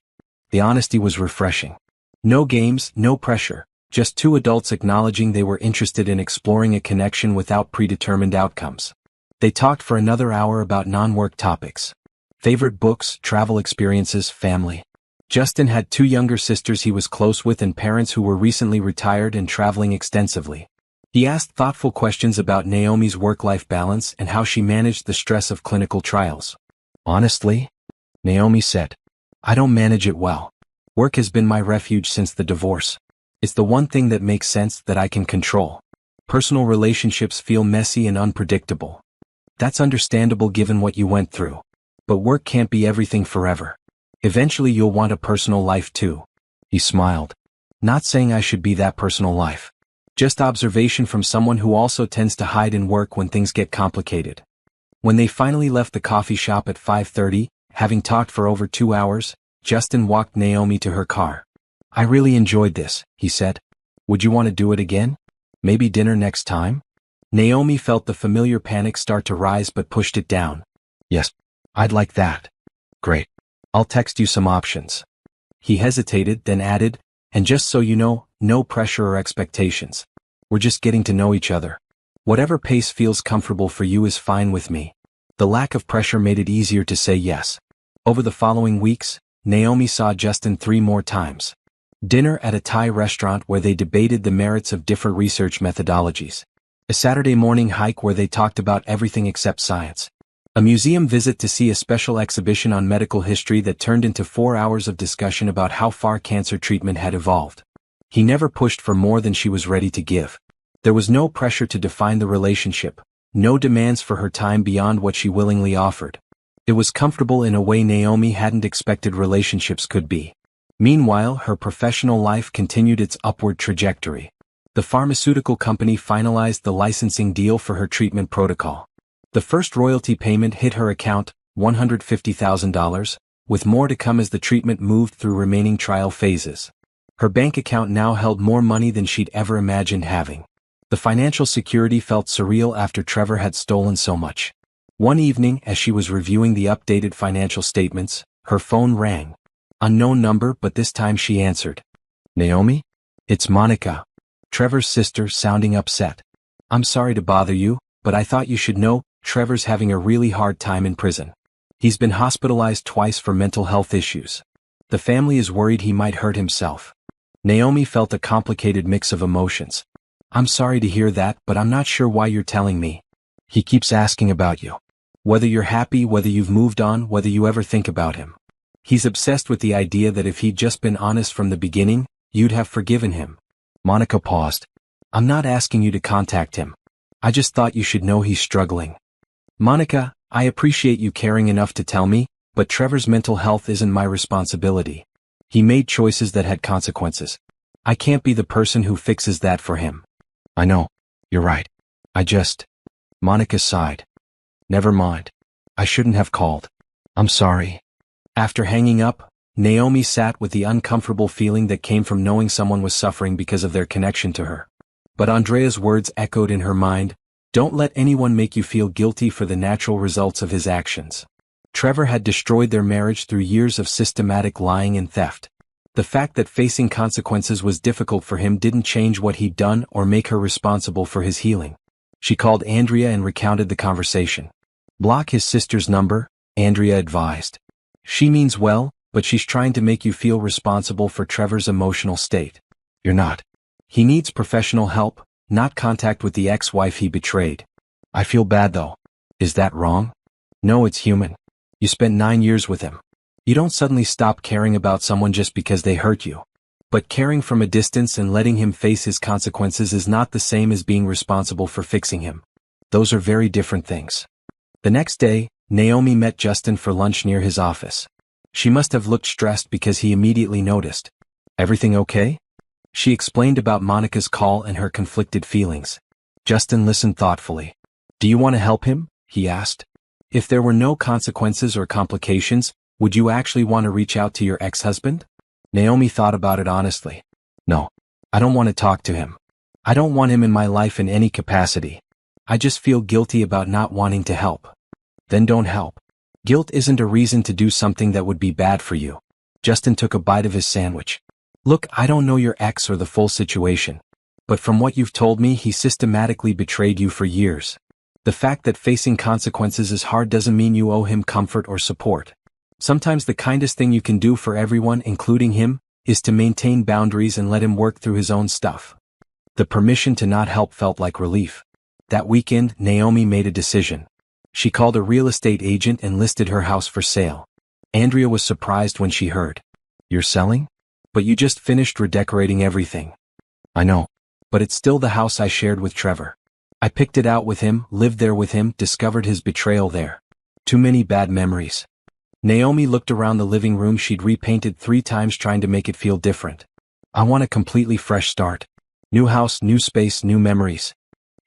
The honesty was refreshing. No games, no pressure, just 2 adults acknowledging they were interested in exploring a connection without predetermined outcomes. They talked for another hour about non-work topics. Favorite books, travel experiences, family. Justin had 2 younger sisters he was close with and parents who were recently retired and traveling extensively. He asked thoughtful questions about Naomi's work-life balance and how she managed the stress of clinical trials. Honestly, Naomi said, I don't manage it well. Work has been my refuge since the divorce. It's the one thing that makes sense that I can control. Personal relationships feel messy and unpredictable. That's understandable given what you went through. But work can't be everything forever. Eventually you'll want a personal life too. He smiled. Not saying I should be that personal life. Just observation from someone who also tends to hide in work when things get complicated. When they finally left the coffee shop at 5:30, having talked for over 2 hours, Justin walked Naomi to her car. I really enjoyed this, he said. Would you want to do it again? Maybe dinner next time? Naomi felt the familiar panic start to rise but pushed it down. Yes, I'd like that. Great. I'll text you some options. He hesitated, then added, and just so you know, no pressure or expectations. We're just getting to know each other. Whatever pace feels comfortable for you is fine with me. The lack of pressure made it easier to say yes. Over the following weeks, Naomi saw Justin 3 more times. Dinner at a Thai restaurant where they debated the merits of different research methodologies. A Saturday morning hike where they talked about everything except science. A museum visit to see a special exhibition on medical history that turned into 4 hours of discussion about how far cancer treatment had evolved. He never pushed for more than she was ready to give. There was no pressure to define the relationship, no demands for her time beyond what she willingly offered. It was comfortable in a way Naomi hadn't expected relationships could be. Meanwhile, her professional life continued its upward trajectory. The pharmaceutical company finalized the licensing deal for her treatment protocol. The first royalty payment hit her account, $150,000, with more to come as the treatment moved through remaining trial phases. Her bank account now held more money than she'd ever imagined having. The financial security felt surreal after Trevor had stolen so much. One evening, as she was reviewing the updated financial statements, her phone rang. Unknown number, but this time she answered. Naomi? It's Monica. Trevor's sister, sounding upset. I'm sorry to bother you, but I thought you should know, Trevor's having a really hard time in prison. He's been hospitalized twice for mental health issues. The family is worried he might hurt himself. Naomi felt a complicated mix of emotions. I'm sorry to hear that, but I'm not sure why you're telling me. He keeps asking about you. Whether you're happy, whether you've moved on, whether you ever think about him. He's obsessed with the idea that if he'd just been honest from the beginning, you'd have forgiven him. Monica paused. I'm not asking you to contact him. I just thought you should know he's struggling. Monica, I appreciate you caring enough to tell me, but Trevor's mental health isn't my responsibility. He made choices that had consequences. I can't be the person who fixes that for him. I know. You're right. Monica sighed. Never mind. I shouldn't have called. I'm sorry. After hanging up, Naomi sat with the uncomfortable feeling that came from knowing someone was suffering because of their connection to her. But Andrea's words echoed in her mind, don't let anyone make you feel guilty for the natural results of his actions. Trevor had destroyed their marriage through years of systematic lying and theft. The fact that facing consequences was difficult for him didn't change what he'd done or make her responsible for his healing. She called Andrea and recounted the conversation. Block his sister's number, Andrea advised. She means well, but she's trying to make you feel responsible for Trevor's emotional state. You're not. He needs professional help, not contact with the ex-wife he betrayed. I feel bad though. Is that wrong? No, it's human. You spent 9 years with him. You don't suddenly stop caring about someone just because they hurt you. But caring from a distance and letting him face his consequences is not the same as being responsible for fixing him. Those are very different things. The next day, Naomi met Justin for lunch near his office. She must have looked stressed because he immediately noticed. Everything okay? She explained about Monica's call and her conflicted feelings. Justin listened thoughtfully. Do you want to help him? He asked. If there were no consequences or complications, would you actually want to reach out to your ex-husband? Naomi thought about it honestly. No. I don't want to talk to him. I don't want him in my life in any capacity. I just feel guilty about not wanting to help. Then don't help. Guilt isn't a reason to do something that would be bad for you. Justin took a bite of his sandwich. Look, I don't know your ex or the full situation. But from what you've told me, he systematically betrayed you for years. The fact that facing consequences is hard doesn't mean you owe him comfort or support. Sometimes the kindest thing you can do for everyone, including him, is to maintain boundaries and let him work through his own stuff. The permission to not help felt like relief. That weekend, Naomi made a decision. She called a real estate agent and listed her house for sale. Andrea was surprised when she heard. "You're selling? But you just finished redecorating everything." "I know. But it's still the house I shared with Trevor. I picked it out with him, lived there with him, discovered his betrayal there. Too many bad memories." Naomi looked around the living room she'd repainted 3 times trying to make it feel different. "I want a completely fresh start. New house, new space, new memories."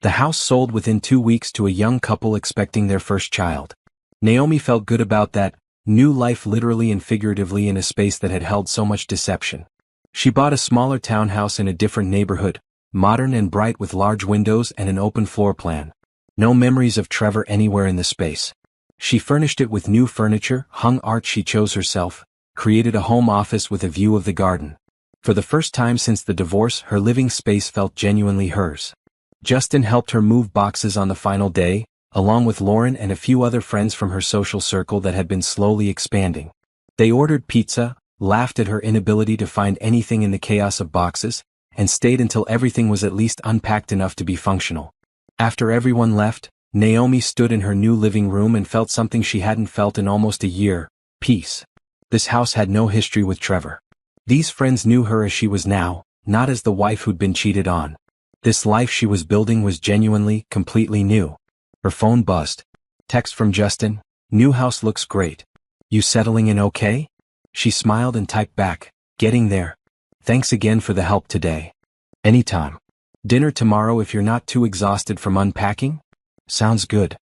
The house sold within 2 weeks to a young couple expecting their first child. Naomi felt good about that, new life literally and figuratively in a space that had held so much deception. She bought a smaller townhouse in a different neighborhood, modern and bright with large windows and an open floor plan. No memories of Trevor anywhere in the space. She furnished it with new furniture, hung art she chose herself, created a home office with a view of the garden. For the first time since the divorce, her living space felt genuinely hers. Justin helped her move boxes on the final day, along with Lauren and a few other friends from her social circle that had been slowly expanding. They ordered pizza, laughed at her inability to find anything in the chaos of boxes, and stayed until everything was at least unpacked enough to be functional. After everyone left, Naomi stood in her new living room and felt something she hadn't felt in almost a year: peace. This house had no history with Trevor. These friends knew her as she was now, not as the wife who'd been cheated on. This life she was building was genuinely, completely new. Her phone buzzed. Text from Justin: "New house looks great. You settling in okay?" She smiled and typed back, "Getting there. Thanks again for the help today. Anytime. Dinner tomorrow if you're not too exhausted from unpacking?" "Sounds good."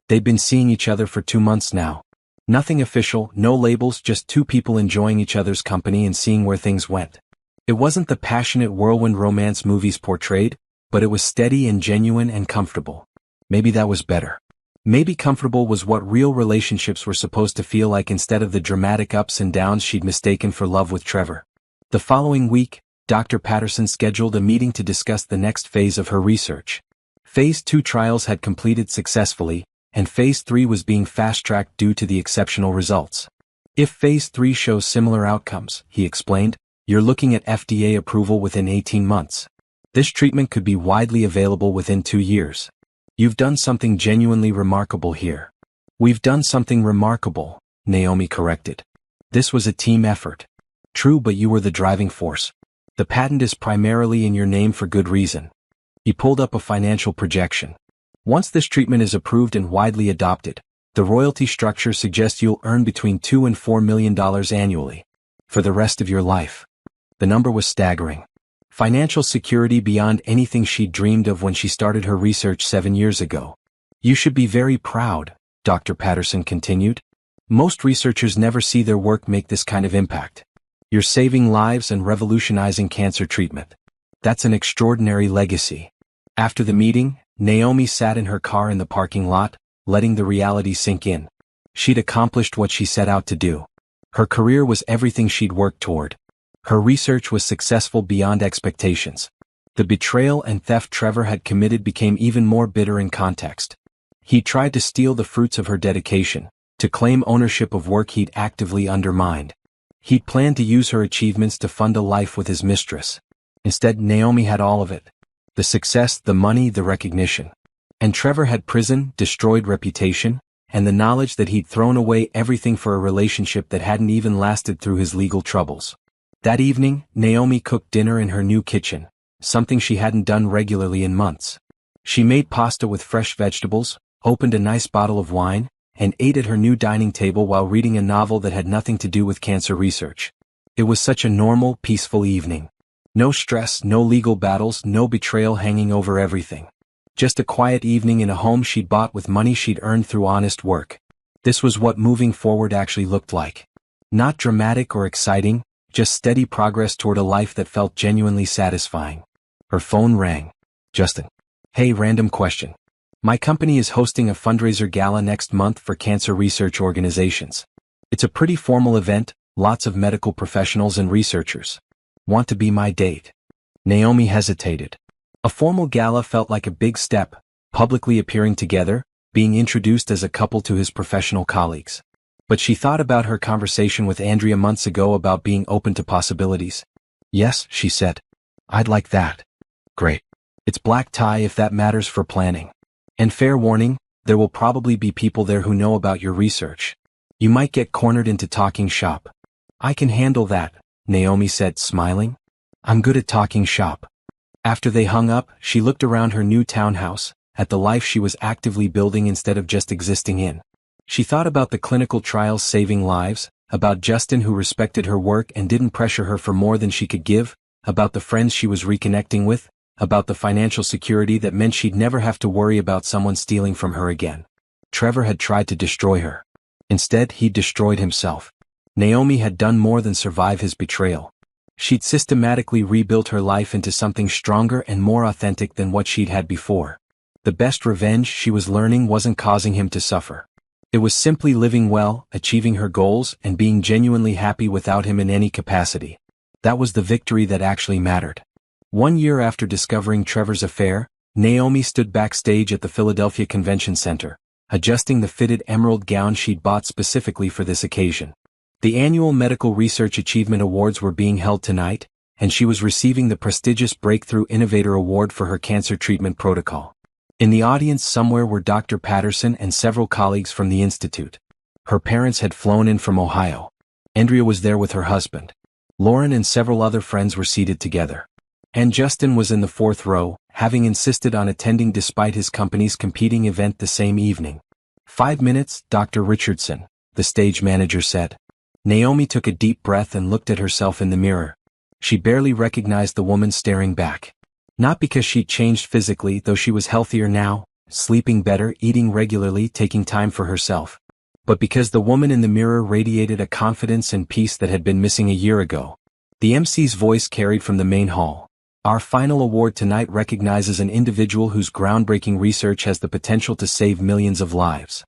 They'd been seeing each other for 2 months now. Nothing official, no labels, just 2 people enjoying each other's company and seeing where things went. It wasn't the passionate whirlwind romance movies portrayed, but it was steady and genuine and comfortable. Maybe that was better. Maybe comfortable was what real relationships were supposed to feel like instead of the dramatic ups and downs she'd mistaken for love with Trevor. The following week, Dr. Patterson scheduled a meeting to discuss the next phase of her research. Phase 2 trials had completed successfully, and Phase 3 was being fast-tracked due to the exceptional results. "If Phase 3 shows similar outcomes," he explained, "you're looking at FDA approval within 18 months. This treatment could be widely available within 2 years. You've done something genuinely remarkable here." "We've done something remarkable," Naomi corrected. "This was a team effort." "True, but you were the driving force. The patent is primarily in your name for good reason." He pulled up a financial projection. "Once this treatment is approved and widely adopted, the royalty structure suggests you'll earn between $2 and $4 million annually. For the rest of your life." The number was staggering. Financial security beyond anything she'd dreamed of when she started her research 7 years ago. "You should be very proud," Dr. Patterson continued. "Most researchers never see their work make this kind of impact. You're saving lives and revolutionizing cancer treatment. That's an extraordinary legacy." After the meeting, Naomi sat in her car in the parking lot, letting the reality sink in. She'd accomplished what she set out to do. Her career was everything she'd worked toward. Her research was successful beyond expectations. The betrayal and theft Trevor had committed became even more bitter in context. He tried to steal the fruits of her dedication, to claim ownership of work he'd actively undermined. He'd planned to use her achievements to fund a life with his mistress. Instead, Naomi had all of it. The success, the money, the recognition. And Trevor had prison, destroyed reputation, and the knowledge that he'd thrown away everything for a relationship that hadn't even lasted through his legal troubles. That evening, Naomi cooked dinner in her new kitchen, something she hadn't done regularly in months. She made pasta with fresh vegetables, opened a nice bottle of wine, and ate at her new dining table while reading a novel that had nothing to do with cancer research. It was such a normal, peaceful evening. No stress, no legal battles, no betrayal hanging over everything. Just a quiet evening in a home she'd bought with money she'd earned through honest work. This was what moving forward actually looked like. Not dramatic or exciting, just steady progress toward a life that felt genuinely satisfying. Her phone rang. "Justin. Hey, random question. My company is hosting a fundraiser gala next month for cancer research organizations. It's a pretty formal event, lots of medical professionals and researchers. Want to be my date?" Naomi hesitated. A formal gala felt like a big step, publicly appearing together, being introduced as a couple to his professional colleagues. But she thought about her conversation with Andrea months ago about being open to possibilities. Yes, she said. I'd like that. Great. It's black tie if that matters for planning. And fair warning, there will probably be people there who know about your research. You might get cornered into talking shop. I can handle that, Naomi said, smiling. I'm good at talking shop. After they hung up, she looked around her new townhouse, at the life she was actively building instead of just existing in. She thought about the clinical trials saving lives, about Justin who respected her work and didn't pressure her for more than she could give, about the friends she was reconnecting with, about the financial security that meant she'd never have to worry about someone stealing from her again. Trevor had tried to destroy her. Instead, he'd destroyed himself. Naomi had done more than survive his betrayal. She'd systematically rebuilt her life into something stronger and more authentic than what she'd had before. The best revenge, she was learning, wasn't causing him to suffer. It was simply living well, achieving her goals, and being genuinely happy without him in any capacity. That was the victory that actually mattered. 1 year after discovering Trevor's affair, Naomi stood backstage at the Philadelphia Convention Center, adjusting the fitted emerald gown she'd bought specifically for this occasion. The annual Medical Research Achievement Awards were being held tonight, and she was receiving the prestigious Breakthrough Innovator Award for her cancer treatment protocol. In the audience somewhere were Dr. Patterson and several colleagues from the institute. Her parents had flown in from Ohio. Andrea was there with her husband. Lauren and several other friends were seated together. And Justin was in the fourth row, having insisted on attending despite his company's competing event the same evening. 5 minutes, Dr. Richardson, the stage manager said. Naomi took a deep breath and looked at herself in the mirror. She barely recognized the woman staring back. Not because she'd changed physically, though she was healthier now, sleeping better, eating regularly, taking time for herself. But because the woman in the mirror radiated a confidence and peace that had been missing a year ago. The MC's voice carried from the main hall. Our final award tonight recognizes an individual whose groundbreaking research has the potential to save millions of lives.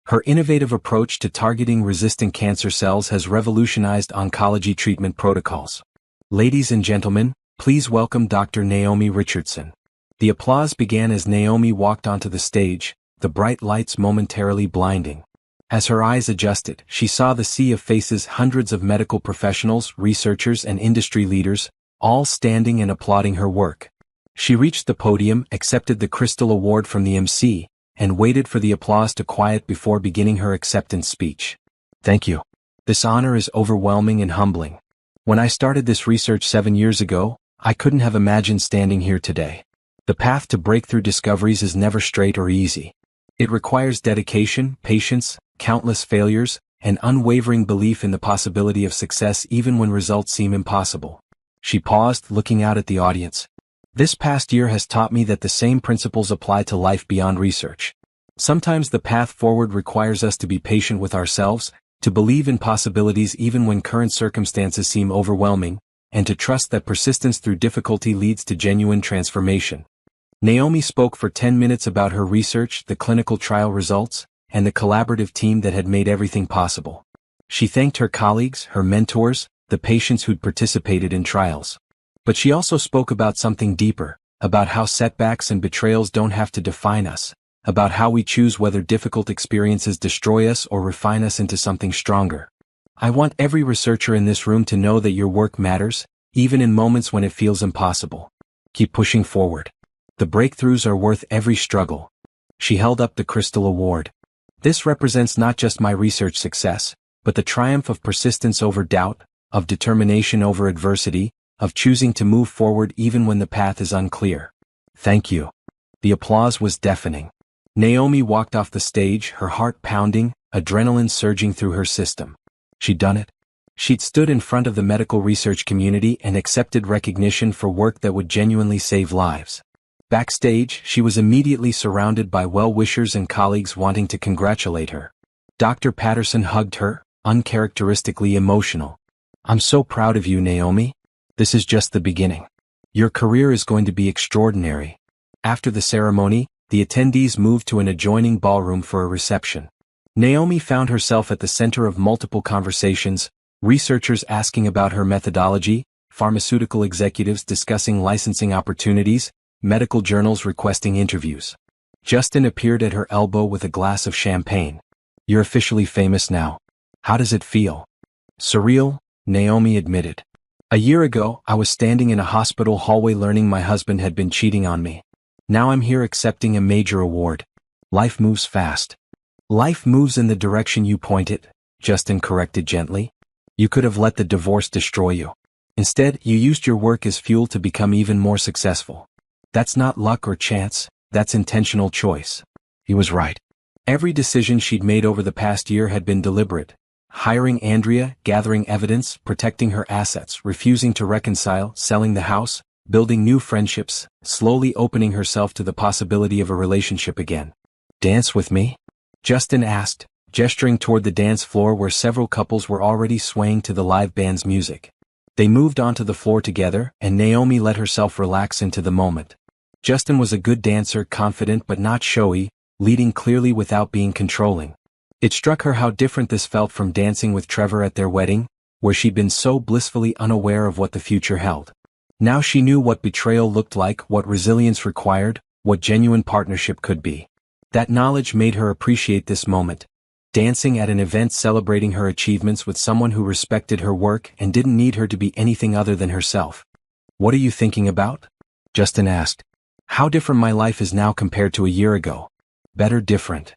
Her innovative approach to targeting resistant cancer cells has revolutionized oncology treatment protocols. Ladies and gentlemen, please welcome Dr. Naomi Richardson. The applause began as Naomi walked onto the stage, the bright lights momentarily blinding. As her eyes adjusted, she saw the sea of faces, hundreds of medical professionals, researchers, and industry leaders, all standing and applauding her work. She reached the podium, accepted the Crystal Award from the MC, and waited for the applause to quiet before beginning her acceptance speech. Thank you. This honor is overwhelming and humbling. When I started this research 7 years ago, I couldn't have imagined standing here today. The path to breakthrough discoveries is never straight or easy. It requires dedication, patience, countless failures, and unwavering belief in the possibility of success even when results seem impossible. She paused, looking out at the audience. This past year has taught me that the same principles apply to life beyond research. Sometimes the path forward requires us to be patient with ourselves, to believe in possibilities even when current circumstances seem overwhelming, and to trust that persistence through difficulty leads to genuine transformation. Naomi spoke for 10 minutes about her research, the clinical trial results, and the collaborative team that had made everything possible. She thanked her colleagues, her mentors, the patients who'd participated in trials. But she also spoke about something deeper, about how setbacks and betrayals don't have to define us, about how we choose whether difficult experiences destroy us or refine us into something stronger. I want every researcher in this room to know that your work matters, even in moments when it feels impossible. Keep pushing forward. The breakthroughs are worth every struggle. She held up the Crystal Award. This represents not just my research success, but the triumph of persistence over doubt, of determination over adversity, of choosing to move forward even when the path is unclear. Thank you. The applause was deafening. Naomi walked off the stage, her heart pounding, adrenaline surging through her system. She'd done it. She'd stood in front of the medical research community and accepted recognition for work that would genuinely save lives. Backstage, she was immediately surrounded by well-wishers and colleagues wanting to congratulate her. Dr. Patterson hugged her, uncharacteristically emotional. I'm so proud of you, Naomi. This is just the beginning. Your career is going to be extraordinary. After the ceremony, the attendees moved to an adjoining ballroom for a reception. Naomi found herself at the center of multiple conversations, researchers asking about her methodology, pharmaceutical executives discussing licensing opportunities, medical journals requesting interviews. Justin appeared at her elbow with a glass of champagne. You're officially famous now. How does it feel? Surreal, Naomi admitted. A year ago, I was standing in a hospital hallway learning my husband had been cheating on me. Now I'm here accepting a major award. Life moves fast. Life moves in the direction you point it, Justin corrected gently. You could have let the divorce destroy you. Instead, you used your work as fuel to become even more successful. That's not luck or chance, that's intentional choice. He was right. Every decision she'd made over the past year had been deliberate. Hiring Andrea, gathering evidence, protecting her assets, refusing to reconcile, selling the house, building new friendships, slowly opening herself to the possibility of a relationship again. Dance with me? Justin asked, gesturing toward the dance floor where several couples were already swaying to the live band's music. They moved onto the floor together, and Naomi let herself relax into the moment. Justin was a good dancer, confident but not showy, leading clearly without being controlling. It struck her how different this felt from dancing with Trevor at their wedding, where she'd been so blissfully unaware of what the future held. Now she knew what betrayal looked like, what resilience required, what genuine partnership could be. That knowledge made her appreciate this moment. Dancing at an event celebrating her achievements with someone who respected her work and didn't need her to be anything other than herself. What are you thinking about? Justin asked. How different my life is now compared to a year ago. Better, different.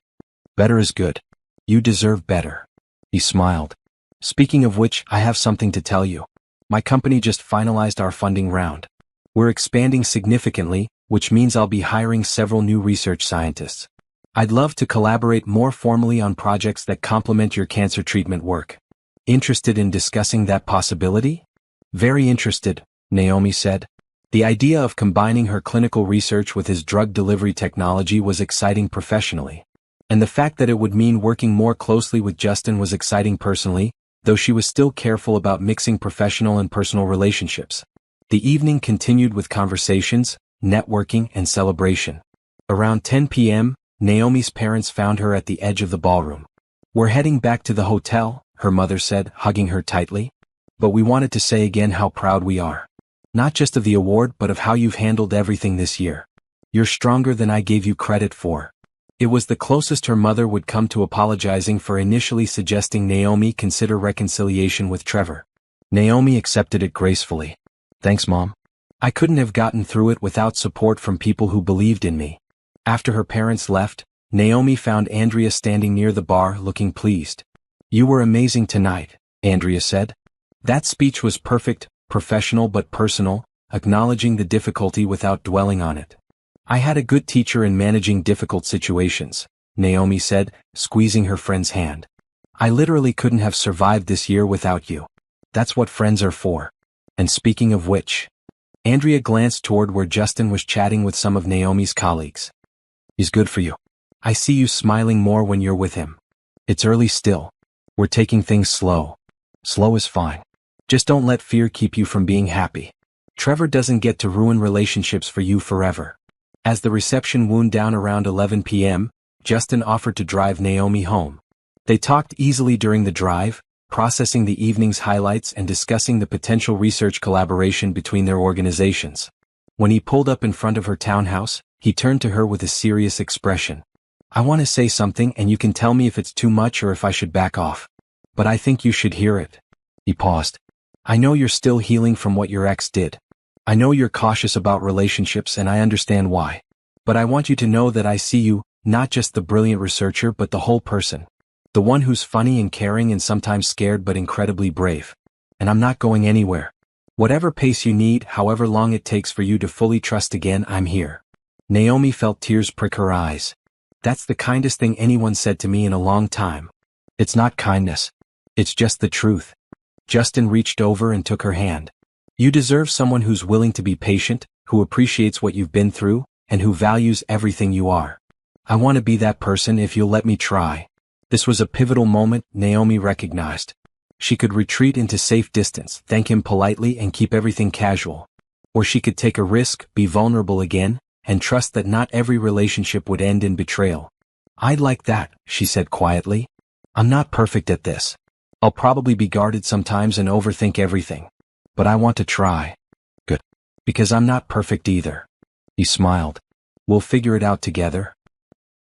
Better is good. You deserve better. He smiled. Speaking of which, I have something to tell you. My company just finalized our funding round. We're expanding significantly, which means I'll be hiring several new research scientists. I'd love to collaborate more formally on projects that complement your cancer treatment work. Interested in discussing that possibility? Very interested, Naomi said. The idea of combining her clinical research with his drug delivery technology was exciting professionally. And the fact that it would mean working more closely with Justin was exciting personally, though she was still careful about mixing professional and personal relationships. The evening continued with conversations, networking, and celebration. Around 10 p.m., Naomi's parents found her at the edge of the ballroom. We're heading back to the hotel, her mother said, hugging her tightly. But we wanted to say again how proud we are. Not just of the award but of how you've handled everything this year. You're stronger than I gave you credit for. It was the closest her mother would come to apologizing for initially suggesting Naomi consider reconciliation with Trevor. Naomi accepted it gracefully. Thanks, Mom. I couldn't have gotten through it without support from people who believed in me. After her parents left, Naomi found Andrea standing near the bar looking pleased. You were amazing tonight, Andrea said. That speech was perfect, professional but personal, acknowledging the difficulty without dwelling on it. I had a good teacher in managing difficult situations, Naomi said, squeezing her friend's hand. I literally couldn't have survived this year without you. That's what friends are for. And speaking of which, Andrea glanced toward where Justin was chatting with some of Naomi's colleagues. He's good for you. I see you smiling more when you're with him. It's early still. We're taking things slow. Slow is fine. Just don't let fear keep you from being happy. Trevor doesn't get to ruin relationships for you forever. As the reception wound down around 11 p.m., Justin offered to drive Naomi home. They talked easily during the drive, processing the evening's highlights and discussing the potential research collaboration between their organizations. When he pulled up in front of her townhouse, he turned to her with a serious expression. I want to say something and you can tell me if it's too much or if I should back off. But I think you should hear it. He paused. I know you're still healing from what your ex did. I know you're cautious about relationships and I understand why. But I want you to know that I see you, not just the brilliant researcher but the whole person. The one who's funny and caring and sometimes scared but incredibly brave. And I'm not going anywhere. Whatever pace you need, however long it takes for you to fully trust again, I'm here. Naomi felt tears prick her eyes. That's the kindest thing anyone said to me in a long time. It's not kindness. It's just the truth. Justin reached over and took her hand. You deserve someone who's willing to be patient, who appreciates what you've been through, and who values everything you are. I want to be that person if you'll let me try. This was a pivotal moment, Naomi recognized. She could retreat into safe distance, thank him politely and keep everything casual. Or she could take a risk, be vulnerable again, and trust that not every relationship would end in betrayal. I'd like that, she said quietly. I'm not perfect at this. I'll probably be guarded sometimes and overthink everything. But I want to try. Good. Because I'm not perfect either. He smiled. We'll figure it out together.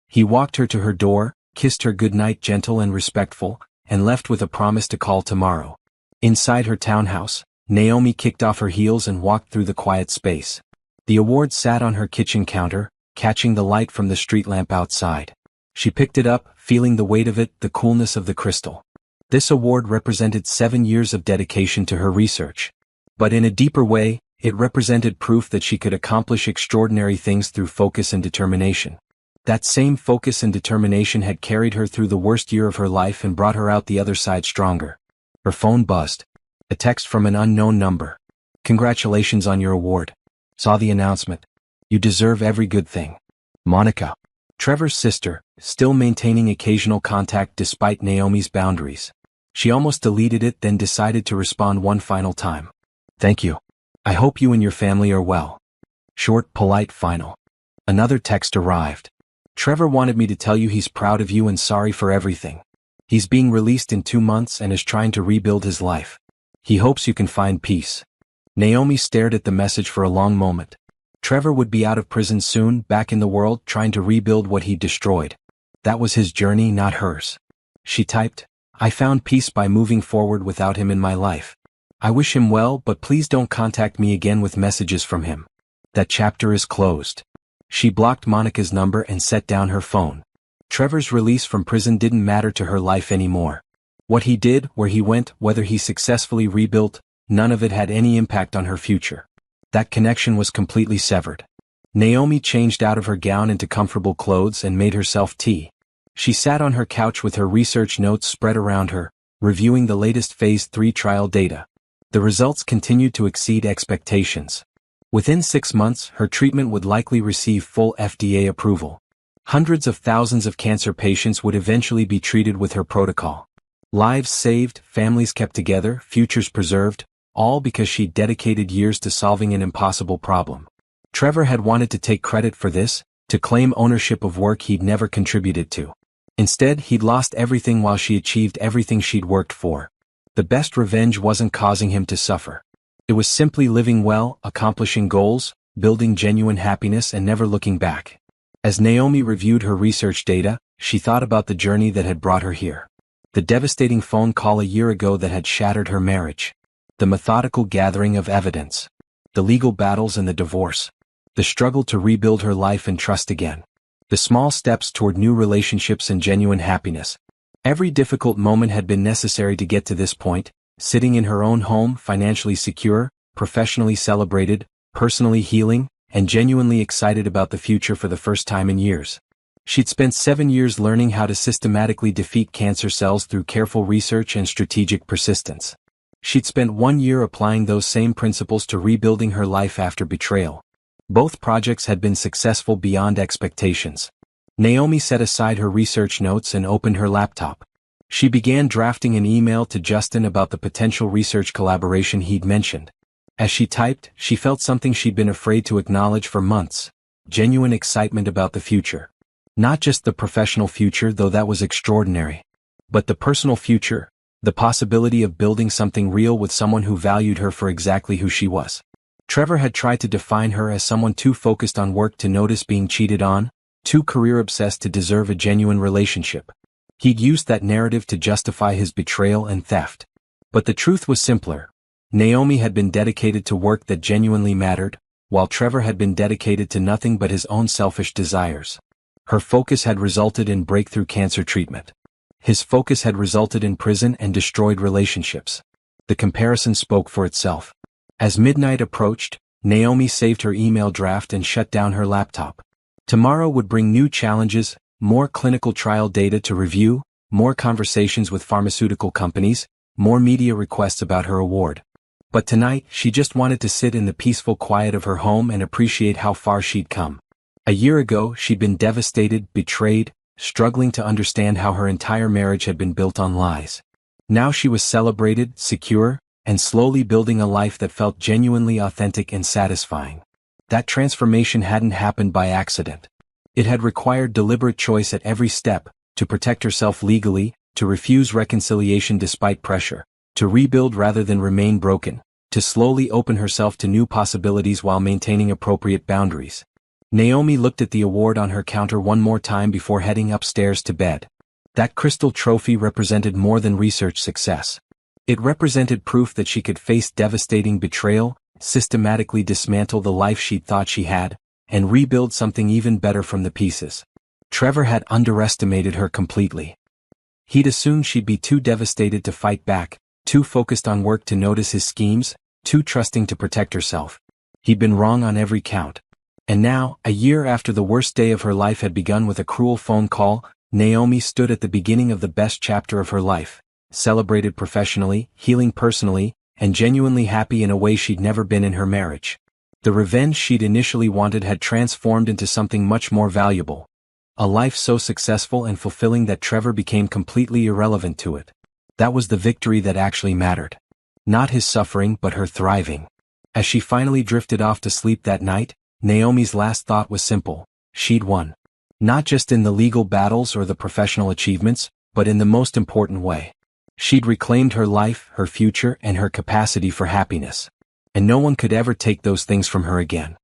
He walked her to her door, kissed her goodnight gentle and respectful, and left with a promise to call tomorrow. Inside her townhouse, Naomi kicked off her heels and walked through the quiet space. The award sat on her kitchen counter, catching the light from the street lamp outside. She picked it up, feeling the weight of it, the coolness of the crystal. This award represented 7 years of dedication to her research. But in a deeper way, it represented proof that she could accomplish extraordinary things through focus and determination. That same focus and determination had carried her through the worst year of her life and brought her out the other side stronger. Her phone buzzed. A text from an unknown number. "Congratulations on your award. Saw the announcement. You deserve every good thing. Monica." Trevor's sister, still maintaining occasional contact despite Naomi's boundaries. She almost deleted it, then decided to respond one final time. "Thank you. I hope you and your family are well." Short, polite, final. Another text arrived. "Trevor wanted me to tell you he's proud of you and sorry for everything. He's being released in 2 months and is trying to rebuild his life. He hopes you can find peace." Naomi stared at the message for a long moment. Trevor would be out of prison soon, back in the world, trying to rebuild what he destroyed. That was his journey, not hers. She typed, "I found peace by moving forward without him in my life. I wish him well, but please don't contact me again with messages from him. That chapter is closed." She blocked Monica's number and set down her phone. Trevor's release from prison didn't matter to her life anymore. What he did, where he went, whether he successfully rebuilt, none of it had any impact on her future. That connection was completely severed. Naomi changed out of her gown into comfortable clothes and made herself tea. She sat on her couch with her research notes spread around her, reviewing the latest Phase 3 trial data. The results continued to exceed expectations. Within 6 months, her treatment would likely receive full FDA approval. Hundreds of thousands of cancer patients would eventually be treated with her protocol. Lives saved, families kept together, futures preserved, all because she'd dedicated years to solving an impossible problem. Trevor had wanted to take credit for this, to claim ownership of work he'd never contributed to. Instead, he'd lost everything while she achieved everything she'd worked for. The best revenge wasn't causing him to suffer. It was simply living well, accomplishing goals, building genuine happiness and never looking back. As Naomi reviewed her research data, she thought about the journey that had brought her here. The devastating phone call a year ago that had shattered her marriage. The methodical gathering of evidence. The legal battles and the divorce. The struggle to rebuild her life and trust again. The small steps toward new relationships and genuine happiness. Every difficult moment had been necessary to get to this point, sitting in her own home, financially secure, professionally celebrated, personally healing, and genuinely excited about the future for the first time in years. She'd spent 7 years learning how to systematically defeat cancer cells through careful research and strategic persistence. She'd spent 1 year applying those same principles to rebuilding her life after betrayal. Both projects had been successful beyond expectations. Naomi set aside her research notes and opened her laptop. She began drafting an email to Justin about the potential research collaboration he'd mentioned. As she typed, she felt something she'd been afraid to acknowledge for months. Genuine excitement about the future. Not just the professional future, though that was extraordinary. But the personal future. The possibility of building something real with someone who valued her for exactly who she was. Trevor had tried to define her as someone too focused on work to notice being cheated on, too career-obsessed to deserve a genuine relationship. He'd used that narrative to justify his betrayal and theft. But the truth was simpler. Naomi had been dedicated to work that genuinely mattered, while Trevor had been dedicated to nothing but his own selfish desires. Her focus had resulted in breakthrough cancer treatment. His focus had resulted in prison and destroyed relationships. The comparison spoke for itself. As midnight approached, Naomi saved her email draft and shut down her laptop. Tomorrow would bring new challenges, more clinical trial data to review, more conversations with pharmaceutical companies, more media requests about her award. But tonight, she just wanted to sit in the peaceful quiet of her home and appreciate how far she'd come. A year ago, she'd been devastated, betrayed, struggling to understand how her entire marriage had been built on lies. Now she was celebrated, secure, and slowly building a life that felt genuinely authentic and satisfying. That transformation hadn't happened by accident. It had required deliberate choice at every step, to protect herself legally, to refuse reconciliation despite pressure, to rebuild rather than remain broken, to slowly open herself to new possibilities while maintaining appropriate boundaries. Naomi looked at the award on her counter one more time before heading upstairs to bed. That crystal trophy represented more than research success. It represented proof that she could face devastating betrayal, systematically dismantle the life she'd thought she had, and rebuild something even better from the pieces. Trevor had underestimated her completely. He'd assumed she'd be too devastated to fight back, too focused on work to notice his schemes, too trusting to protect herself. He'd been wrong on every count. And now, a year after the worst day of her life had begun with a cruel phone call, Naomi stood at the beginning of the best chapter of her life, celebrated professionally, healing personally, and genuinely happy in a way she'd never been in her marriage. The revenge she'd initially wanted had transformed into something much more valuable. A life so successful and fulfilling that Trevor became completely irrelevant to it. That was the victory that actually mattered. Not his suffering but her thriving. As she finally drifted off to sleep that night, Naomi's last thought was simple: she'd won. Not just in the legal battles or the professional achievements, but in the most important way. She'd reclaimed her life, her future, and her capacity for happiness. And no one could ever take those things from her again.